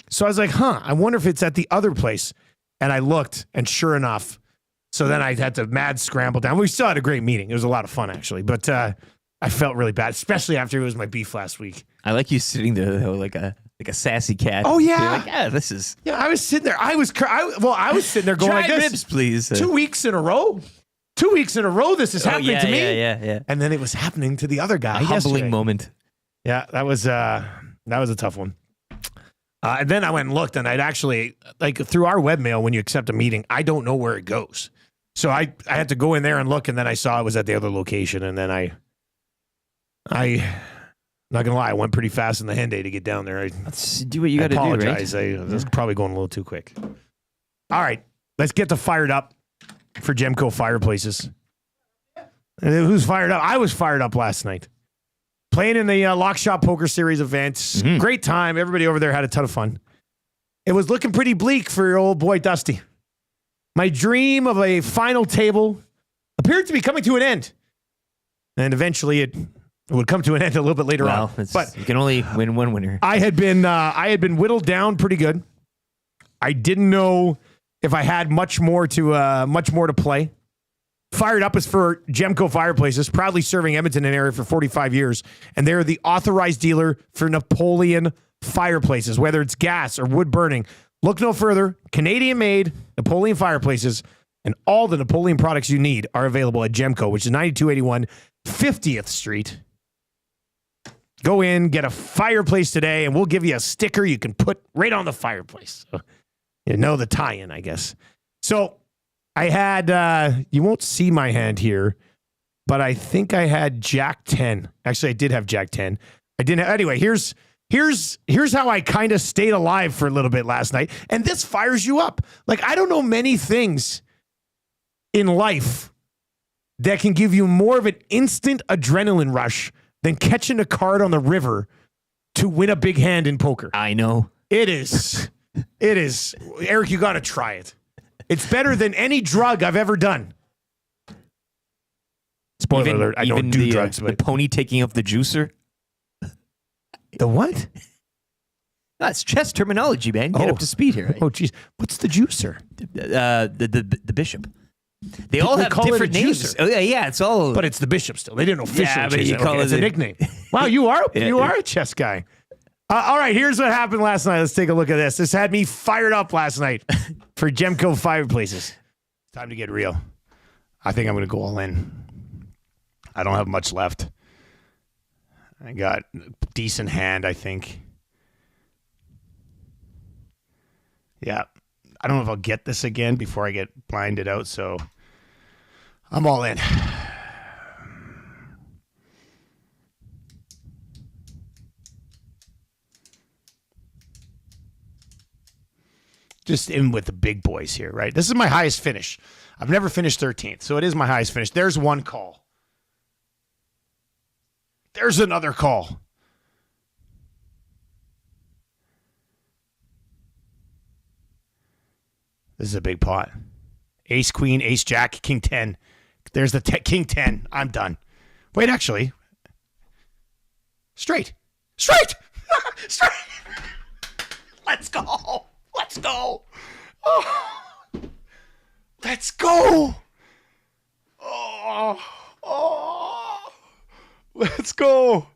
So I was like, I wonder if it's at the other place. And I looked, and sure enough, so then I had to mad scramble down. We still had a great meeting. It was a lot of fun, actually. But I felt really bad, especially after it was my beef last week.
I like you sitting there though, like a sassy cat.
Oh, yeah.
You're like, yeah, this is.
Yeah, I was sitting there. I was sitting there going
Dry
like this.
ribs, please.
2 weeks in a row. 2 weeks in a row, this is happening to me.
Yeah.
And then it was happening to the other guy.
A humbling
yesterday.
moment.
Yeah, that was a tough one. And then I went and looked, and I'd actually, like, through our webmail, when you accept a meeting, I don't know where it goes. So I had to go in there and look, and then I saw it was at the other location, and then I not gonna lie, I went pretty fast in the Hyundai to get down there.
Let's do what you got to do, right?
Apologize. I was probably going a little too quick. All right, let's get the fired up for Gemco Fireplaces. Who's fired up? I was fired up last night. Playing in the Lock Shop Poker Series events. Great time. Everybody over there had a ton of fun. It was looking pretty bleak for your old boy Dusty. My dream of a final table appeared to be coming to an end. And eventually it would come to an end a little bit later on. But
you can only win one winner.
I had been whittled down pretty good. I didn't know if I had much more to play. Fired Up is for Gemco Fireplaces, proudly serving Edmonton and area for 45 years. And they're the authorized dealer for Napoleon fireplaces, whether it's gas or wood burning. Look no further. Canadian-made Napoleon fireplaces and all the Napoleon products you need are available at Gemco, which is 9281 50th Street. Go in, get a fireplace today, and we'll give you a sticker you can put right on the fireplace. So, you know the tie-in, I guess. So I had, you won't see my hand here, but I think I had Jack 10. Actually, I did have Jack 10. I didn't have, anyway, here's how I kind of stayed alive for a little bit last night. And this fires you up. Like, I don't know many things in life that can give you more of an instant adrenaline rush than catching a card on the river to win a big hand in poker.
I know.
It is. Eric, you got to try it. It's better than any drug I've ever done. Spoiler alert, I don't do drugs.
But the pony taking up the juicer?
The what?
That's chess terminology, man. Get up to speed here. Right?
Oh, geez. What's the juicer?
The bishop. They all have different names. Oh, yeah, it's all.
But it's the bishop still. They didn't officially change it.
Call
it's a nickname. Wow, you are a chess guy. All right, here's what happened last night. Let's take a look at this. This had me fired up last night for Gemco Fireplaces. Time to get real. I think I'm going to go all in. I don't have much left. I got a decent hand, I think. Yeah. I don't know if I'll get this again before I get blinded out, so I'm all in. Just in with the big boys here, right? This is my highest finish. I've never finished 13th, so it is my highest finish. There's one call. There's another call. This is a big pot. Ace, queen, ace, jack, king 10. There's the king 10. I'm done. Wait, actually. Straight. Straight. Let's go. Let's go. Oh. Let's go. Oh. Let's go.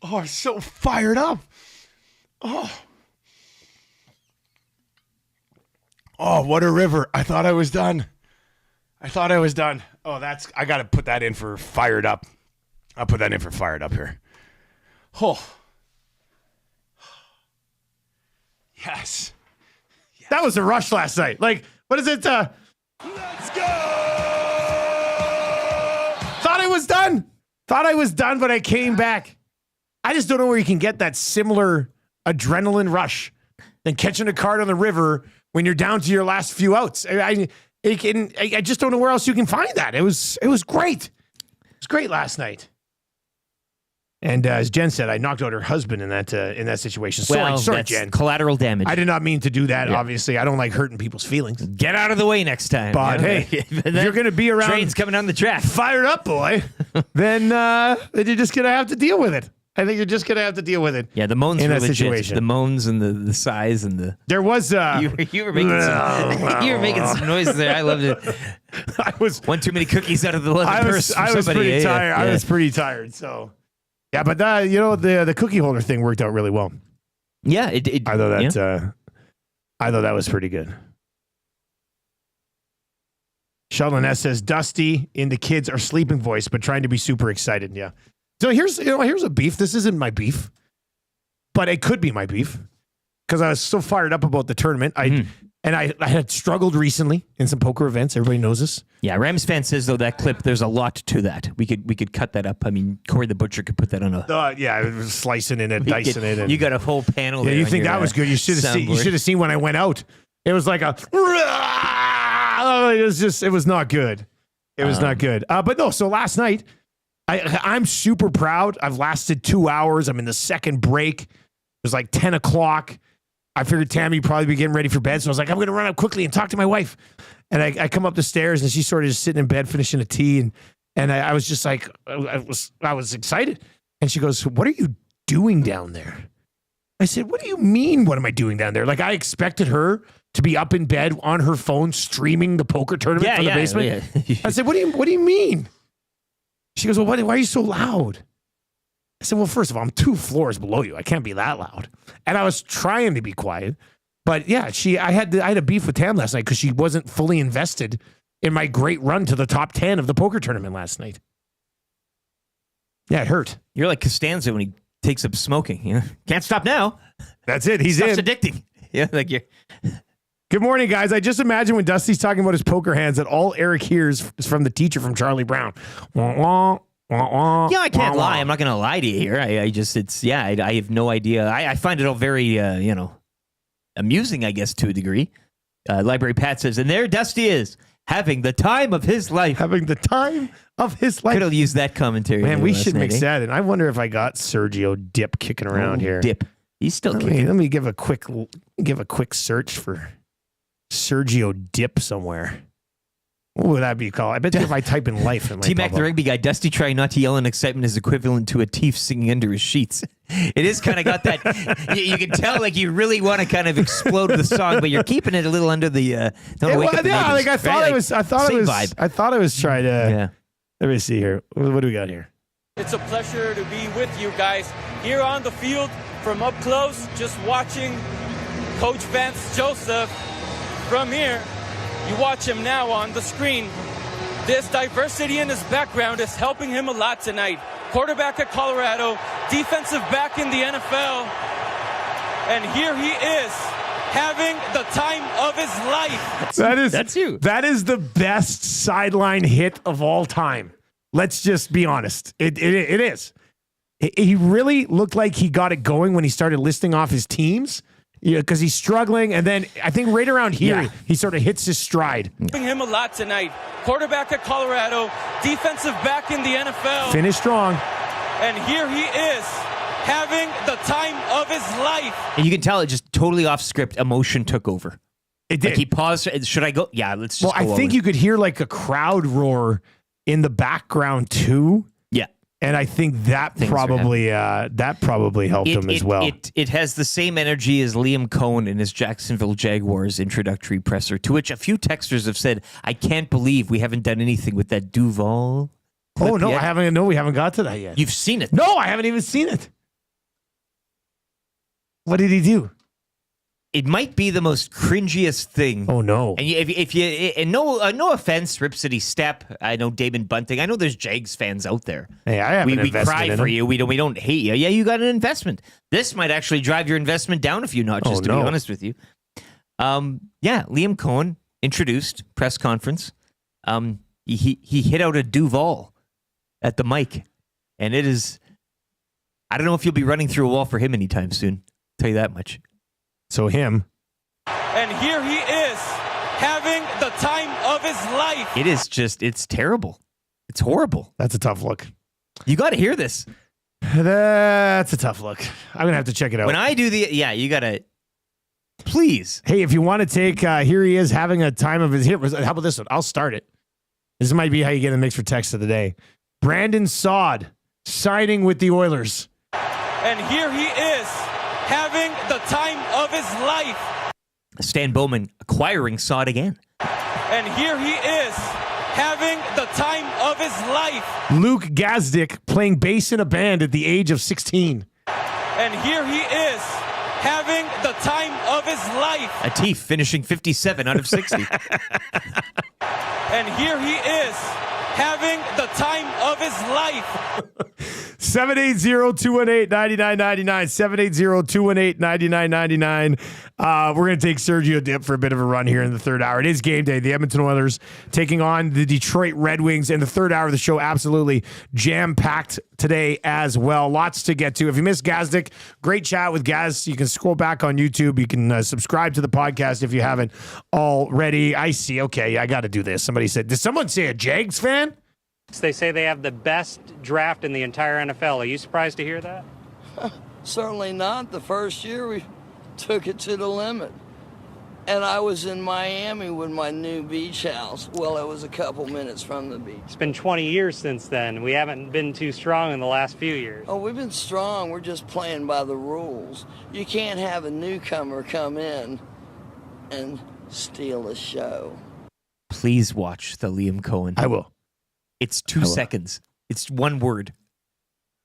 Oh, I'm so fired up. Oh, what a river. I thought I was done. Oh, I got to put that in for fired up. I'll put that in for fired up here. Oh. Yes. That was a rush last night. Like, what is it? Let's go. Thought I was done, but I came back. I just don't know where you can get that similar adrenaline rush than catching a card on the river when you're down to your last few outs. I just don't know where else you can find that. It was great. It was great last night. And as Jen said, I knocked out her husband in that situation. Sorry,
that's
Jen.
Collateral damage.
I did not mean to do that. Yeah. Obviously, I don't like hurting people's feelings.
Get out of the way next time.
But hey, if you're going to be around,
train's coming down the track,
fired up, boy, then you're just going to have to deal with it. I think you're just going to have to deal with it.
Yeah, the moans
in
were
that
legit.
situation.
The moans and the sighs and the.
There was
you were making some noises there. I loved it.
I was
one too many cookies out of the leather purse.
I was pretty tired. Yeah. I was pretty tired. So. Yeah, but the cookie holder thing worked out really well.
Yeah, I
thought that was pretty good. Sheldon S says Dusty in the kids are sleeping voice, but trying to be super excited. Yeah. So here's a beef. This isn't my beef, but it could be my beef because I was so fired up about the tournament. I had struggled recently in some poker events. Everybody knows this.
Yeah, Rams fan says though that clip there's a lot to that. We could cut that up. I mean, Corey the Butcher could put that on a.
It was slicing in it, dicing it. And,
you got a whole panel.
Yeah,
there
you think that was good? You should have seen. You should have seen when I went out. It was like a. It was not good. It was not good. But no. So last night, I'm super proud. I've lasted 2 hours. I'm in the second break. It was like 10 o'clock. I figured Tammy would probably be getting ready for bed. So I was like, I'm going to run up quickly and talk to my wife. And I come up the stairs and she's sort of just sitting in bed, finishing a tea. And I was just like, I was excited. And she goes, what are you doing down there? I said, what do you mean? What am I doing down there? Like I expected her to be up in bed on her phone, streaming the poker tournament from the basement. Yeah. I said, what do you mean? She goes, well, why are you so loud? I said, well, first of all, I'm 2 floors below you. I can't be that loud. And I was trying to be quiet. But yeah, I had a beef with Tam last night because she wasn't fully invested in my great run to the top 10 of the poker tournament last night. Yeah, it hurt.
You're like Costanza when he takes up smoking. You know? Can't stop now.
That's it. He's in.
It's addicting. Yeah, like you're.
Good morning, guys. I just imagine when Dusty's talking about his poker hands that all Eric hears is from the teacher from Charlie Brown. Wah, wah.
Yeah, I can't lie. I'm not going to lie to you here. I have no idea. I find it all very, amusing, I guess, to a degree. Library Pat says, and there Dusty is, having the time of his life.
Having the time of his life.
Could have used that commentary.
Man, we should mix that in. I wonder if I got Sergio Dip kicking around here.
Dip. He's still kicking.
Let me give a quick search for Sergio Dip somewhere. What would that be called? I bet if I type in life, it might
T-Mac, the rugby guy, Dusty trying not to yell in excitement is equivalent to a thief singing under his sheets. It is kind of got that. You can tell like you really want to kind of explode the song, but you're keeping it a little under the. Don't wake up the neighbors,
like I thought
right?
I was. I thought it was. Vibe. I thought I was trying to.
Yeah.
Let me see here. What do we got here?
It's a pleasure to be with you guys here on the field from up close, just watching Coach Vance Joseph from here. You watch him now on the screen. This diversity in his background is helping him a lot tonight. Quarterback at Colorado, defensive back in the NFL, and here he is having the time of his life.
That's you.
That is the best sideline hit of all time. Let's just be honest. It is. He really looked like he got it going when he started listing off his teams. Yeah, because he's struggling, and then I think right around here, he sort of hits his stride.
Helping him a lot tonight. Quarterback at Colorado, defensive back in the NFL.
Finish strong.
And here he is, having the time of his life.
And you can tell it just totally off script. Emotion took over.
It did.
Like he paused. Should I go? Yeah, let's just
go. Well, I think you could hear like a crowd roar in the background too.
Yeah.
And I think that probably helped him as well.
It has the same energy as Liam Cohen in his Jacksonville Jaguars introductory presser, to which a few texters have said, I can't believe we haven't done anything with that Duval.
Oh, no,
yet.
I haven't. No, we haven't got to that yet.
You've seen it.
No, I haven't even seen it. What did he do?
It might be the most cringiest thing.
Oh, no.
And if you and no offense, Rip City Step. I know Damon Bunting. I know there's Jags fans out there.
Hey, I have an
we
investment
cry
in
for
him.
you. We don't hate you. Yeah, you got an investment. This might actually drive your investment down a few notches, to be honest with you. Liam Cohen introduced press conference. He hit out a Duval at the mic, and it is. I don't know if you'll be running through a wall for him anytime soon. I'll tell you that much.
So him.
And here he is, having the time of his life.
It is it's terrible. It's horrible.
That's a tough look.
You got to hear this.
That's a tough look. I'm going to have to check it out.
When I do you got to, please.
Hey, if you want to take, here he is having a time of his, how about this one? I'll start it. This might be how you get in the mix for text of the day. Brandon Saad signing with the Oilers.
And here he is, having the time of his life.
Stan Bowman acquiring Saad again.
And here he is, having the time of his life.
Luke Gazdic playing bass in a band at the age of 16.
And here he is, having the time of his life.
Atif finishing 57 out of 60.
And here he is, having the time of his life.
780-218-9999. 780-218-9999. We're going to take Sergio Dip for a bit of a run here in the third hour. It is game day. The Edmonton Oilers taking on the Detroit Red Wings. And the third hour of the show, absolutely jam-packed today as well. Lots to get to. If you missed Gazdic, great chat with Gaz. You can scroll back on YouTube. You can subscribe to the podcast if you haven't already. I see. Okay, I got to do this. Somebody said, did someone say a Jags fan?
They say they have the best draft in the entire NFL. Are you surprised to hear that?
Certainly not. The first year we took it to the limit. And I was in Miami with my new beach house. Well, it was a couple minutes from the beach.
It's been 20 years since then. We haven't been too strong in the last few years.
Oh, we've been strong. We're just playing by the rules. You can't have a newcomer come in and steal the show.
Please watch the Liam Cohen.
I will.
It's 2 seconds. It's one word.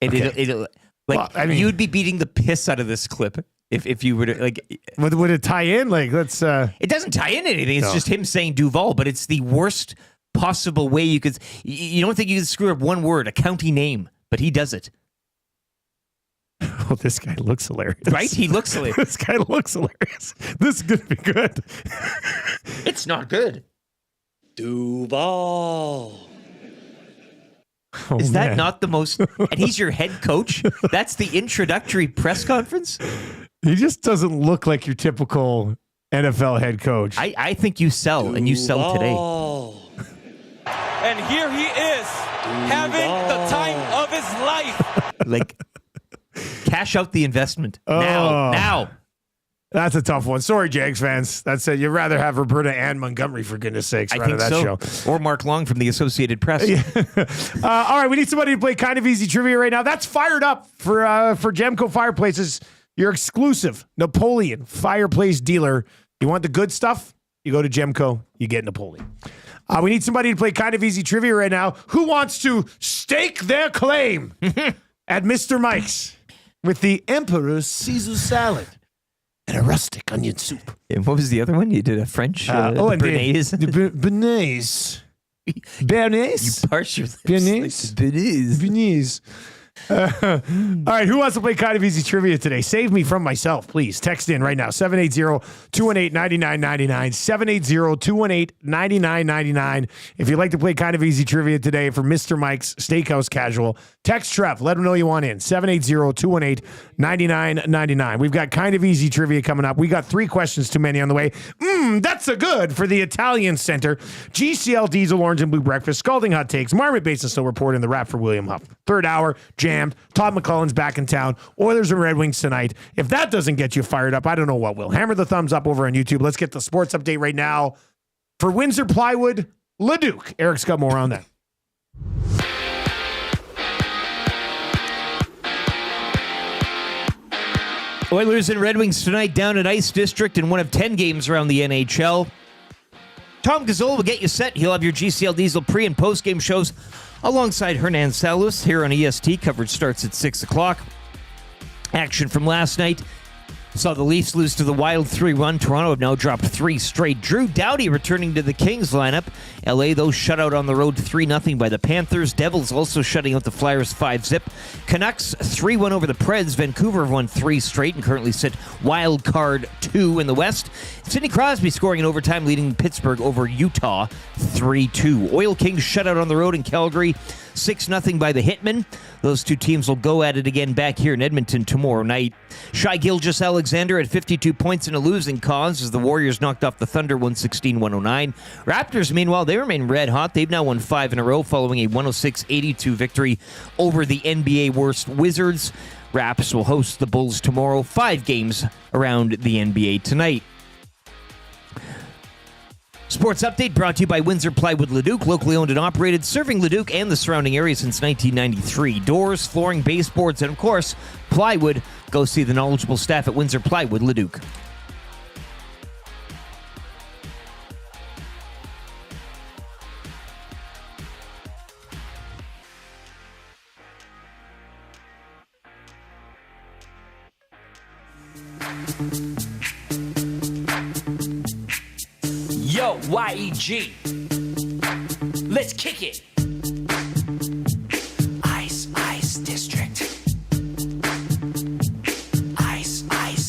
And
Okay.
it'll like, well, you'd be beating the piss out of this clip if you were to, like.
Would it tie in? Like, let's.
It doesn't tie in anything. It's just him saying Duval, but it's the worst possible way you could. You don't think you could screw up one word, a county name, but he does it.
Oh, this guy looks hilarious.
Right? He looks hilarious.
This guy looks hilarious. This is going to be good.
It's not good.
Duval.
Oh,
is that
man.
not the most? And he's your head coach? That's the introductory press conference?
He just doesn't look like your typical NFL head coach.
I think you sell, and you sell today.
And here he is, having the time of his life.
Like, cash out the investment. Now.
That's a tough one. Sorry, Jags fans. That's it. You'd rather have Roberta and Montgomery, for goodness sakes,
I
right
think
on that
so.
show.
Or Mark Long from the Associated Press.
All right, we need somebody to play Kind of Easy Trivia right now. That's fired up for Gemco Fireplaces, your exclusive Napoleon fireplace dealer. You want the good stuff? You go to Gemco, you get Napoleon. We need somebody to play Kind of Easy Trivia right now. Who wants to stake their claim at Mr. Mike's with the Emperor's Caesar salad and a rustic onion soup?
And what was the other one? You did a French
and
Bernays.
The Bernays. Bernays?
You parse your lips.
Bernays.
Like Bernays.
Bernays. All right, who wants to play Kind of Easy Trivia today? Save me from myself, please. Text in right now, 780-218-9999, 780-218-9999. If you'd like to play Kind of Easy Trivia today for Mr. Mike's Steakhouse Casual, text Trev. Let him know you want in, 780-218-9999. We've got Kind of Easy Trivia coming up. We got 3 questions too many on the way. That's a good for the Italian Center. GCL Diesel Orange and Blue Breakfast, Scalding Hot Takes, Marmot Basin Snow Report, and the wrap for William Huff. Third hour, jammed. Todd McClellan's back in town. Oilers and Red Wings tonight. If that doesn't get you fired up, I don't know what will. Hammer the thumbs up over on YouTube. Let's get the sports update right now for Windsor Plywood, Leduc. Eric's got more on that.
Oilers and Red Wings tonight down at Ice District in one of 10 games around the NHL. Tom Gazzola will get you set. He'll have your GCL Diesel pre- and post-game shows alongside Hernan Salas here on EST. Coverage starts at 6 o'clock. Action from last night saw the Leafs lose to the Wild 3-1. Toronto have now dropped 3 straight. Drew Doughty returning to the Kings lineup. LA, though, shut out on the road 3-0 by the Panthers. Devils also shutting out the Flyers 5-0. Canucks 3-1 over the Preds. Vancouver have won 3 straight and currently sit wild card 2 in the West. Sidney Crosby scoring in overtime, leading Pittsburgh over Utah 3-2. Oil Kings shut out on the road in Calgary 6-0 by the Hitmen. Those two teams will go at it again back here in Edmonton tomorrow night. Shai Gilgeous-Alexander had 52 points in a losing cause as the Warriors knocked off the Thunder 116-109. Raptors, meanwhile, they remain red hot. They've now won 5 in a row following a 106-82 victory over the NBA worst Wizards. Raps will host the Bulls tomorrow. 5 games around the NBA tonight. Sports Update brought to you by Windsor Plywood Leduc, locally owned and operated, serving Leduc and the surrounding area since 1993. Doors, flooring, baseboards, and of course, plywood. Go see the knowledgeable staff at Windsor Plywood Leduc.
Yo, YEG. Let's kick it. Ice District. Ice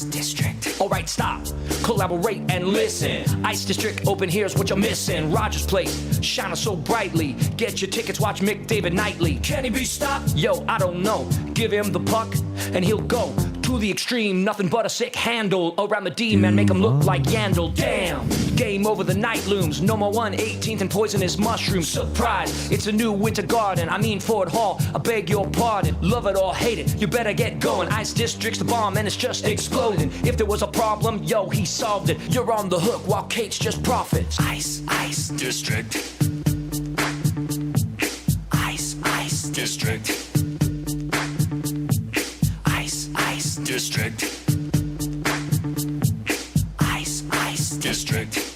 District. Alright, stop. Collaborate and listen. Ice District open, here's what you're missing. Rogers Place, shining so brightly. Get your tickets, watch Mick David nightly. Can he be stopped? Yo, I don't know. Give him the puck and he'll go to the extreme. Nothing but a sick handle around the D, man. Make him look like Yandel. Damn. Game over, the night looms. No more 1/18th and poisonous mushrooms. Surprise, it's a new winter garden. I mean Ford Hall, I beg your pardon. Love it or hate it, you better get going. Ice District's the bomb and it's just exploding. If there was a problem, yo, he solved it. You're on the hook while Kate's just profits. Ice District. Ice District. Ice District. Ice District.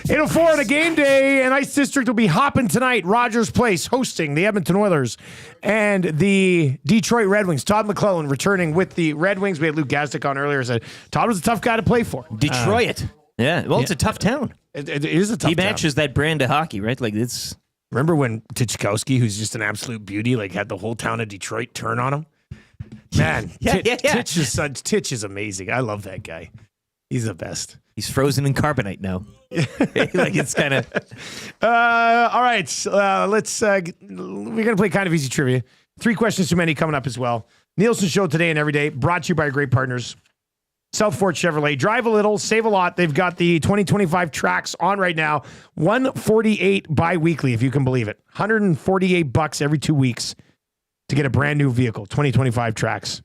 8:04 on a game day, and Ice District will be hopping tonight. Rogers Place hosting the Edmonton Oilers and the Detroit Red Wings. Todd McClellan returning with the Red Wings. We had Luke Gazdic on earlier. Said Todd was a tough guy to play for.
Detroit. It's a tough town.
It is a tough
He
town.
matches that brand of hockey, right? Like it's.
Remember when Tchaikovsky, who's just an absolute beauty, like had the whole town of Detroit turn on him? Man, Titch is amazing. I love that guy. He's the best.
He's frozen in carbonite now. Like it's kind of.
All right, let's. We're gonna play kind of easy trivia. 3 questions too many coming up as well. Nielsen Show today and every day, brought to you by our great partners, South Fort Chevrolet. Drive a little, save a lot. They've got the 2025 tracks on right now. $148 bi-weekly, if you can believe it. $148 every 2 weeks to get a brand new vehicle. 2025 tracks.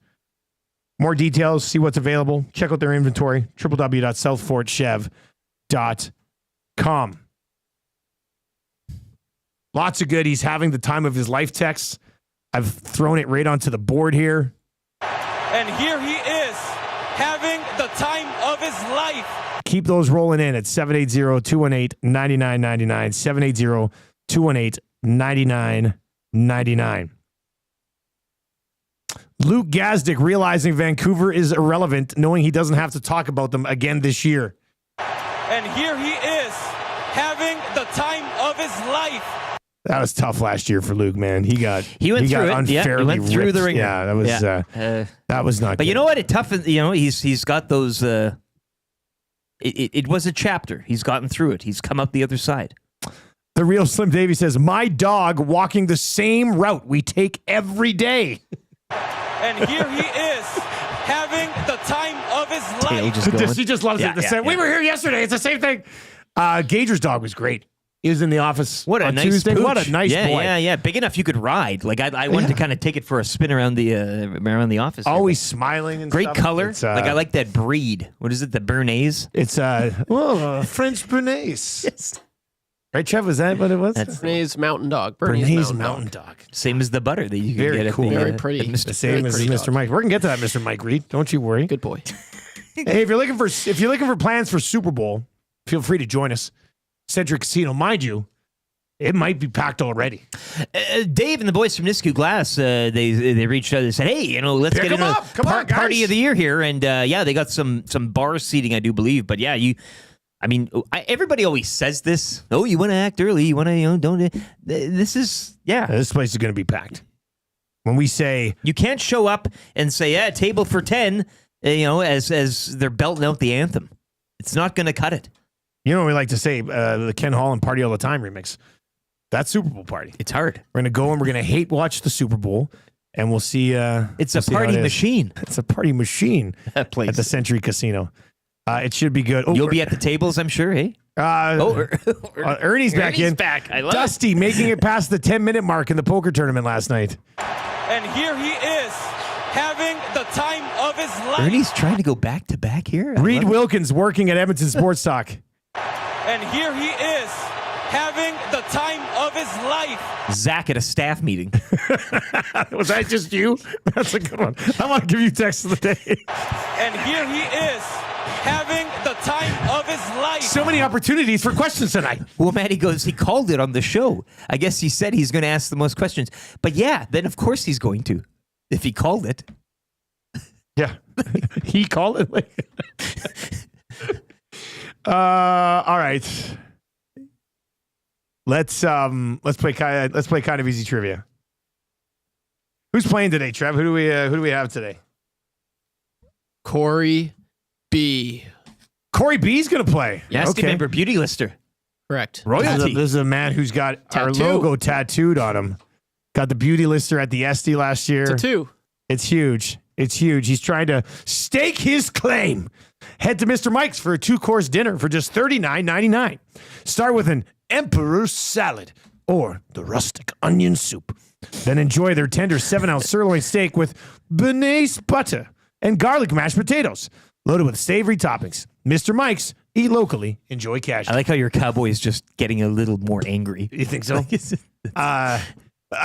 More details, see what's available. Check out their inventory. www.southfortchev.com. Lots of good. He's having the time of his life texts. I've thrown it right onto the board here.
And here he is, having the time of his life.
Keep those rolling in at 780-218-9999. 780-218-9999. Luke Gazdic realizing Vancouver is irrelevant, knowing he doesn't have to talk about them again this year.
And here he is, having the time of his life.
That was tough last year for Luke, man. He got
through it.
unfairly
He went through
ripped.
the ringer.
Yeah, that was that was not.
But
good.
you know what? It tough. He's got those. It was a chapter. He's gotten through it. He's come out the other side.
The real Slim Davy says, "My dog walking the same route we take every day."
And here he is, having the time of his life.
He just loves it. We were here yesterday. It's the same thing. Gager's dog was great. He was in the office on Tuesday.
Pooch.
What a nice boy.
Yeah. Big enough you could ride. Like I wanted to kind of take it for a spin around the office.
Always smiling and
great
stuff.
color. Like I like that breed. What is it? The Bernese?
It's French Bernese.
Yes.
Right, Trev? Was that what it was?
That's
Bernays Mountain Dog.
Bernays Mountain Dog.
Same as the butter that you can
Very
get at
cool.
the,
Very pretty.
at Mr.
The same as
pretty
Mr.
dog.
Mike. We're gonna get to that, Mr. Mike Reed. Don't you worry.
Good boy.
Hey, if you're looking for plans for Super Bowl, feel free to join us. Centric Casino, mind you, it might be packed already.
Dave and the boys from Nisku Glass, they reached out and said, "Hey, let's
Pick
get in
'em
a
up. Come on,
party
guys.
of the year here." And they got some bar seating, I do believe. But yeah, everybody always says this. Oh, you want to act early. You want to, don't. This is,
This place is going to be packed. When we say
you can't show up and say, "Yeah, table for 10," as they're belting out the anthem. It's not going to cut it.
You know what we like to say, the Ken Holland Party All the Time remix. That's Super Bowl party.
It's hard.
We're going to go and we're going to hate watch the Super Bowl, and we'll see.
It's
we'll
a
see how
party
it is.
machine.
It's a party machine
That place.
at the Century Casino. It should be good.
You'll be at the tables, I'm sure, hey?
Ernie's back in.
Back. I love
Dusty making it past the 10-minute mark in the poker tournament last night.
And here he is, having the time of his life.
Ernie's trying to go back to back here.
Reed Wilkins working at Edmonton Sports Talk.
And here he is, having the time of his life.
Zach at a staff meeting.
Was that just you? That's a good one. I want to give you text of the day.
And here he is, having the time of his life.
So many opportunities for questions tonight.
Well, Matt, he called it on the show. I guess he said he's going to ask the most questions. But yeah, then of course he's going to, if he called it.
Yeah. He called it. All right. Let's play kind of easy trivia. Who's playing today, Trev? Who do we have today?
Corey B.
Corey B's gonna play.
Yes, member, beauty lister.
Correct.
Royalty. This is a man who's got our logo tattooed on him. Got the beauty lister at the SD last year.
It's a 2.
It's huge. It's huge. He's trying to stake his claim. Head to Mr. Mike's for a 2-course dinner for just $39.99. Start with an Emperor's salad or the rustic onion soup. Then enjoy their tender 7-ounce sirloin steak with béarnaise butter and garlic mashed potatoes, loaded with savory toppings. Mr. Mike's. Eat locally. Enjoy casually.
I like how your cowboy is just getting a little more angry.
You think so?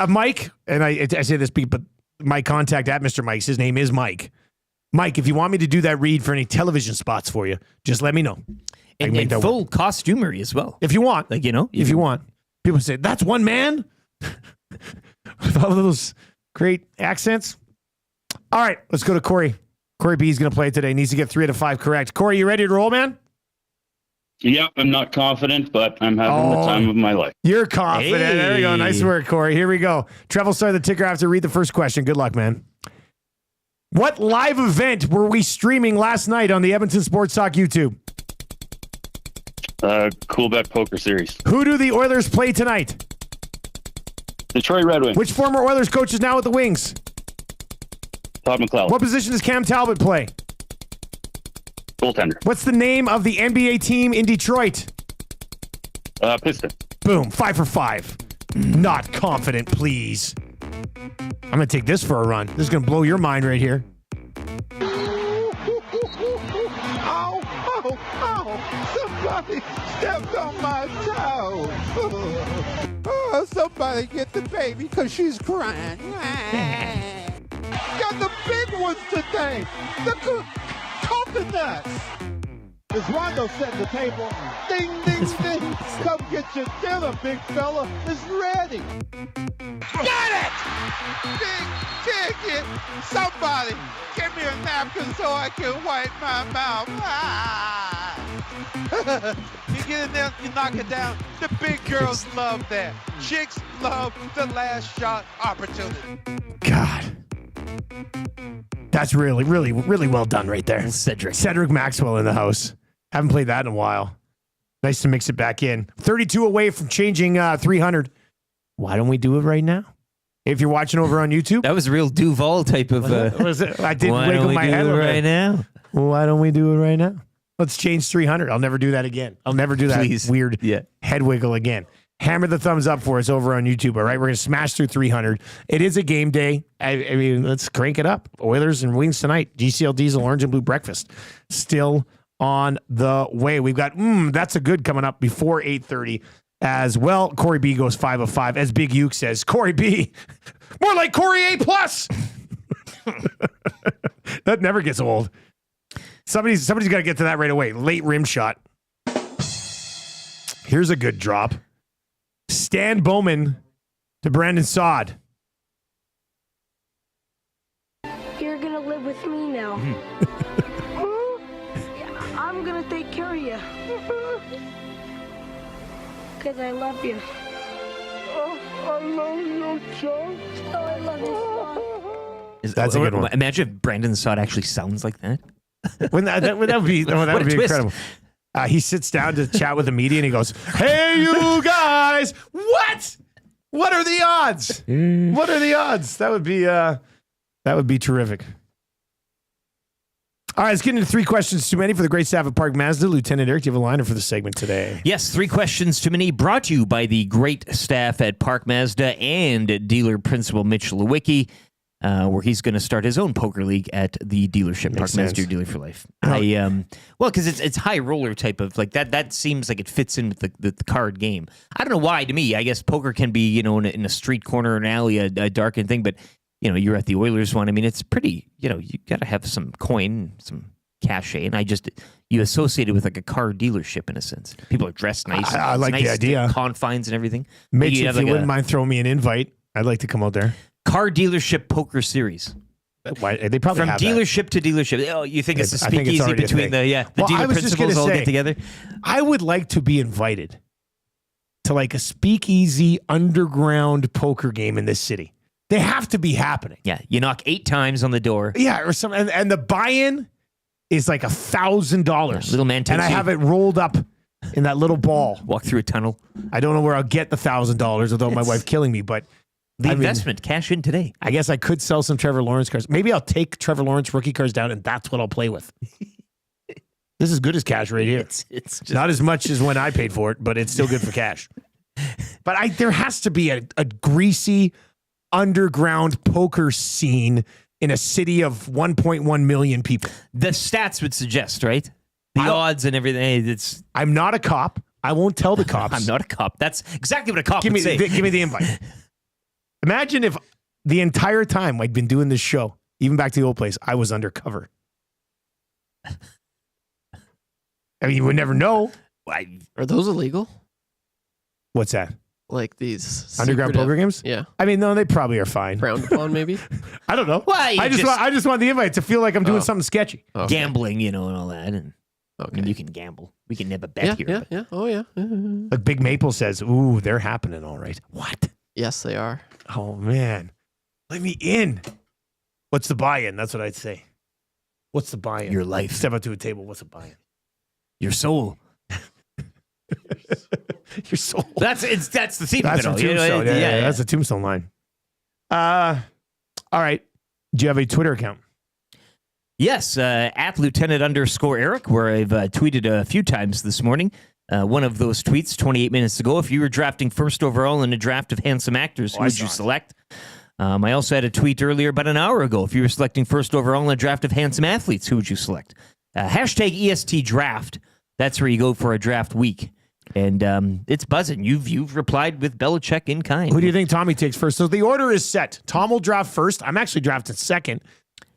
Mike, and I say this, but my contact at Mr. Mike's, his name is Mike. Mike, if you want me to do that read for any television spots for you, just let me know.
And full costumery as well.
If you want.
If
you want. People say, that's one man? With all of those great accents. All right, let's go to Corey. Corey B is going to play today. Needs to get 3 out of 5 correct. Corey, you ready to roll, man?
Yep, I'm not confident, but I'm having the time of my life.
You're confident.
Hey.
There you go. Nice work, Corey. Here we go. Trev will start the ticker after read the first question. Good luck, man. What live event were we streaming last night on the Edmonton Sports Talk YouTube?
Cool Bet Poker Series.
Who do the Oilers play tonight?
Detroit Red Wings.
Which former Oilers coach is now with the Wings?
Todd McLeod.
What position does Cam Talbot play?
Goaltender.
What's the name of the NBA team in Detroit?
Piston.
Boom. 5 for 5. Not confident, please. I'm going to take this for a run. This is going to blow your mind right here.
Somebody stepped on my toe. Oh, somebody get the baby because she's crying. Got the big ones today. The coconuts. As Rondo setting the table, ding, ding, ding. Come get your dinner, big fella. It's ready. Got it! Big ticket. Somebody give me a napkin so I can wipe my mouth. You get in there, you knock it down. The big girls love that. Chicks love the last shot opportunity.
God. That's really, really, really well done right there. Cedric Maxwell in the house. Haven't played that in a while. Nice to mix it back in. 32 away from changing 300. Why don't we do it right now? If you're watching over on YouTube.
That was a real Duval type of...
Was it? I did
why
wiggle
don't
my
we
head
do
a
it
little
right
bit.
now?
Why don't we do it right now? Let's change 300. I'll never do that again. I'll never do that
Please.
weird
Yeah.
head wiggle again. Hammer the thumbs up for us over on YouTube, all right? We're going to smash through 300. It is a game day. I mean, let's crank it up. Oilers and Wings tonight. GCL Diesel Orange and Blue Breakfast. Still on the way. We've got, that's a good coming up before 8:30 as well. Corey B goes 5 of 5. As Big Uke says, Corey B, more like Corey A+. That never gets old. Somebody's got to get to that right away. Late rim shot. Here's a good drop. Stan Bowman to Brandon Saad.
You're gonna live with me now. I'm gonna take care of you. Because I love you. I love you, John. Oh, I love you, Son.
That's a good one.
Imagine if Brandon Saad actually sounds like that.
That would be incredible. He sits down to chat with the media and he goes, "Hey, you guys, what? What are the odds? What are the odds?" That would be terrific. All right, let's get into 3 questions too many for the great staff at Park Mazda. Lieutenant Eric, do you have a liner for the segment today?
Yes, 3 questions too many, brought to you by the great staff at Park Mazda and dealer principal Mitch Lewicki, where he's going to start his own poker league at the dealership, Park Mazda, your dealer for life. Well, because it's high roller type of like that. That seems like it fits in with the card game. I don't know why. To me, I guess poker can be in a street corner, an alley, a darkened thing, but. You're at the Oilers one. I mean, it's pretty, you got to have some coin, some cachet. And you associate it with like a car dealership in a sense. People are dressed nice.
I like the idea.
Confines and everything.
Mitch, if you wouldn't mind throwing me an invite, I'd like to come out there.
Car dealership poker series.
Why, they probably
From
have
dealership to dealership. Oh, you think it's a speakeasy between the dealer principals all get together?
I would like to be invited to like a speakeasy underground poker game in this city. They have to be happening.
Yeah, you knock 8 times on the door.
Yeah, or something, and the buy-in is like $1,000.
Little man takes
and I have it rolled up in that little ball.
Walk through a tunnel.
I don't know where I'll get the $1,000, although my wife killing me. But
the investment, cash in today.
I guess I could sell some Trevor Lawrence cards. Maybe I'll take Trevor Lawrence rookie cards down, and that's what I'll play with. This is good as cash right here.
It's just
not as much as when I paid for it, but it's still good for cash. But there has to be a greasy underground poker scene in a city of 1.1 million people.
The stats would suggest, right? The odds and everything.
I'm not a cop. I won't tell the cops.
I'm not a cop. That's exactly what a cop would say.
Give me the invite. Imagine if the entire time I'd been doing this show, even back to the old place, I was undercover. I mean, you would never know.
Are those illegal?
What's that?
Like these
underground poker games?
Yeah.
I mean, no, they probably are fine.
Frowned upon, maybe?
I don't know.
Well,
I just want the invite to feel like I'm doing something sketchy.
Okay.
Gambling, and all that. And I mean, you can gamble. We can nib a bet here.
Yeah. Oh, yeah.
Like Big Maple says, ooh, they're happening all right. What?
Yes, they are.
Oh, man. Let me in. What's the buy-in? That's what I'd say. What's the buy-in?
Your life.
Step up to a table. What's the buy-in?
Your soul.
Your soul.
That's the theme
That's
of it.
Tombstone. Yeah, that's a Tombstone line. All right. Do you have a Twitter account?
Yes, at Lieutenant_Eric, where I've tweeted a few times this morning. One of those tweets 28 minutes ago. If you were drafting first overall in a draft of handsome actors, who would you select? I also had a tweet earlier about an hour ago. If you were selecting first overall in a draft of handsome athletes, who would you select? Hashtag EST draft. That's where you go for a draft week. And it's buzzing. You've replied with Belichick in kind.
Who do you think Tommy takes first? So the order is set. Tom will draft first. I'm actually drafting second.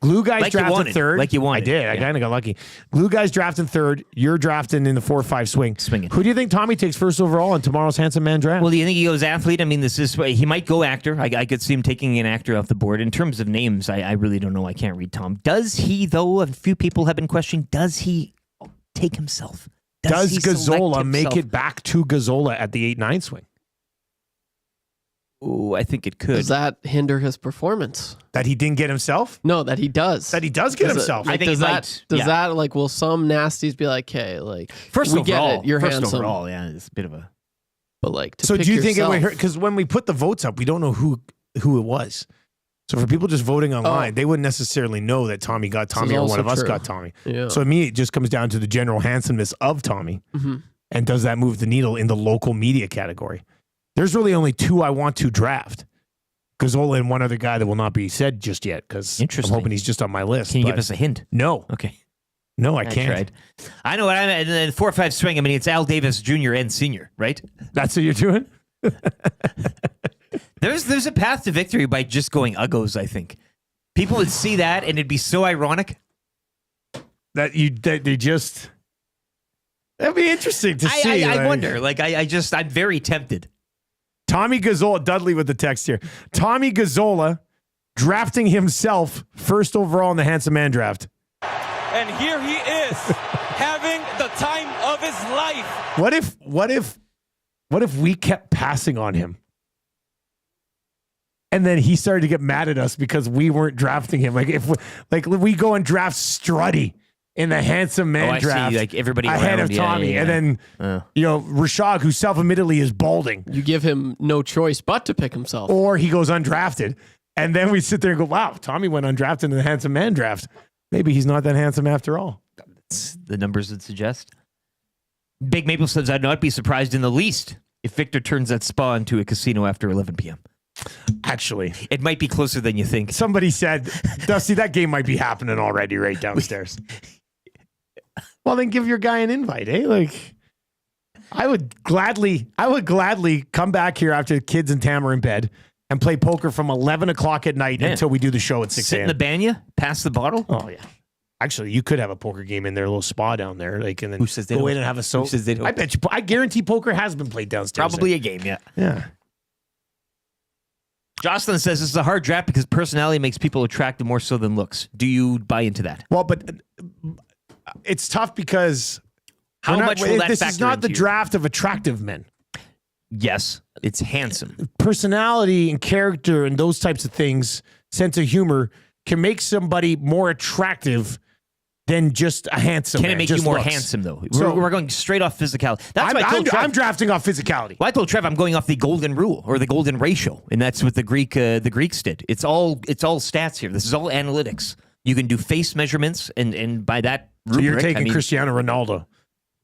Glue Guy's drafting third.
Like you wanted.
I did. I kind of got lucky. Glue Guy's drafting third. You're drafting in the 4-5 swing.
Swinging.
Who do you think Tommy takes first overall in tomorrow's Handsome Man draft?
Well, do you think he goes athlete? I mean, he might go actor. I could see him taking an actor off the board. In terms of names, I really don't know. I can't read Tom. Does he, though? A few people have been questioning. Does he take himself?
Does Gazzola make it back to Gazzola at the 8-9 swing?
Oh, I think it could.
Does that hinder his performance?
That he didn't get himself?
No, that he does.
That he does get himself.
I think does that like, will some nasties be like, hey, like,
first
we
overall,
get it, you're
first
handsome.
overall, yeah, it's a bit of a.
But like, to
so
pick
do you think
yourself,
it would hurt? Because when we put the votes up, we don't know who it was. So for people just voting online, they wouldn't necessarily know that Tommy got Tommy or one of us got Tommy.
Yeah.
So to me, it just comes down to the general handsomeness of Tommy.
Mm-hmm.
And does that move the needle in the local media category? There's really only 2 I want to draft. Gazzola and one other guy that will not be said just yet because I'm hoping he's just on my list.
Can you give us a hint?
No.
Okay.
No, I can't.
Tried. I know what I'm at. And then 4-5 swing. I mean, it's Al Davis Jr. and Senior, right?
That's what you're doing?
There's a path to victory by just going uggos, I think. People would see that and it'd be so ironic.
That they just... That'd be interesting to see.
I wonder. I'm very tempted.
Tommy Gazzola, Dudley with the text here. Tommy Gazzola drafting himself first overall in the Handsome Man draft.
And here he is, having the time of his life.
What if we kept passing on him? And then he started to get mad at us because we weren't drafting him. Like if we go and draft Struddy in the Handsome Man draft,
like everybody
ahead
around,
of Tommy, and then Rashad, who self-admittedly is balding,
you give him no choice but to pick himself,
or he goes undrafted, and then we sit there and go, "Wow, Tommy went undrafted in the Handsome Man draft. Maybe he's not that handsome after all."
That's the numbers would suggest. Big Maple says, "I'd not be surprised in the least if Victor turns that spa into a casino after 11 p.m."
Actually,
it might be closer than you think.
Somebody said, Dusty, that game might be happening already right downstairs. Well, then give your guy an invite, eh? Like, I would gladly come back here after the kids and Tam are in bed and play poker from 11 o'clock at night until we do the show at 6
Sit
a.m.
in the banya, pass the bottle.
Oh, yeah. Actually, you could have a poker game in there, a little spa down there. Like, and then
Who says they
go
don't?
in and have a
Who says they don't?
I bet you, I guarantee poker has been played downstairs.
Probably a game, yeah.
Yeah.
Jocelyn says this is a hard draft because personality makes people attractive more so than looks. Do you buy into that?
Well, but it's tough because
How much will that
this is
factor
not
into
the
you?
draft of attractive men.
Yes, it's handsome.
Personality and character and those types of things, sense of humor, can make somebody more attractive than just a handsome
Can
man.
it make
just
you more
looks.
handsome, though?
So-
We're going straight off physicality. That's why I told Trev,
I'm drafting off physicality.
Well, I told Trev I'm going off the golden rule or the golden ratio, and that's what the Greeks did. It's all stats here. This is all analytics. You can do face measurements, and by that
So
rubric,
you're taking
I mean,
Cristiano Ronaldo,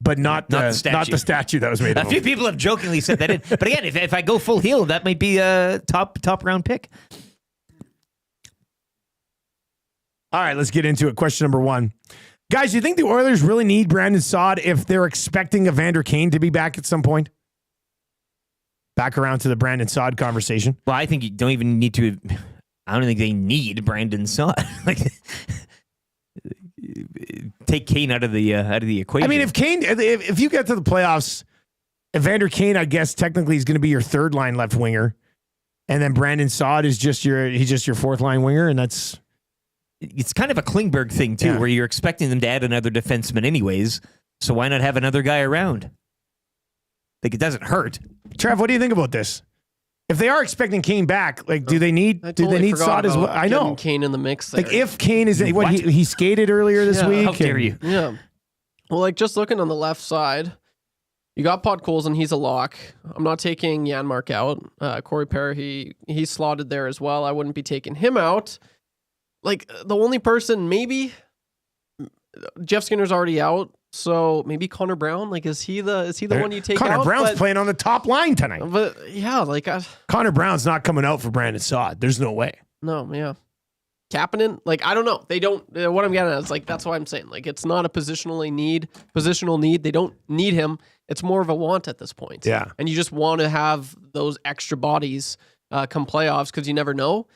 but not the statue that was made
A
of
few
him.
people have jokingly said that. But again, if I go full heel, that might be a top round pick.
All right, let's get into it. Question number 1. Guys, do you think the Oilers really need Brandon Saad if they're expecting Evander Kane to be back at some point? Back around to the Brandon Saad conversation.
Well, I think you don't even need to. I don't think they need Brandon Saad. Like, take Kane out of the equation.
I mean, if you get to the playoffs, Evander Kane, I guess technically is going to be your third line left winger, and then Brandon Saad is just your fourth line winger, and that's.
It's kind of a Klingberg thing, too, where you're expecting them to add another defenseman anyways, so why not have another guy around? Like, it doesn't hurt.
Trev, what do you think about this? If they are expecting Kane back, like, do they need Saad as well? I know.
Kane in the mix there.
Like, if Kane is... He skated earlier this week.
How dare you?
Yeah. Well, like, just looking on the left side, you got Podkolzin, he's a lock. I'm not taking Janmark out. Corey Perry, he's slotted there as well. I wouldn't be taking him out. Like, the only person, maybe Jeff Skinner's already out, so maybe Connor Brown. Like, is he the one you take out?
Connor Brown's playing on the top line tonight.
But yeah, like
Connor Brown's not coming out for Brandon Saad. There's no way.
No, yeah. Kapanen, like, I don't know. They don't. What I'm getting at is, like, that's why I'm saying, like, it's not a positional need. They don't need him. It's more of a want at this point.
Yeah.
And you just want to have those extra bodies come playoffs because you never know.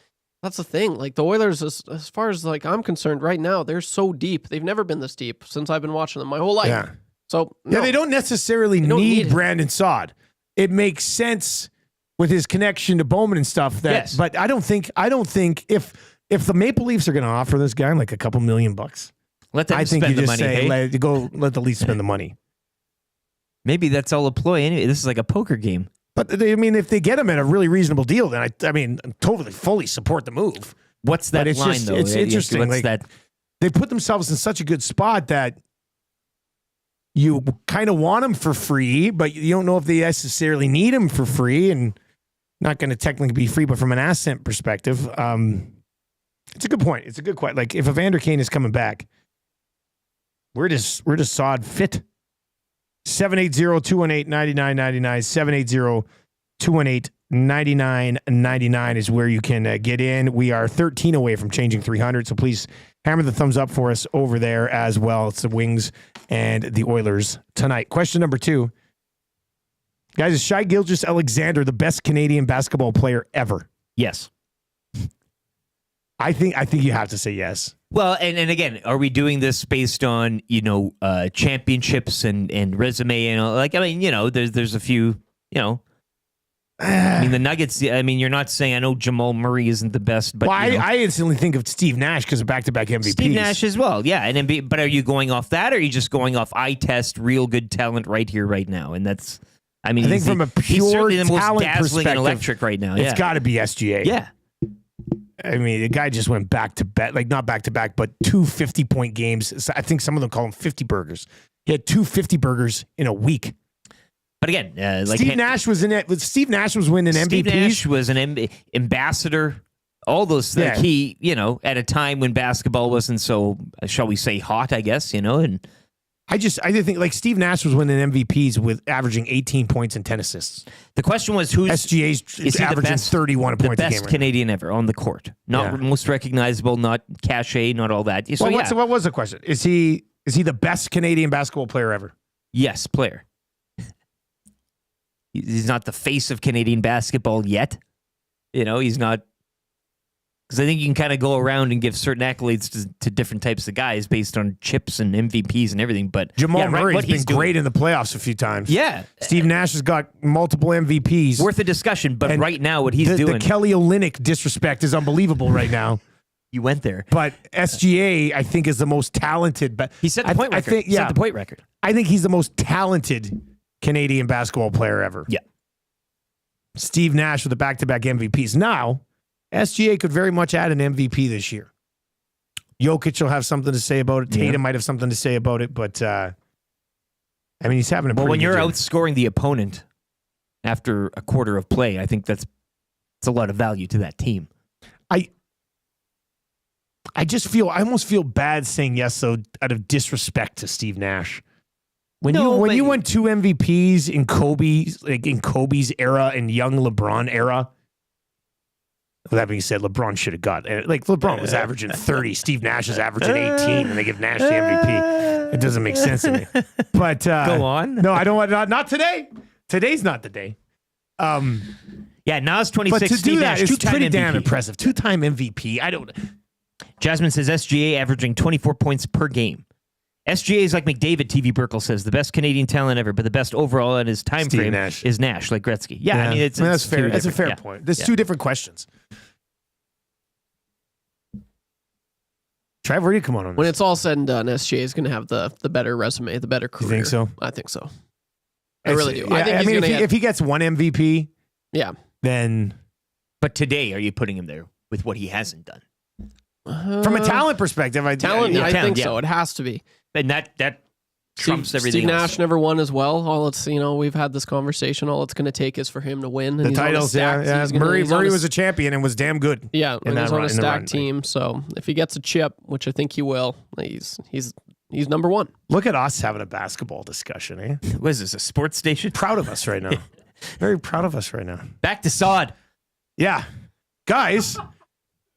That's the thing. Like, the Oilers, as far as, like, I'm concerned right now, they're so deep. They've never been this deep since I've been watching them my whole life.
Yeah.
So,
Yeah, they don't necessarily need Brandon Saad. It makes sense with his connection to Bowman and stuff.
Yes.
But I don't think if the Maple Leafs are going to offer this guy like a couple $1 million,
let them
I think
spend
you
the
just
money.
say
Hey?
let the Leafs spend the money.
Maybe that's all a ploy. Anyway, this is like a poker game.
But I mean, if they get him at a really reasonable deal, then I mean, totally, fully support the move.
What's that line, though?
It's interesting.
What's
like,
that?
They put themselves in such a good spot that you kind of want them for free, but you don't know if they necessarily need them for free, and not going to technically be free, but from an asset perspective, it's a good point. It's a good question. Like, if Evander Kane is coming back, where does Saad fit? 780-218-9999, 780-218-9999 is where you can get in. We are 13 away from changing 300, so please Hammer the thumbs up for us over there as well. It's the Wings and the Oilers tonight. Question number 2. Guys, is Shai Gilgeous-Alexander the best Canadian basketball player ever?
Yes.
I think you have to say yes.
Well, and again, are we doing this based on, championships and resume and all? Like, I mean, there's a few, I mean, the Nuggets, you're not saying, I know Jamal Murray isn't the best, but
I instantly think of Steve Nash because of back-to-back MVPs.
Steve Nash as well, yeah. But are you going off that, or are you just going off eye test, real good talent right here, right now? And that's, I think
from a
he's
pure
certainly the most
talent
dazzling and
perspective,
electric right now.
It's got to be SGA.
Yeah.
I mean, the guy just went back-to-back, like not back-to-back, but 2 50-point games. I think some of them call them 50 burgers. He had 2 50 burgers in a week.
But again,
Steve Nash was in it. Steve Nash was winning MVPs.
Steve Nash was an ambassador. All those, he, at a time when basketball wasn't so, shall we say, hot, I guess, and
I did think like Steve Nash was winning MVPs with averaging 18 points and 10 assists.
The question was who's
SGA's averaging 31 points a game.
The best Canadian ever on the court. Not most recognizable, not cachet, not all that. So,
what was the question? Is he the best Canadian basketball player ever?
Yes, player. He's not the face of Canadian basketball yet. He's not. Because I think you can kind of go around and give certain accolades to different types of guys based on chips and MVPs and everything. But
Jamal Murray's been great in the playoffs a few times.
Yeah.
Steve Nash has got multiple MVPs.
Worth a discussion, but right now what he's doing.
The Kelly Olynyk disrespect is unbelievable right now.
You went there.
But SGA, I think, is the most talented. But
he set the point record. He set the point record.
I think he's the most talented Canadian basketball player ever.
Yeah.
Steve Nash with the back-to-back MVPs. Now, SGA could very much add an MVP this year. Jokic will have something to say about it. Tatum might have something to say about it, but he's having a pretty
when
good
you're
year.
outscoring the opponent after a quarter of play, I think that's a lot of value to that team.
I almost feel bad saying yes, though, out of disrespect to Steve Nash. When you won 2 MVPs in Kobe's era and young LeBron era. With that being said, LeBron should have got LeBron was averaging 30, Steve Nash is averaging 18, and they give Nash the MVP. It doesn't make sense to me. But
go on.
No, I don't want not today. Today's not the day.
Now it's 26.
But to
Steve
do
Nash,
that is
two-time
pretty
MVP.
damn impressive. 2-time MVP. I don't.
Jasmine says SGA averaging 24 points per game. SGA is like McDavid, TV Burkle says, the best Canadian talent ever, but the best overall in his time frame is Nash, like Gretzky. Yeah.
That's fair. That's a fair
yeah.
point. There's 2 different questions. Trav, where do you come on this?
When it's all said and done, SGA is going to have the better resume, the better career.
You think so?
I think so. I really do.
Yeah,
I think
if he gets 1 MVP, then.
But today, are you putting him there with what he hasn't done?
From a talent perspective, I
think so. It has to be.
And that trumps everything
Steve
else.
Nash never won as well. All it's we've had this conversation. All it's going to take is for him to win. And
the titles, Murray was a champion and was damn good.
Yeah, and he's on a stacked team. So if he gets a chip, which I think he will, he's number 1.
Look at us having a basketball discussion, eh?
What is this, a sports station?
Proud of us right now. Very proud of us right now.
Back to Saad.
Yeah. Guys,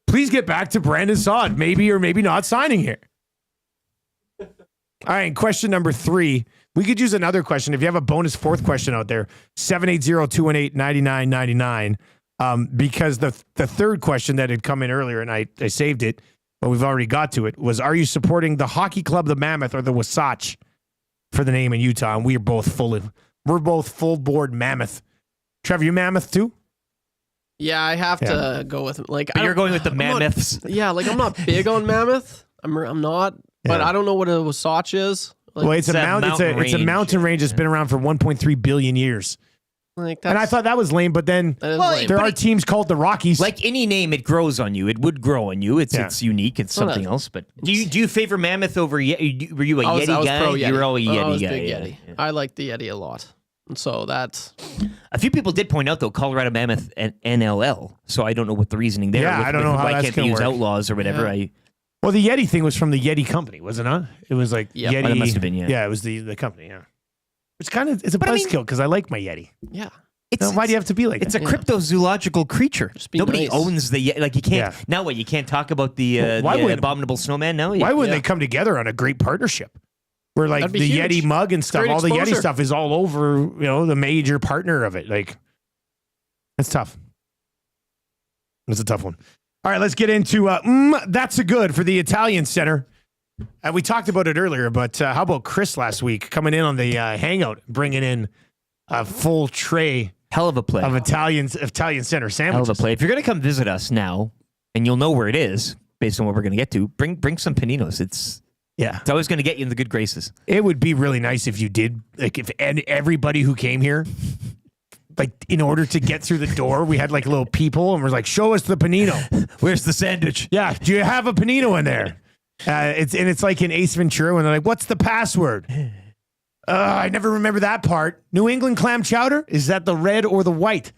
please get back to Brandon Saad. Maybe or maybe not signing here. All right, question number 3. We could use another question. If you have a bonus 4th question out there, 780-218-9999. Because the 3rd question that had come in earlier, and I saved it, but we've already got to it, was, are you supporting the hockey club, the Mammoth, or the Wasatch for the name in Utah? And we're both full board Mammoth. Trevor, you Mammoth too?
Yeah, I have to go with
But you're going with the Mammoths.
I'm not big on Mammoth. I'm not. But I don't know what a Wasatch is.
It's a mountain range that's been around for 1.3 billion years. And I thought that was lame, but then there are teams called the Rockies.
Like any name, it grows on you. It would grow on you. It's unique. It's something else. But do you favor Mammoth over Yeti? Were you a Yeti guy?
Pro Yeti.
You were all a Yeti
I was
guy.
Big Yeti. Yeah. I like the Yeti a lot. And so that's...
A few people did point out, though, Colorado Mammoth and NLL. So I don't know what the reasoning there.
Yeah, I don't know how that's
can't they use
work.
Outlaws or whatever.
Yeah. Well, the Yeti thing was from the Yeti company, was it not? It was like Yeti.
It must have been,
Yeah, it was the company, yeah. It's a buzzkill because I like my Yeti.
Yeah.
Why do you have to be like
It's
that?
a cryptozoological creature.
be
Nobody
nice.
owns the like. You can't
Yeah.
now. What you can't talk about the
Why wouldn't-
abominable snowman? No.
Why wouldn't they come together on a great partnership? Where like
That'd be
the
huge.
Yeti mug and stuff,
Great
all the Yeti
exposure.
stuff is all over, the major partner of it. Like, it's tough. It's a tough one. All right, let's get into That's a Good for the Italian Center. We talked about it earlier, but how about Chris last week coming in on the Hangout, bringing in a full tray
Hell of a play.
of Italian Center sandwiches.
Hell of a play. If you're gonna come visit us now, and you'll know where it is based on what we're gonna get to, bring some paninos. It's always gonna get you in the good graces.
It would be really nice if you did, like, if everybody who came here, like, in order to get through the door, we had like little people and we're like, show us the panino.
Where's the sandwich?
Yeah, do you have a panino in there? It's like in Ace Ventura when they're like, what's the password? I never remember that part. New England clam chowder? Is that the red or the white?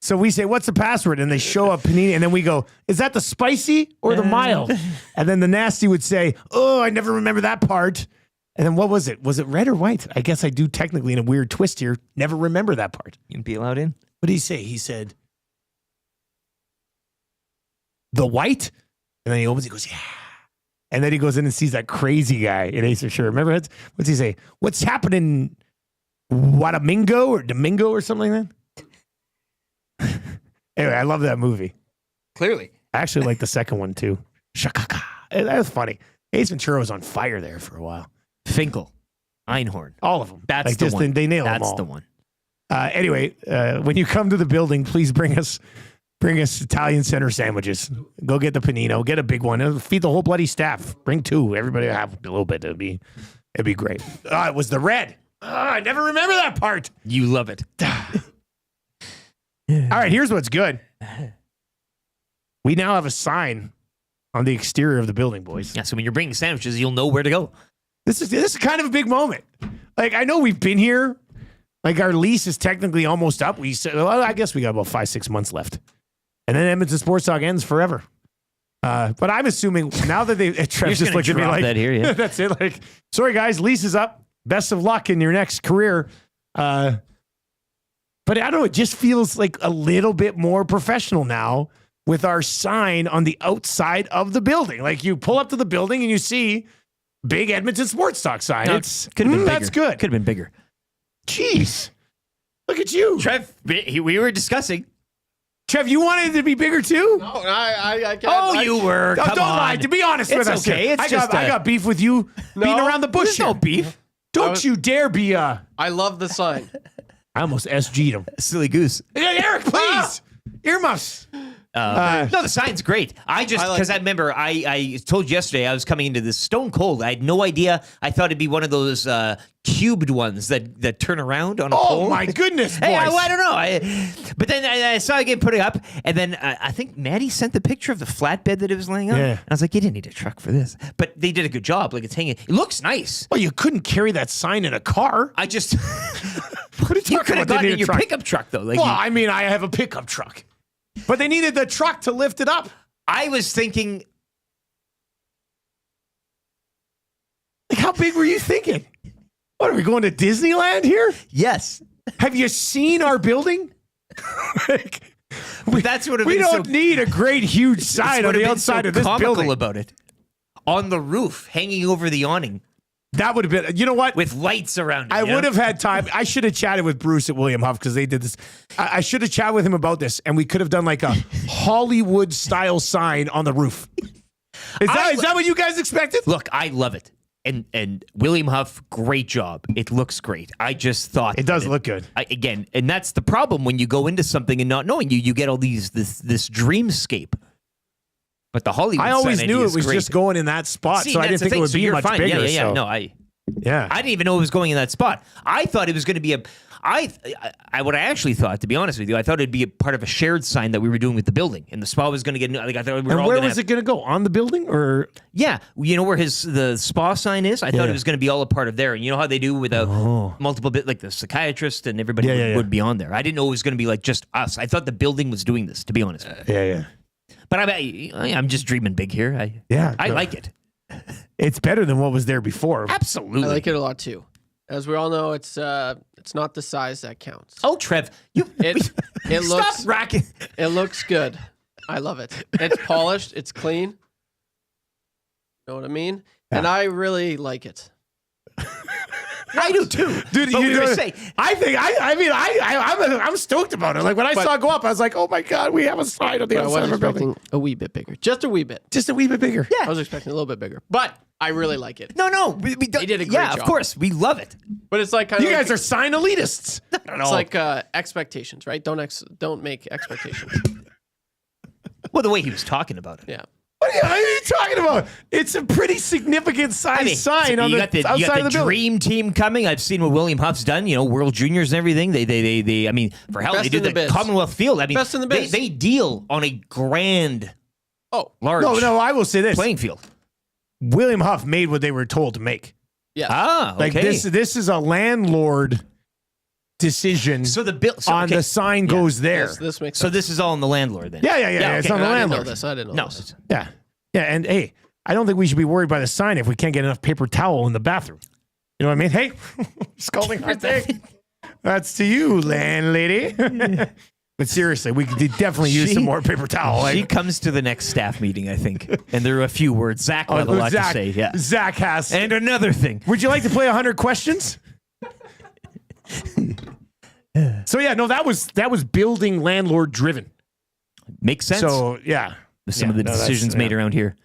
So we say, what's the password? And they show up panini, and then we go, is that the spicy or the mild? And then the nasty would say, oh, I never remember that part. And then what was it? Was it red or white? I guess I do technically, in a weird twist here, never remember that part.
You can be allowed in.
What did he say? He said, the white? And then he opens, he goes, yeah. And then he goes in and sees that crazy guy in Ace Ventura. Remember, what's he say? What's happening? Wadamingo or Domingo or something like that? Anyway, I love that movie.
Clearly.
I actually like the second one too. Shakaka. That was funny. Ace Ventura was on fire there for a while.
Finkel. Einhorn.
All of them.
That's
like,
the
just,
one.
They nailed them all.
That's the one.
Anyway, when you come to the building, please bring us Italian Center sandwiches. Go get the panino. Get a big one. It'll feed the whole bloody staff. Bring two. Everybody will have a little bit. It'd be great. It was the red. I never remember that part.
You love it.
All right, here's what's good. We now have a sign on the exterior of the building, boys.
Yeah, so when you're bringing sandwiches, you'll know where to go.
This is kind of a big moment. Like, I know we've been here. Like, our lease is technically almost up. We said, well, I guess we got about 5-6 months left. And then Edmonton Sports Talk ends forever. But I'm assuming now that Trev's just looked at me like,
that here, yeah.
that's it. Like, sorry, guys, lease is up. Best of luck in your next career. But I don't know, it just feels like a little bit more professional now with our sign on the outside of the building. Like, you pull up to the building and you see big Edmonton Sports Talk sign.
No,
It's
could have been bigger.
That's good.
Could have been bigger.
Jeez. Look at you.
Trev, we were discussing.
Trev, you wanted it to be bigger too?
No, I can't.
Oh, you were.
Oh,
Come
don't
on.
lie. To be honest with us,
okay.
here.
It's
I got beef with you beating around the bush.
There's no
here.
beef.
Don't you dare be
I love the sign.
I almost SG'd him.
Silly goose.
Yeah, Eric, please. Earmuffs.
No, the sign's great. Because I remember I told you yesterday I was coming into this stone cold. I had no idea. I thought it'd be one of those cubed ones that turn around on a pole.
Oh my goodness, boys.
Hey, I don't know. But then I saw it get put up, and then I think Maddie sent the picture of the flatbed that it was laying on.
Yeah.
And I was like, you didn't need a truck for this. But they did a good job. Like, it's hanging. It looks nice.
Well, you couldn't carry that sign in a car.
I just
What are you
you
talking
could have
about? They
gotten
need
in
a
your
truck.
pickup truck though. Like
Well,
you-
I mean, I have a pickup truck, but they needed the truck to lift it up.
I was thinking.
Like, how big were you thinking? What, are we going to Disneyland here?
Yes.
Have you seen our building?
That's what
we don't need a great, huge sign on the outside of this building.
About it. On the roof, hanging over the awning.
That would have been, you know what?
With lights around it.
I would have had time. I should have chatted with Bruce at William Huff because they did this. I should have chatted with him about this, and we could have done like a Hollywood style sign on the roof. Is that what you guys expected?
Look, I love it. And William Huff, great job. It looks great. I just thought
it does look good.
Again, and that's the problem when you go into something and not knowing you get all this dreamscape. But the Hollywood
I always
sign
knew
idea
it
is
was
great.
just going in that spot,
See,
so I
that's
didn't
the
think
thing.
it would
So
be
you're
much
fine.
bigger.
Yeah.
So.
No, I didn't even know it was going in that spot. I thought it was going to be what I actually thought, to be honest with you, I thought it'd be a part of a shared sign that we were doing with the building, and the spa was going to get. Like I thought we were
And
all
where
gonna
was it going to go? On the building or?
Yeah, you know where the spa sign is. I thought it was going to be all a part of there, and you know how they do with multiple bit, like the psychiatrist and everybody would be on there. I didn't know it was going to be like just us. I thought the building was doing this, to be honest.
Yeah.
But I'm just dreaming big here. I like it.
It's better than what was there before.
Absolutely,
I like it a lot too. As we all know, it's It's not the size that counts.
Oh, Trev,
it looks
stop racking.
It looks good. I love it. It's polished. It's clean. Know what I mean?
Yeah.
And I really like it.
I do too,
dude.
But
I'm stoked about it. Like when I saw it go up, I was like, "Oh my god, we have a sign on the
I was
outside of our building."
expecting a wee bit bigger, just a wee bit.
bigger.
Yeah,
I was expecting a little bit bigger, but I really like it.
No, we
They did a great
yeah,
job.
of course, we love it.
But it's like kind
You
of
guys are sign elitists.
I don't know.
It's like expectations, right? Don't make expectations.
Well, the way he was talking about it.
Yeah.
What are you talking about? It's a pretty significant size sign on the outside of the building.
dream team coming. I've seen what William Huff's done. World Juniors and everything. They I mean, for hell,
Best
they do
in the
the
biz.
Commonwealth Field. I mean,
Best in the biz.
They deal on a grand, large.
No, I will say this:
playing field.
William Huff made what they were told to make.
Yeah.
Ah, okay.
Like this is a landlord decision.
So the bill
on the sign goes there.
This makes
So
sense.
this is all on the landlord then.
Yeah.
okay.
It's on the
I didn't know
landlord.
this. I didn't know this.
Yeah. And hey, I don't think we should be worried by the sign if we can't get enough paper towel in the bathroom. You know what I mean? Hey, scalding hot take. That's to you, landlady. But seriously, we could definitely use some more paper towel.
She comes to the next staff meeting, I think, and there are a few words. Zach will have a lot to say. Yeah.
Zach has.
And another thing.
Would you like to play 100 questions? So yeah, no, that was building landlord driven.
Makes sense.
So yeah,
some of the decisions made around here.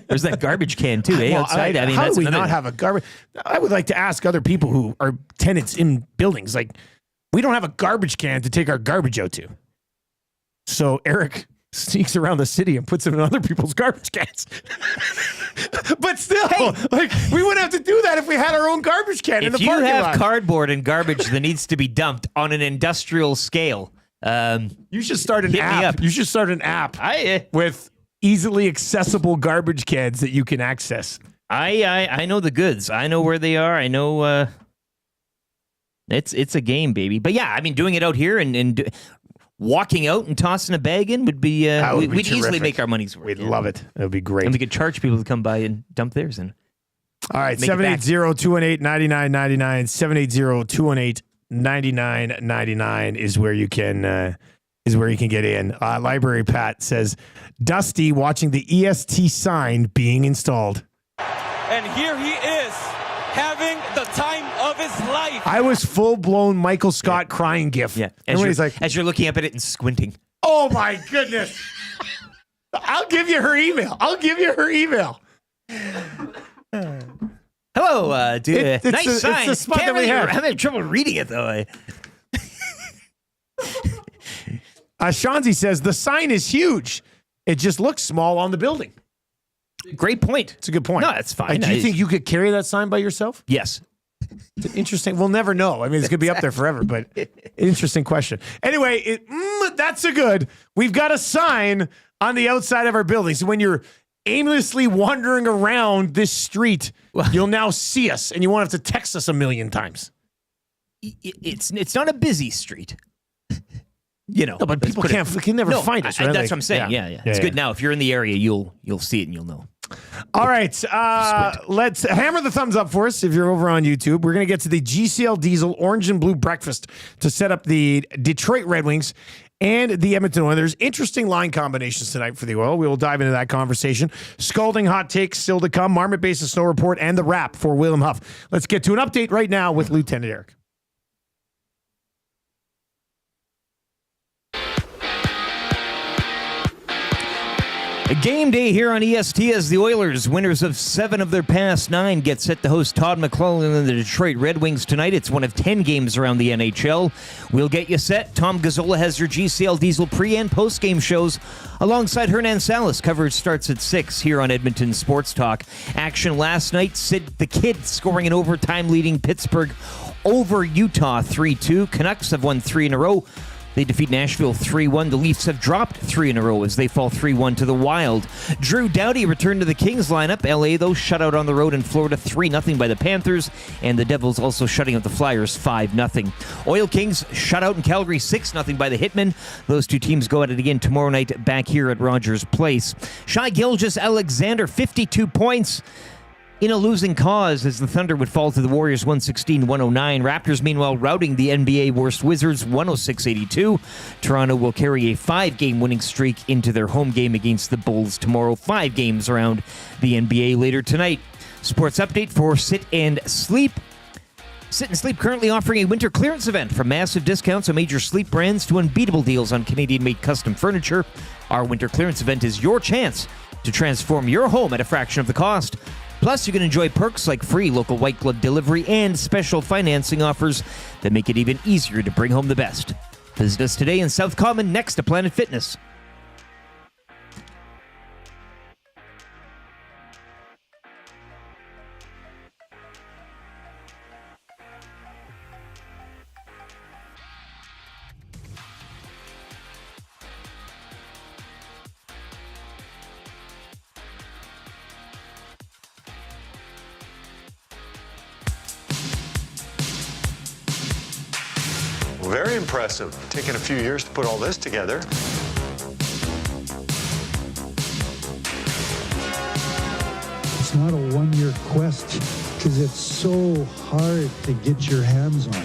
There's that garbage can too,
Well,
outside. I mean,
how
that's
do we
another-
not have a garbage? I would like to ask other people who are tenants in buildings, like, we don't have a garbage can to take our garbage out to. So Eric sneaks around the city and puts it in other people's garbage cans. But still, like, we wouldn't have to do that if we had our own garbage can in the
If you
parking
have
lot.
cardboard and garbage that needs to be dumped on an industrial scale,
you should start an
hit me
app.
up.
You should start an app with easily accessible garbage cans that you can access.
I know the goods. I know where they are. I know it's a game, baby. But yeah, I mean, doing it out here and walking out and tossing a bag in would be, we'd easily
terrific.
make our money's worth.
We'd love it. It would be great.
And we could charge people to come by and dump theirs in.
All right,
Make it back.
780-218-9999, 780-218-9999 is where you can get in. Library Pat says, Dusty watching the EST sign being installed.
And here he is, having the time of his life.
I was full-blown Michael Scott crying gif.
Yeah.
And he's like,
as you're looking up at it and squinting.
oh my goodness. I'll give you her email.
Hello, dude.
It's
Nice sign.
It's the spot
Can't
that we
really-
have.
I'm having trouble reading it, though.
Shanzi says, the sign is huge. It just looks small on the building.
Great point.
It's a good point.
No, that's fine.
Do you think you could carry that sign by yourself?
Yes.
It's interesting. We'll never know. I mean, it's going to be up there forever, but interesting question. Anyway, that's a good. We've got a sign on the outside of our building. So when you're aimlessly wandering around this street, you'll now see us and you won't have to text us a million times.
It's not a busy street.
No, but people can never find us, right?
That's what I'm saying. Yeah. It's good now. If you're in the area, you'll see it and you'll know.
All right, let's hammer the thumbs up for us if you're over on YouTube. We're going to get to the GCL Diesel Orange and Blue Breakfast to set up the Detroit Red Wings and the Edmonton Oilers. Interesting line combinations tonight for the Oil. We will dive into that conversation. Scalding hot takes still to come. Marmot Basin Snow Report and the wrap for William Huff. Let's get to an update right now with Lieutenant Eric.
A game day here on EST as the Oilers, winners of 7 of their past 9, get set to host Todd McClellan and the Detroit Red Wings tonight. It's one of 10 games around the NHL. We'll get you set. Tom Gazzola has your GCL Diesel pre- and post-game shows alongside Hernan Salas. Coverage starts at 6 here on Edmonton Sports Talk. Action last night, Sid the Kid scoring an overtime, leading Pittsburgh over Utah 3-2. Canucks have won 3 in a row. They defeat Nashville 3-1. The Leafs have dropped 3 in a row as they fall 3-1 to the Wild. Drew Doughty returned to the Kings lineup. LA, though, shut out on the road in Florida 3-0 by the Panthers. And the Devils also shutting out the Flyers 5-0. Oil Kings shut out in Calgary 6-0 by the Hitmen. Those two teams go at it again tomorrow night back here at Rogers Place. Shai Gilgeous-Alexander, 52 points. in a losing cause as the Thunder would fall to the Warriors 116-109. Raptors, meanwhile, routing the NBA worst Wizards 106-82. Toronto will carry a 5-game winning streak into their home game against the Bulls tomorrow. 5 games around the NBA later tonight. Sports update for Sit and Sleep. Sit and Sleep currently offering a winter clearance event from massive discounts on major sleep brands to unbeatable deals on Canadian-made custom furniture. Our winter clearance event is your chance to transform your home at a fraction of the cost. Plus, you can enjoy perks like free local white glove delivery and special financing offers that make it even easier to bring home the best. Visit us today in South Common next to Planet Fitness.
Very impressive. Taking a few years to put all this together.
It's not a one-year quest because it's so hard to get your hands on.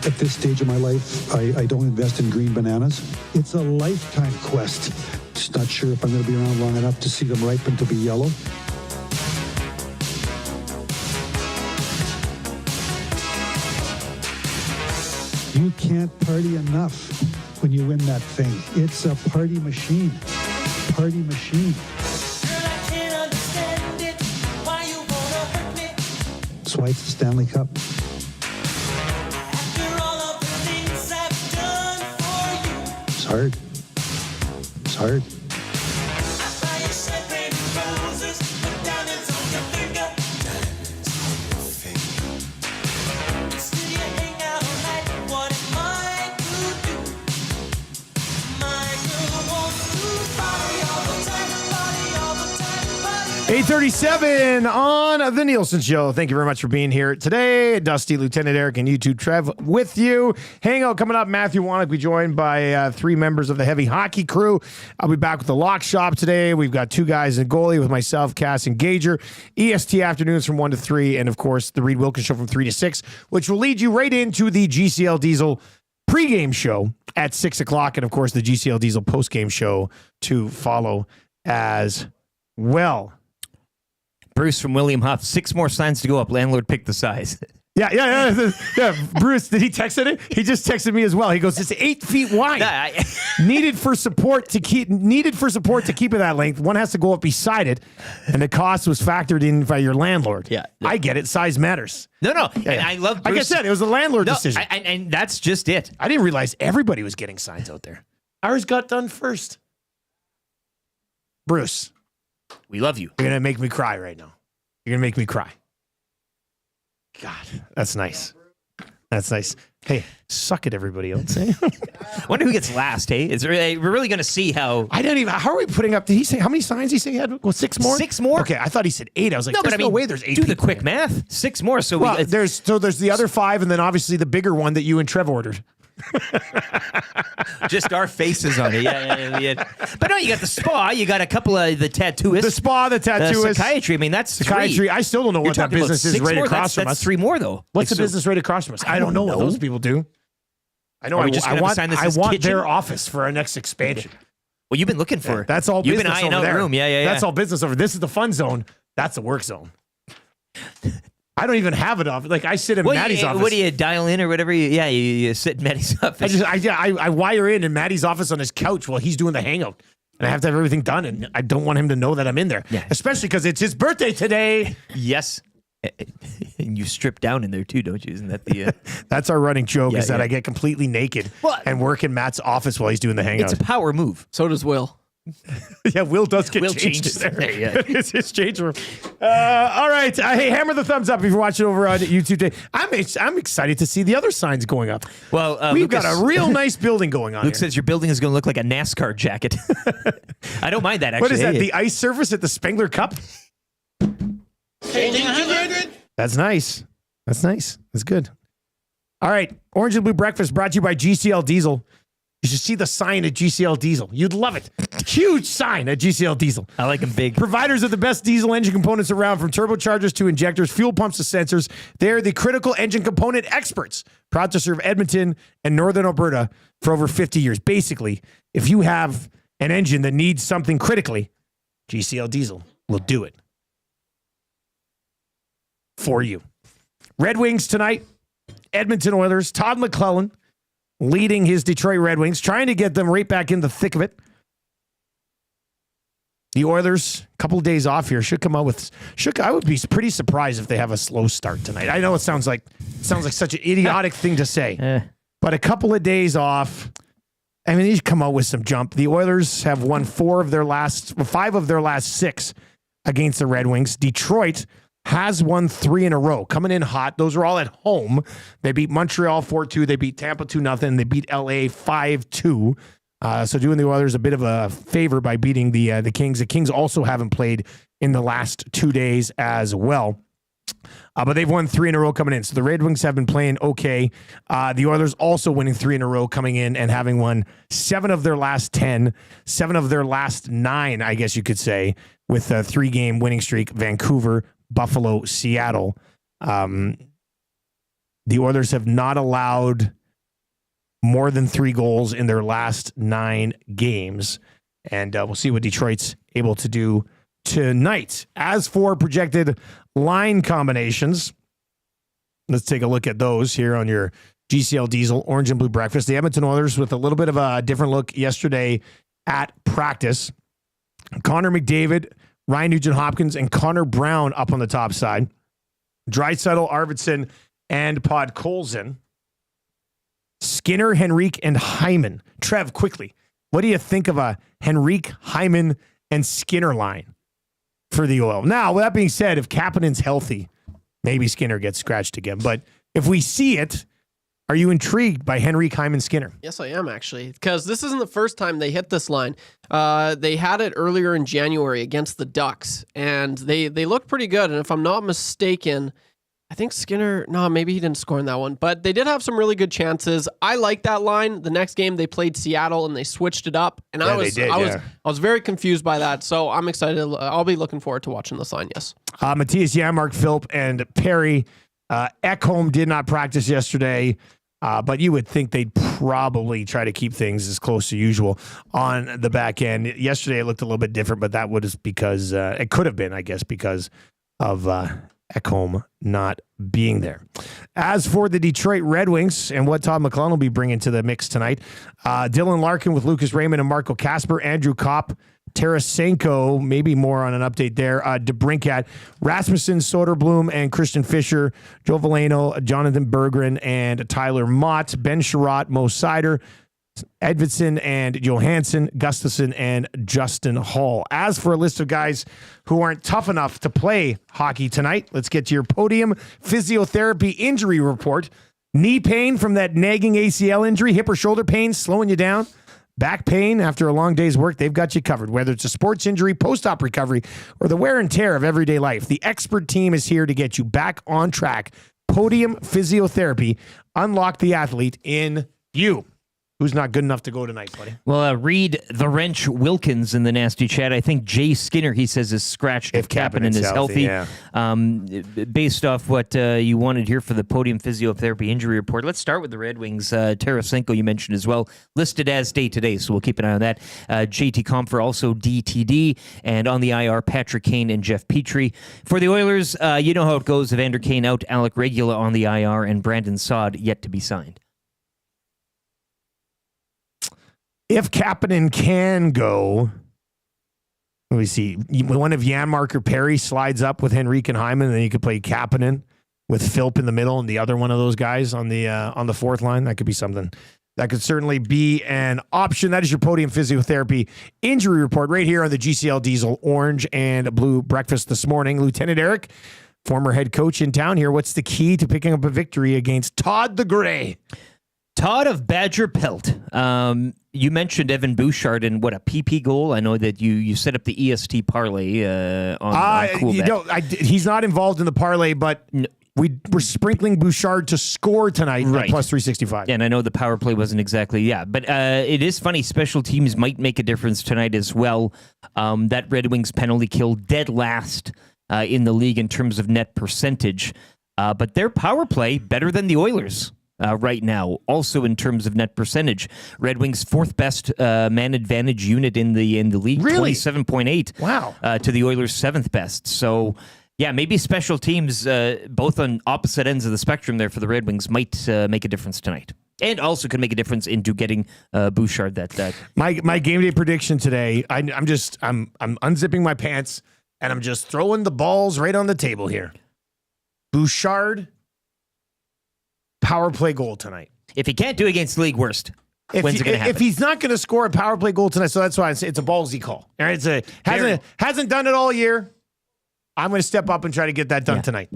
At this stage of my life, I don't invest in green bananas. It's a lifetime quest. Just not sure if I'm going to be around long enough to see them ripen to be yellow. You can't party enough when you win that thing. It's a party machine. Party machine. That's why it's the Stanley Cup. It's hard. It's hard.
$8:37 on the Nielson Show. Thank you very much for being here today. Dusty, Lieutenant Eric, and YouTube Trev with you. Hangout coming up. Matthew Wannock will be joined by 3 members of the heavy hockey crew. I'll be back with the lock shop today. We've got 2 guys in goalie with myself, Cass, and Gager. EST afternoons from 1 to 3, and of course the Reed Wilkins Show from 3 to 6, which will lead you right into the GCL Diesel pregame show at 6 o'clock, and of course the GCL Diesel postgame show to follow as well.
Bruce from William Huff. 6 more signs to go up. Landlord picked the size.
Yeah. Bruce, did he text it? He just texted me as well. He goes, it's 8 feet wide. Needed for support to keep it that length. One has to go up beside it, and the cost was factored in by your landlord.
Yeah.
I get it. Size matters.
No.
Yeah.
And I love Bruce.
Like I said, it was a landlord decision.
And that's just it.
I didn't realize everybody was getting signs out there. Ours got done first. Bruce.
We love you.
You're going to make me cry right now. You're going to make me cry. God, that's nice. That's nice. Hey, suck it, everybody else. Eh?
Wonder who gets last, hey? We're really going to see how...
How are we putting up... Did he say... How many signs did he say he had? Well, 6 more?
6 more?
Okay, I thought he said 8. I was like, no way there's 8
Do the
people
quick
in.
math. 6 more. So
there's the other 5, and then obviously the bigger one that you and Trev ordered.
Just our faces on it. Yeah. But no, you got the spa. You got a couple of the tattooists.
The spa, the tattooist.
Psychiatry. I mean, that's
psychiatry. 3. I still don't know what that business is right across from us.
That's 3 more, though.
What's the business right across from us? I don't know what those people do. I know. I want their office for our next expansion.
Well, you've been looking for.
That's all business.
You've been eyeing
over
out
there.
room. Yeah.
That's all business over. This is the fun zone. That's the work zone. I don't even have it off. Like I sit in Maddie's office.
What do you dial in or whatever? You sit in Maddie's office.
I wire in Maddie's office on his couch while he's doing the hangout, and I have to have everything done. And I don't want him to know that I'm in there, especially because it's his birthday today.
Yes, and you strip down in there too, don't you? Isn't that the?
That's our running joke is that I get completely naked and work in Matt's office while he's doing the hangout.
It's a power move.
So does Will.
Yeah, Will does get changed there. Yeah. It's his change room. All right. Hey, hammer the thumbs up if you're watching over on YouTube today. I'm excited to see the other signs going up.
Well,
we've got a real nice building going on.
Luke says your building is going to look like a NASCAR jacket. I don't mind that, actually.
What is that? The ice surface at the Spengler Cup?
Changing 100.
That's nice. That's nice. That's good. All right. Orange and Blue Breakfast brought to you by GCL Diesel. You should see the sign at GCL Diesel. You'd love it. Huge sign at GCL Diesel.
I like them big.
Providers of the best diesel engine components around, from turbochargers to injectors, fuel pumps to sensors. They're the critical engine component experts. Proud to serve Edmonton and Northern Alberta for over 50 years. Basically, if you have an engine that needs something critically, GCL Diesel will do it for you. Red Wings tonight. Edmonton Oilers. Todd McClellan leading his Detroit Red Wings, trying to get them right back in the thick of it. The Oilers, a couple of days off here, should come out with. I would be pretty surprised if they have a slow start tonight. I know it sounds like such an idiotic thing to say, but a couple of days off. I mean, they come out with some jump. The Oilers have won 5 of their last 6 against the Red Wings. Detroit has won 3 in a row, coming in hot. Those are all at home. They beat Montreal 4-2. They beat Tampa 2-0. They beat LA 5-2. So doing the Oilers a bit of a favor by beating the Kings. The Kings also haven't played in the last 2 days as well. But they've won 3 in a row coming in. So the Red Wings have been playing okay. The Oilers also winning 3 in a row coming in and having won 7 of their last 10, 7 of their last 9, I guess you could say, with a 3-game winning streak. Vancouver, Buffalo, Seattle. The Oilers have not allowed more than 3 goals in their last 9 games. And we'll see what Detroit's able to do tonight. As for projected line combinations, let's take a look at those here on your GCL Diesel Orange and Blue Breakfast. The Edmonton Oilers with a little bit of a different look yesterday at practice. Connor McDavid, Ryan Nugent-Hopkins, and Connor Brown up on the top side. Draisaitl, Arvidsson, and Podkolzin. Skinner, Henrique, and Hyman. Trev, quickly, what do you think of a Henrique, Hyman, and Skinner line for the Oil? Now, with that being said, if Kapanen's healthy, maybe Skinner gets scratched again. But if we see it, are you intrigued by Henrique, Hyman, Skinner?
Yes, I am, actually, because this isn't the first time they hit this line. They had it earlier in January against the Ducks, and they looked pretty good. And if I'm not mistaken, I think Skinner, no, maybe he didn't score in that one, but they did have some really good chances. I like that line. The next game they played Seattle and they switched it up, and I was very confused by that. So I'm excited. I'll be looking forward to watching this line. Yes.
Matthias Janmark, Philp, and Perry. Ekholm did not practice yesterday, but you would think they'd probably try to keep things as close to usual on the back end. Yesterday it looked a little bit different, but that was because it could have been, I guess, because of Ekholm not being there. As for the Detroit Red Wings and what Todd McClellan will be bringing to the mix tonight, Dylan Larkin with Lucas Raymond and Marco Kasper, Andrew Kopp, Tarasenko, maybe more on an update there, DeBrincat, Rasmussen, Soderblom, and Christian Fischer, Joe Veleno, Jonathan Berggren, and Tyler Mott, Ben Sherratt, Mo Seider, Edvidson and Johansson, Gustafsson, and Justin Hall. As for a list of guys who aren't tough enough to play hockey tonight, let's get to your podium physiotherapy injury report. Knee pain from that nagging ACL injury, hip or shoulder pain slowing you down, back pain after a long day's work, they've got you covered. Whether it's a sports injury, post-op recovery, or the wear and tear of everyday life, the expert team is here to get you back on track. Podium Physiotherapy. Unlock the athlete in you. Who's not good enough to go tonight, buddy?
Well, read the Wrench Wilkins in the nasty chat. I think Jay Skinner, he says, is scratched if Kapanen is healthy.
Yeah.
Based off what you wanted here for the Podium Physiotherapy Injury Report, let's start with the Red Wings. Tarasenko, you mentioned as well, listed as day-to-day, so we'll keep an eye on that. JT Compher, also DTD, and on the IR, Patrick Kane and Jeff Petrie. For the Oilers, you know how it goes. Evander Kane out, Alec Regula on the IR, and Brandon Saad yet to be signed.
If Kapanen can go, let me see. One of Janmark or Perry slides up with Henrique and Hyman, and then you could play Kapanen with Philp in the middle and the other one of those guys on the fourth line. That could be something. That could certainly be an option. That is your Podium Physiotherapy Injury Report right here on the GCL Diesel Orange and Blue Breakfast this morning. Lieutenant Eric, former head coach in town here. What's the key to picking up a victory against Todd the Gray?
Todd of Badger Pelt. You mentioned Evan Bouchard and what a PP goal. I know that you set up the EST parlay on Coolbet.
He's not involved in the parlay, but we're sprinkling Bouchard to score tonight at plus 365.
And I know the power play wasn't exactly, but it is funny. Special teams might make a difference tonight as well. That Red Wings penalty kill dead last in the league in terms of net percentage. But their power play better than the Oilers right now, also in terms of net percentage. Red Wings fourth best man advantage unit in the league,
really?
27.8.
Wow.
To the Oilers' seventh best. So, yeah, maybe special teams, both on opposite ends of the spectrum there for the Red Wings, might make a difference tonight. And also could make a difference into getting Bouchard that.
My game day prediction today, I'm unzipping my pants and I'm just throwing the balls right on the table here. Bouchard, power play goal tonight.
If he can't do it against the league worst, when's it going to happen?
If he's not going to score a power play goal tonight, so that's why it's a ballsy call. All right, hasn't done it all year. I'm going to step up and try to get that done tonight.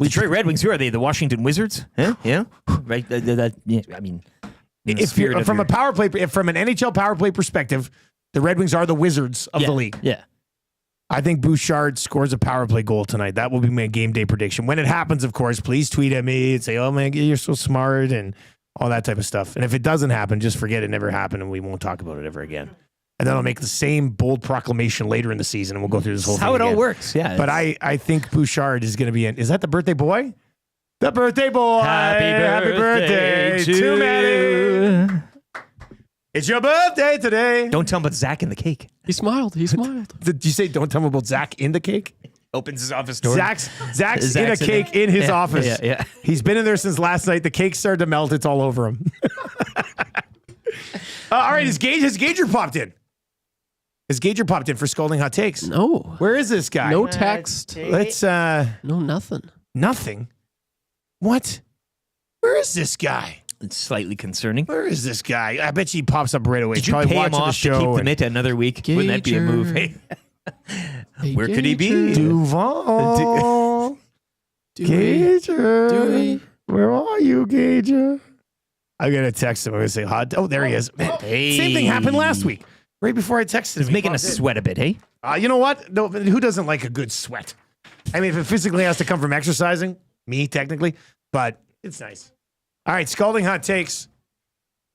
Detroit Red Wings, who are they? The Washington Wizards? Huh? Yeah, right. I mean,
if you're from a power play, from an NHL power play perspective, the Red Wings are the Wizards of the league.
Yeah.
I think Bouchard scores a power play goal tonight. That will be my game day prediction. When it happens, of course, please tweet at me and say, "Oh man, you're so smart," and all that type of stuff. And if it doesn't happen, just forget it never happened, and we won't talk about it ever again. And then I'll make the same bold proclamation later in the season, and we'll go through this whole thing.
How it
again.
all works, yeah.
But I think Bouchard is going to be in. Is that the birthday boy? The birthday boy. Happy birthday to Matty. It's your birthday today.
Don't tell him about Zach in the cake.
He smiled.
Did you say don't tell him about Zach in the cake?
Opens his office door.
Zach's in a cake in his office.
Yeah.
He's been in there since last night. The cake started to melt. It's all over him. All right, his Gager popped in. His Gager popped in for Scalding Hot Takes.
No.
Where is this guy?
No text.
Let's
No, nothing.
Nothing. What? Where is this guy?
It's slightly concerning.
Where is this guy? I bet he pops up right away.
Did you
Probably
pay him
watching
off
the show
to keep the
and-
mitt another week? Wouldn't that be a move? Hey, where could he be?
Duval. Gager. Where are you, Gager? I'm going to text him. I'm going to say, hot. Oh, there he is. Man, same thing happened last week. Right before I texted him.
He's making us sweat a bit, hey?
You know what? No, who doesn't like a good sweat? I mean, if it physically has to come from exercising, me, technically, but it's nice. All right, Scalding Hot Takes.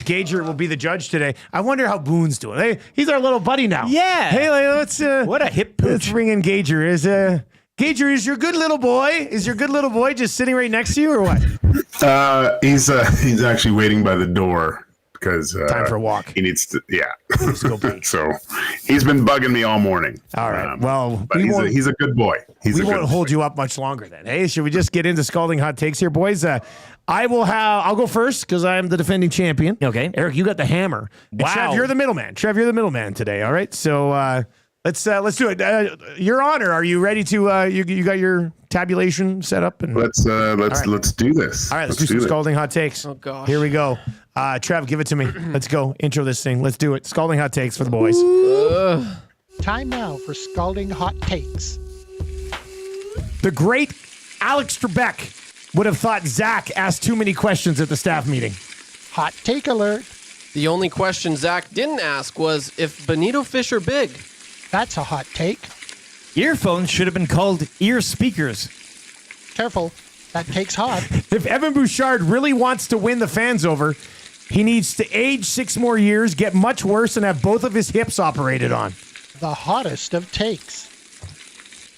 Gager will be the judge today. I wonder how Boone's doing. Hey, he's our little buddy now.
Yeah.
Hey, let's
what a hip pooch.
Let's bring in Gager. Gager, is your good little boy? Is your good little boy just sitting right next to you, or what?
He's actually waiting by the door because
time for a walk.
He needs to. Yeah.
Go
so he's been bugging me all morning.
All right. Well,
but he's a good boy.
We won't hold you up much longer then. Hey, should we just get into Scalding Hot Takes here, boys? I'll go first because I'm the defending champion.
Okay.
Eric, you got the hammer. And
Wow.
Trev, you're the middleman. Trev, you're the middleman today. All right. So let's do it. Your Honor, are you ready to? You got your tabulation set up? And
Let's do this.
all right. Let's do some Scalding Hot Takes.
Oh gosh.
Here we go. Trev, give it to me. Let's go. Intro this thing. Let's do it. Scalding Hot Takes for the boys.
Time now for Scalding Hot Takes.
The great Alex Trebek would have thought Zach asked too many questions at the staff meeting.
Hot take alert.
The only question Zach didn't ask was if bonito fish are big.
That's a hot take.
Earphones should have been called ear speakers.
Careful. That take's hot.
If Evan Bouchard really wants to win the fans over, he needs to age 6 more years, get much worse, and have both of his hips operated on.
The hottest of takes.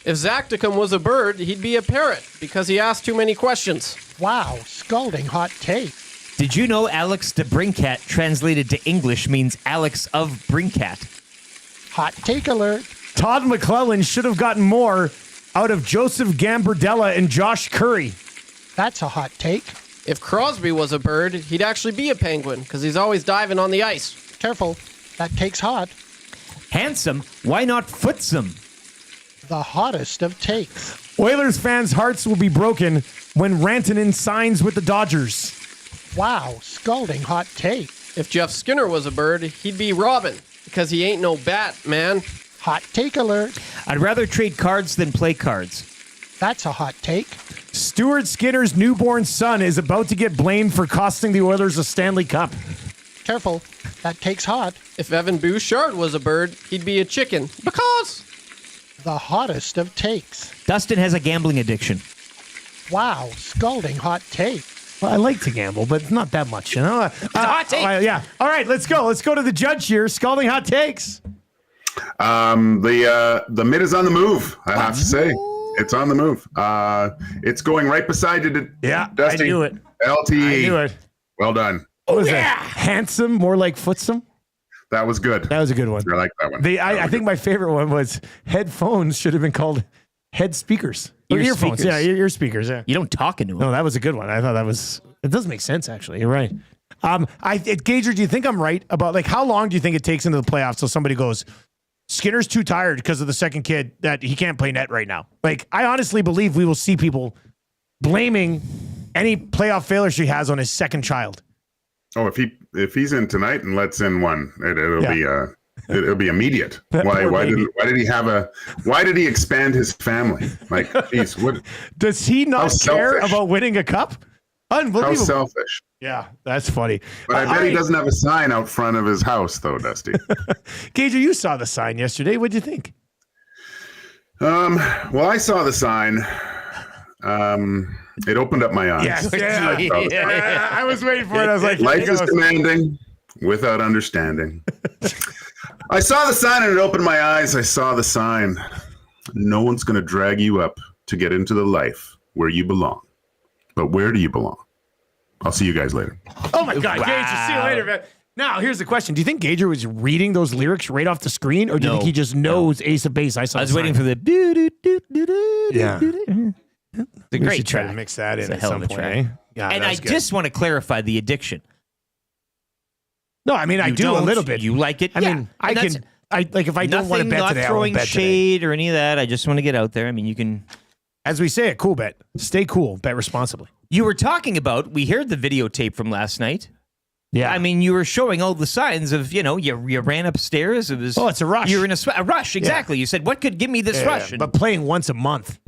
If Zacticum was a bird, he'd be a parrot because he asked too many questions.
Wow, scalding hot take.
Did you know Alex de Brincat translated to English means Alex of Brincat?
Hot take alert.
Todd McClellan should have gotten more out of Joseph Gambardella and Josh Curry.
That's a hot take.
If Crosby was a bird, he'd actually be a penguin because he's always diving on the ice.
Careful. That take's hot.
Handsome, why not footsome?
The hottest of takes.
Oilers fans' hearts will be broken when Rantanen signs with the Dodgers.
Wow, scalding hot take.
If Jeff Skinner was a bird, he'd be Robin because he ain't no bat, man.
Hot take alert.
I'd rather trade cards than play cards.
That's a hot take.
Stuart Skinner's newborn son is about to get blamed for costing the Oilers a Stanley Cup.
Careful. That take's hot.
If Evan Bouchard was a bird, he'd be a chicken because...
The hottest of takes.
Dustin has a gambling addiction.
Wow, scalding hot take.
Well, I like to gamble, but it's not that much, you know.
It's a hot take.
Yeah. All right, let's go. Let's go to the judge here. Scalding hot takes.
The mid is on the move. I have to say, it's on the move. It's going right beside you. Dusty.
I knew it.
LTE.
I knew it.
Well done.
What was that? Handsome, more like footsome.
That was good.
That was a good one.
I like that one.
I think my favorite one was headphones should have been called head speakers. Or earphones.
speakers.
Yeah, ear speakers. Yeah.
You don't talk into them.
No, that was a good one. I thought it does make sense, actually. You're right. Gager, do you think I'm right about, like, how long do you think it takes into the playoffs till somebody goes, Skinner's too tired because of the second kid that he can't play net right now? Like, I honestly believe we will see people blaming any playoff failure she has on his second child.
Oh, if he's in tonight and lets in one, it'll be immediate. Why did he expand his family? Like, geez, what
does he not care about winning a cup? Unbelievable.
How selfish.
Yeah, that's funny.
But I bet he doesn't have a sign out front of his house, though, Dusty.
Gager, you saw the sign yesterday. What'd you think?
Well, I saw the sign. It opened up my eyes.
Yes, yeah. I was waiting for it. I was like,
life is demanding without understanding. I saw the sign and it opened my eyes. I saw the sign. No one's going to drag you up to get into the life where you belong. But where do you belong? I'll see you guys later.
Oh, my God. Wow. Gager, see you later, man. Now, here's the question. Do you think Gager was reading those lyrics right off the screen, or do you think he just knows Ace of Base? I
was waiting for the do-do-do-do-do.
Yeah.
It's a great
try
track.
to mix that
It's
in
a
at
hell
some
of a
point.
track.
Yeah,
and I just want to clarify the addiction.
No, I mean, I do a little bit.
You like it?
I mean, I can. Like if I don't want to bet
not
today, I
throwing
won't bet
shade or any of that. I just want to get out there. I mean, you can,
as we say, a cool bet. Stay cool, bet responsibly.
You were talking about. We heard the videotape from last night.
Yeah,
I mean, you were showing all the signs of, you ran upstairs. It was
it's a rush.
You're in a rush, exactly. You said, "What could give me this rush?"
But playing once a month,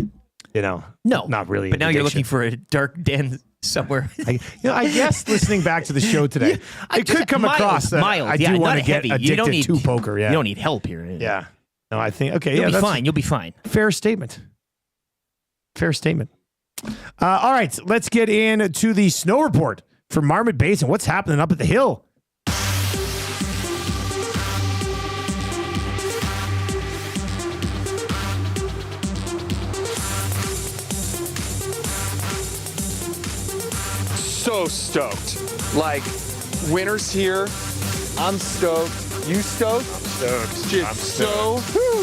no, not really.
But now you're looking for a dark den somewhere.
I guess listening back to the show today, it could come across that
mild.
I do want to get
heavy.
addicted to poker. Yeah,
you don't need help here.
Yeah, no, I think okay.
You'll be
that's
fine. You'll be fine.
Fair statement. Fair statement. All right, let's get into the snow report for Marmot Basin. What's happening up at the hill?
So stoked. Like, winter's here. I'm stoked. You stoked?
Stoked.
Just
I'm
so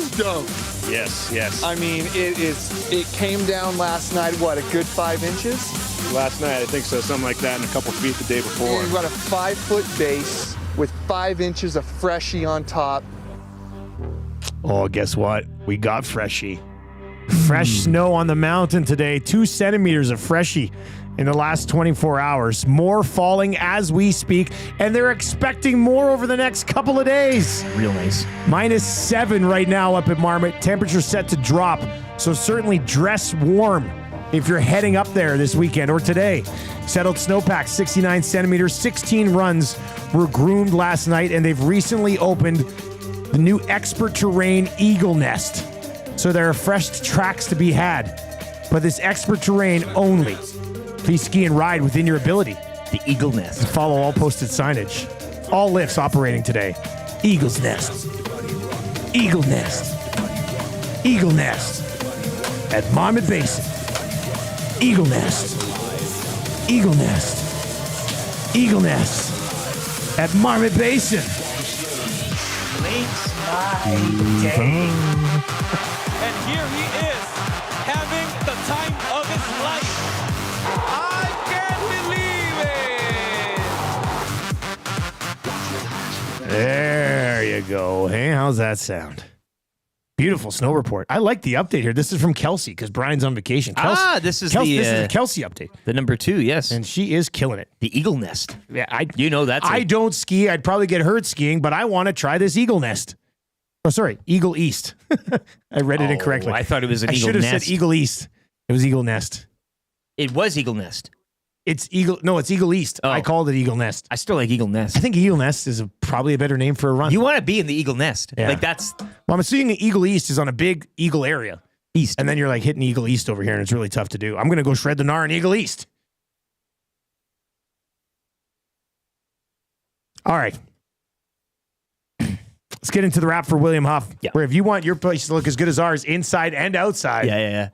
stoked.
Yes.
I mean, it came down last night, what, a good 5 inches?
Last night, I think so. Something like that, and a couple feet the day before.
You've got a 5-foot base with 5 inches of freshie on top.
Oh, guess what? We got freshie. Fresh snow on the mountain today. 2 centimeters of freshie in the last 24 hours. More falling as we speak, and they're expecting more over the next couple of days.
Real nice.
-7 right now up at Marmot. Temperature set to drop, so certainly dress warm if you're heading up there this weekend or today. Settled snowpack, 69 centimeters. 16 runs were groomed last night, and they've recently opened the new Expert Terrain Eagle Nest. So there are fresh tracks to be had, but this Expert Terrain only. Please ski and ride within your ability.
The Eagle Nest.
Follow all posted signage. All lifts operating today. Eagle's Nest. Eagle Nest. Eagle Nest. At Marmot Basin. Eagle Nest. Eagle Nest. Eagle Nest. At Marmot Basin.
And here he is, having the time of his life. I can't believe it!
There you go. Hey, how's that sound? Beautiful snow report. I like the update here. This is from Kelsey because Brian's on vacation. Kelsey,
this is
Kelsey,
the
this is the Kelsey update.
The number 2, yes.
And she is killing it.
The Eagle Nest.
Yeah,
that's
don't ski. I'd probably get hurt skiing, but I want to try this Eagle Nest. Oh, sorry, Eagle East. I read it incorrectly.
I thought it was an Eagle
Nest. I should have
Nest.
said Eagle East. It was Eagle Nest.
It was Eagle Nest.
It's Eagle. No, it's Eagle East.
Oh.
I called it Eagle Nest.
I still like Eagle Nest.
I think Eagle Nest is probably a better name for a run.
You want to be in the Eagle Nest.
Yeah.
Like that's.
Well, I'm assuming Eagle East is on a big Eagle area.
East.
And then you're like hitting Eagle East over here, and it's really tough to do. I'm going to go shred the gnar in Eagle East. All right. Let's get into the wrap for William Huff.
Yeah.
Where if you want your place to look as good as ours, inside and outside,
Yeah.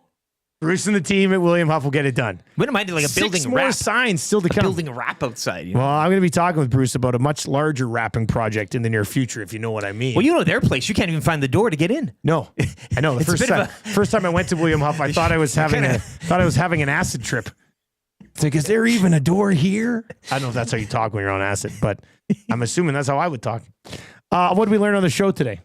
Bruce and the team at William Huff will get it done.
Wouldn't mind like a building
Six more
wrap.
signs still to come.
Building a wrap outside. You know?
Well, I'm going to be talking with Bruce about a much larger wrapping project in the near future, if you know what I mean.
Well, you know their place. You can't even find the door to get in.
No, I know. The
It's a bit of
first time I went to William Huff, I thought I was having an acid trip. It's like, is there even a door here? I don't know if that's how you talk when you're on acid, but I'm assuming that's how I would talk. What did we learn on the show today?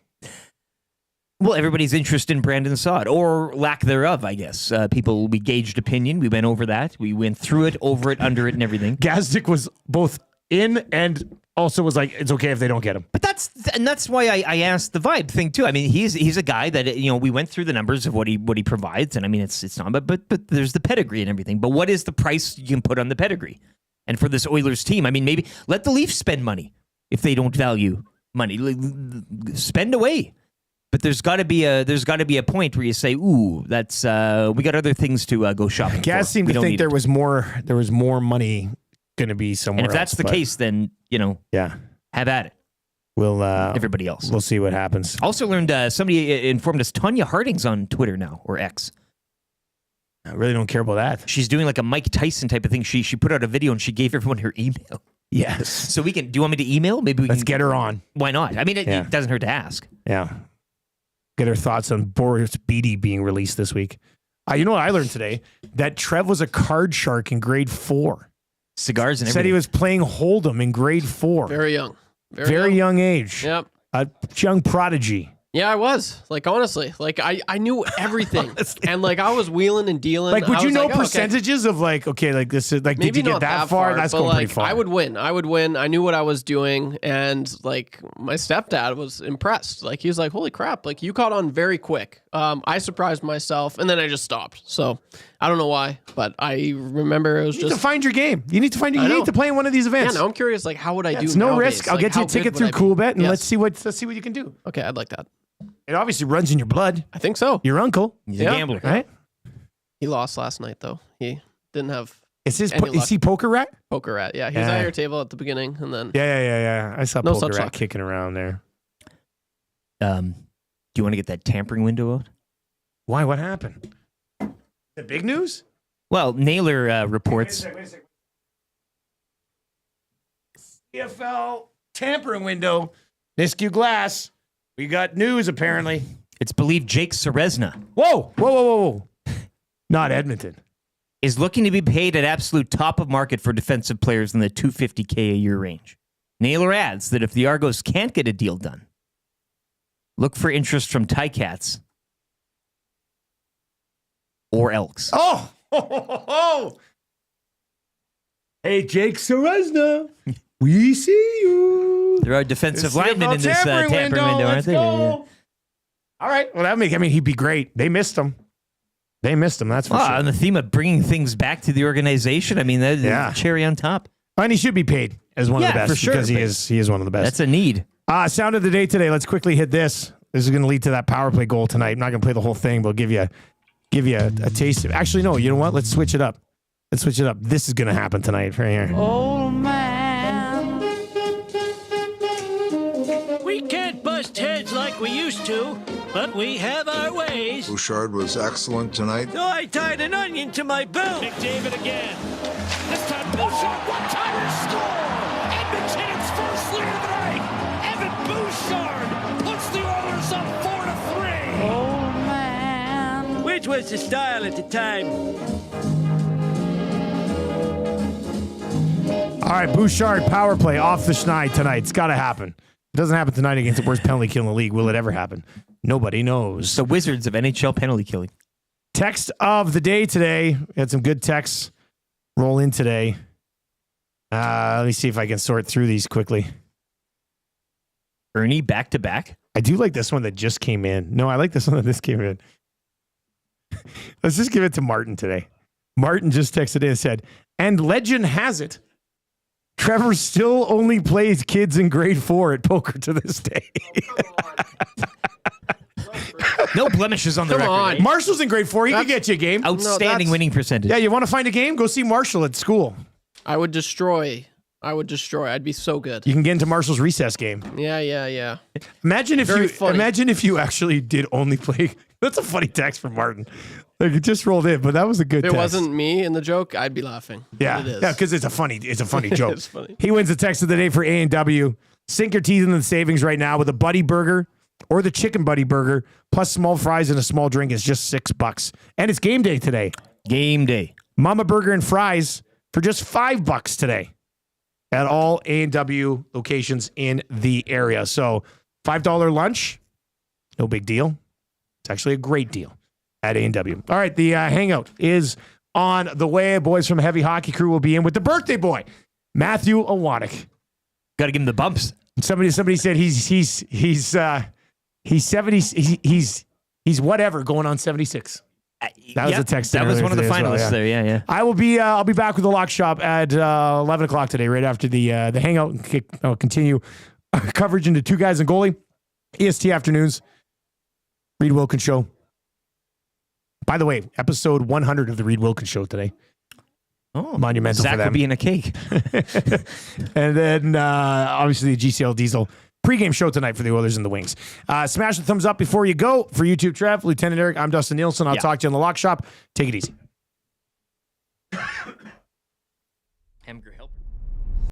Well, everybody's interest in Brandon Saad, or lack thereof, I guess. We gauged opinion. We went over that. We went through it, over it, under it, and everything.
Gazdic was both in and also was like, it's okay if they don't get him.
But that's why I asked the vibe thing too. I mean, he's a guy that, you know, we went through the numbers of what he provides, and I mean, it's not, but there's the pedigree and everything. But what is the price you can put on the pedigree? And for this Oilers team, I mean, maybe let the Leafs spend money if they don't value money. Spend away. But there's got to be a point where you say, "Ooh, that's we got other things to go shopping."
Gaz seemed to think there was more money going to be somewhere.
And if that's the case, then
yeah,
have at it.
We'll
everybody else.
We'll see what happens.
Also learned somebody informed us Tanya Harding's on Twitter now, or X.
I really don't care about that.
She's doing like a Mike Tyson type of thing. She put out a video and she gave everyone her email.
Yes.
So we can. Do you want me to email? Maybe
Let's get her on.
Why not? I mean, it doesn't hurt to ask.
Yeah. Get her thoughts on Boris Beatty being released this week. You know what I learned today? That Trev was a card shark in grade 4.
Cigars and everything.
Said he was playing Hold'em in grade 4.
Very young.
Very young age.
Yep.
A young prodigy.
Yeah, I was. Like, honestly. Like, I knew everything. And, like, I was wheeling and dealing.
Like, would
I
you
was
know
like, oh,
percentages of, like, okay, like, this is, like,
maybe
did you
not
get that far? That's
but
going
like,
pretty far.
I would win. I knew what I was doing. And, like, my stepdad was impressed. Like, he was like, holy crap. Like, you caught on very quick. I surprised myself. And then I just stopped. So, I don't know why. But I remember it was
You need to find your game. You need to find your You need to play in one of these events.
Yeah, now I'm curious, like, how would I do
It's no
nowadays?
risk. I'll
Like,
get you
how
a ticket
good would
through
I be?
CoolBet, and
Yes.
let's see what you can do.
Okay, I'd like that.
It obviously runs in your blood.
I think so.
Your uncle.
He's a gambler.
Right?
He lost last night, though. He didn't have.
Is
any luck.
he Poker Rat?
Poker Rat? Yeah, he was at your table at the beginning, and then
Yeah. I saw
No
Poker
such
Rat
luck.
kicking around there.
Do you want to get that tampering window out?
Why? What happened? The big news?
Well, Naylor reports.
Wait a second. CFL tampering window. Nisku Glass. We got news, apparently.
It's believed Jake Serezna
Whoa. Not Edmonton.
is looking to be paid at absolute top of market for defensive players in the $250K a year range. Naylor adds that if the Argos can't get a deal done, look for interest from Ticats or Elks.
Oh. Hey, Jake Serezna. We see you.
There are defensive linemen in this tampering window, aren't
Let's
they?
go. All right. Well, he'd be great. They missed him. That's for sure.
On the theme of bringing things back to the organization, I mean, that's the cherry on top.
And he should be paid as one of the best
for sure,
because he is one of the best.
That's a need.
Sound of the day today. Let's quickly hit this. This is going to lead to that power play goal tonight. I'm not going to play the whole thing, but I'll give you a taste of it. Actually, no. You know what? Let's switch it up. This is going to happen tonight right here.
Oh, man. We can't bust heads like we used to, but we have our ways.
Bouchard was excellent tonight.
Oh, I tied an onion to my belt. McDavid again. This time, Bouchard, one-timer, score! Edmonton, its first lead of the night. Evan Bouchard puts the Oilers up 4-3. Oh, man. Which was the style at the time?
All right, Bouchard power play off the schneid tonight. It's got to happen. It doesn't happen tonight against the worst penalty kill in the league. Will it ever happen? Nobody knows.
The Wizards of NHL penalty killing.
Text of the day today. We had some good texts roll in today. Let me see if I can sort through these quickly.
Ernie back to back.
I do like this one that just came in. No, I like this one that just came in. Let's just give it to Martin today. Martin just texted in and said, and legend has it, Trevor still only plays kids in grade 4 at poker to this day.
No blemishes on the
Come
record.
on.
eh?
Marshall's in grade 4. He could get you a game.
Outstanding winning percentage.
Yeah, you want to find a game? Go see Marshall at school.
I would destroy. I'd be so good.
You can get into Marshall's recess game.
Yeah.
Imagine
Very funny.
if you actually did only play. That's a funny text from Martin. Like it just rolled in, but that was a good
If it
text.
wasn't me in the joke, I'd be laughing.
Yeah,
It is.
yeah, because it's a funny joke.
It's funny.
He wins the text of the day for A&W. Sink your teeth in the savings right now with a Buddy Burger or the Chicken Buddy Burger plus small fries and a small drink is just $6. And it's game day today.
Game day.
Mama Burger and fries for just $5 today at all A&W locations in the area. So $5 lunch, no big deal. It's actually a great deal at A&W. All right, the hangout is on the way. Boys from Heavy Hockey Crew will be in with the birthday boy, Matthew Awanek.
Got to give him the bumps.
Somebody said he's 70. He's whatever going on 76. That was a text.
That was one of the
today as well,
finalists there. Yeah.
I'll be back with the lock shop at 11 o'clock today, right after the hangout, and continue coverage into Two Guys and Goalie, EST afternoons, Reed Wilkins Show. By the way, episode 100 of the Reed Wilkins Show today.
Oh,
monumental
Zach
for them.
will be in a cake.
And then obviously the GCL Diesel pregame show tonight for the Oilers and the Wings. Smash the thumbs up before you go. For YouTube, Trev, Lieutenant Eric, I'm Dustin Nielsen. I'll talk to you in the lock shop. Take it easy.
Hem